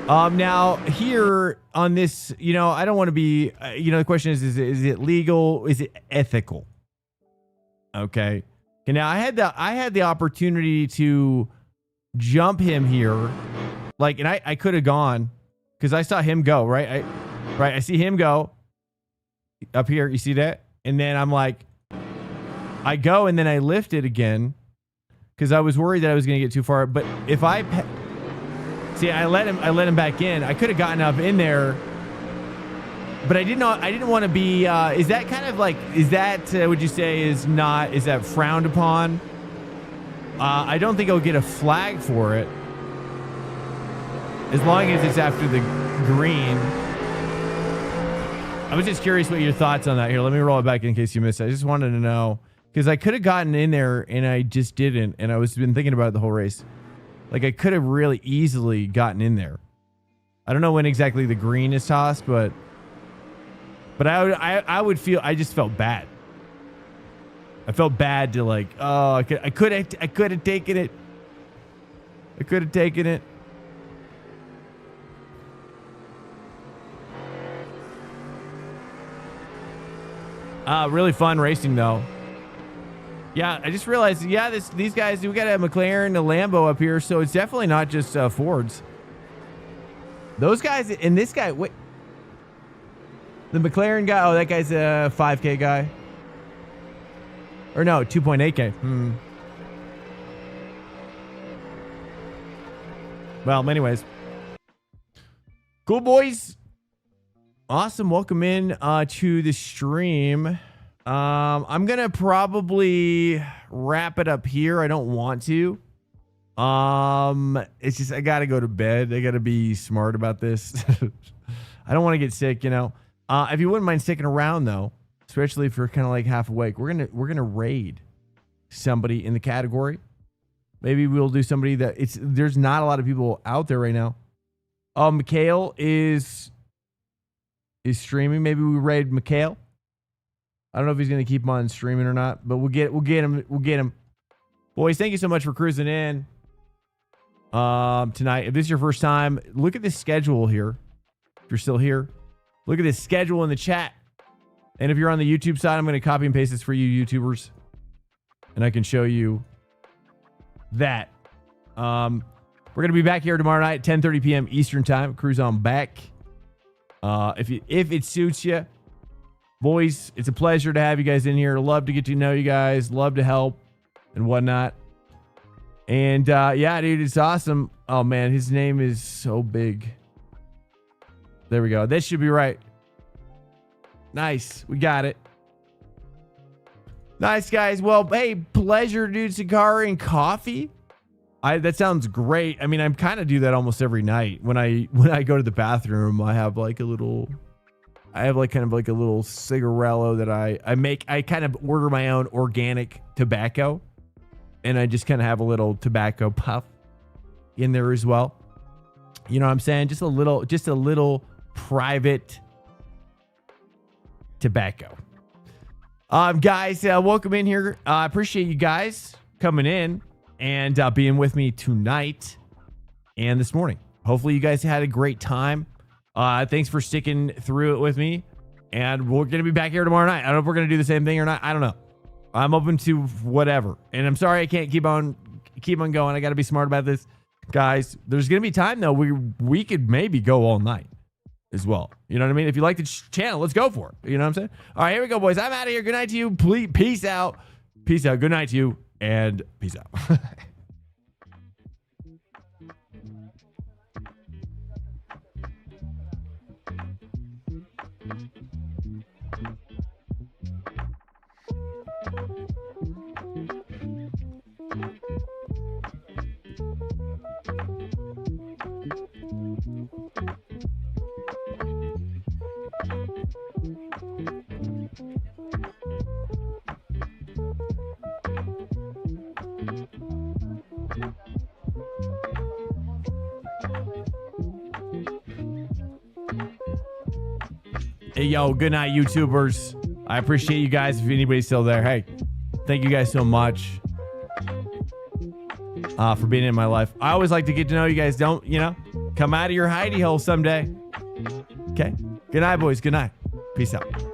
Speaker 1: Now here on this, you know, I don't want to be. You know, the question is it legal? Is it ethical? Okay. Okay. Now I had the opportunity to jump him here, like, and I could have gone because I saw him go right. I see him go. Up here, you see that? And then I'm like, I go and then I lift it again because I was worried that I was going to get too far. But if I see, I let him back in. I could have gotten up in there, but I didn't want to be. Is that kind of like? Is that would you say is not? Is that frowned upon? I don't think I'll get a flag for it as long as it's after the green. I was just curious what your thoughts on that. Here, let me roll it back in case you missed it. I just wanted to know because I could have gotten in there and I just didn't. And I was been thinking about it the whole race. Like I could have really easily gotten in there. I don't know when exactly the green is tossed, but I would feel, I just felt bad. I felt bad to like, oh, I could have taken it. I could have taken it. Really fun racing though. Yeah, I just realized, yeah, these guys, we got a McLaren, a Lambo up here, so it's definitely not just Fords. Those guys, and this guy, wait. The McLaren guy, oh, that guy's a 5K guy. Or no, 2.8K. Well, anyways. Cool, boys. Awesome. Welcome in to the stream. I'm going to probably wrap it up here. I don't want to. It's just, I got to go to bed. I got to be smart about this. I don't want to get sick, you know. If you wouldn't mind sticking around though, especially if you're kind of like half awake, we're going to raid somebody in the category. Maybe we'll do somebody that there's not a lot of people out there right now. Mikhail is streaming. Maybe we raid Mikhail. I don't know if he's going to keep on streaming or not, but we'll get him. Boys, thank you so much for cruising in tonight. If this is your first time, look at this schedule here. If you're still here, look at this schedule in the chat. And if you're on the YouTube side, I'm going to copy and paste this for you YouTubers, and I can show you that. We're going to be back here tomorrow night, 10:30 p.m. Eastern time. Cruise on back. If it suits you, boys, it's a pleasure to have you guys in here. Love to get to know you guys. Love to help and whatnot. And yeah, dude, it's awesome. Oh man, his name is so big. There we go. This should be right. Nice. We got it. Nice, guys. Well, hey, pleasure, dude. Cigar and coffee. That sounds great. I mean, I kind of do that almost every night. When I go to the bathroom, I have like a little cigarello that I make. I kind of order my own organic tobacco, and I just kind of have a little tobacco puff in there as well. You know what I'm saying? Just a little private tobacco. Guys, welcome in here. I appreciate you guys coming in and being with me tonight and this morning. Hopefully you guys had a great time. Thanks for sticking through it with me. And we're going to be back here tomorrow night. I don't know if we're going to do the same thing or not. I don't know. I'm open to whatever. And I'm sorry I can't keep on going. I got to be smart about this. Guys, there's going to be time, though, we could maybe go all night as well. You know what I mean? If you like the channel, let's go for it. You know what I'm saying? All right, here we go, boys. I'm out of here. Good night to you. Please, peace out. Peace out. Good night to you. And peace out. Hey, yo, good night, YouTubers. I appreciate you guys. If anybody's still there, hey, thank you guys so much for being in my life. I always like to get to know you guys. Don't, come out of your hidey hole someday. Okay? Good night, boys. Good night. Peace out.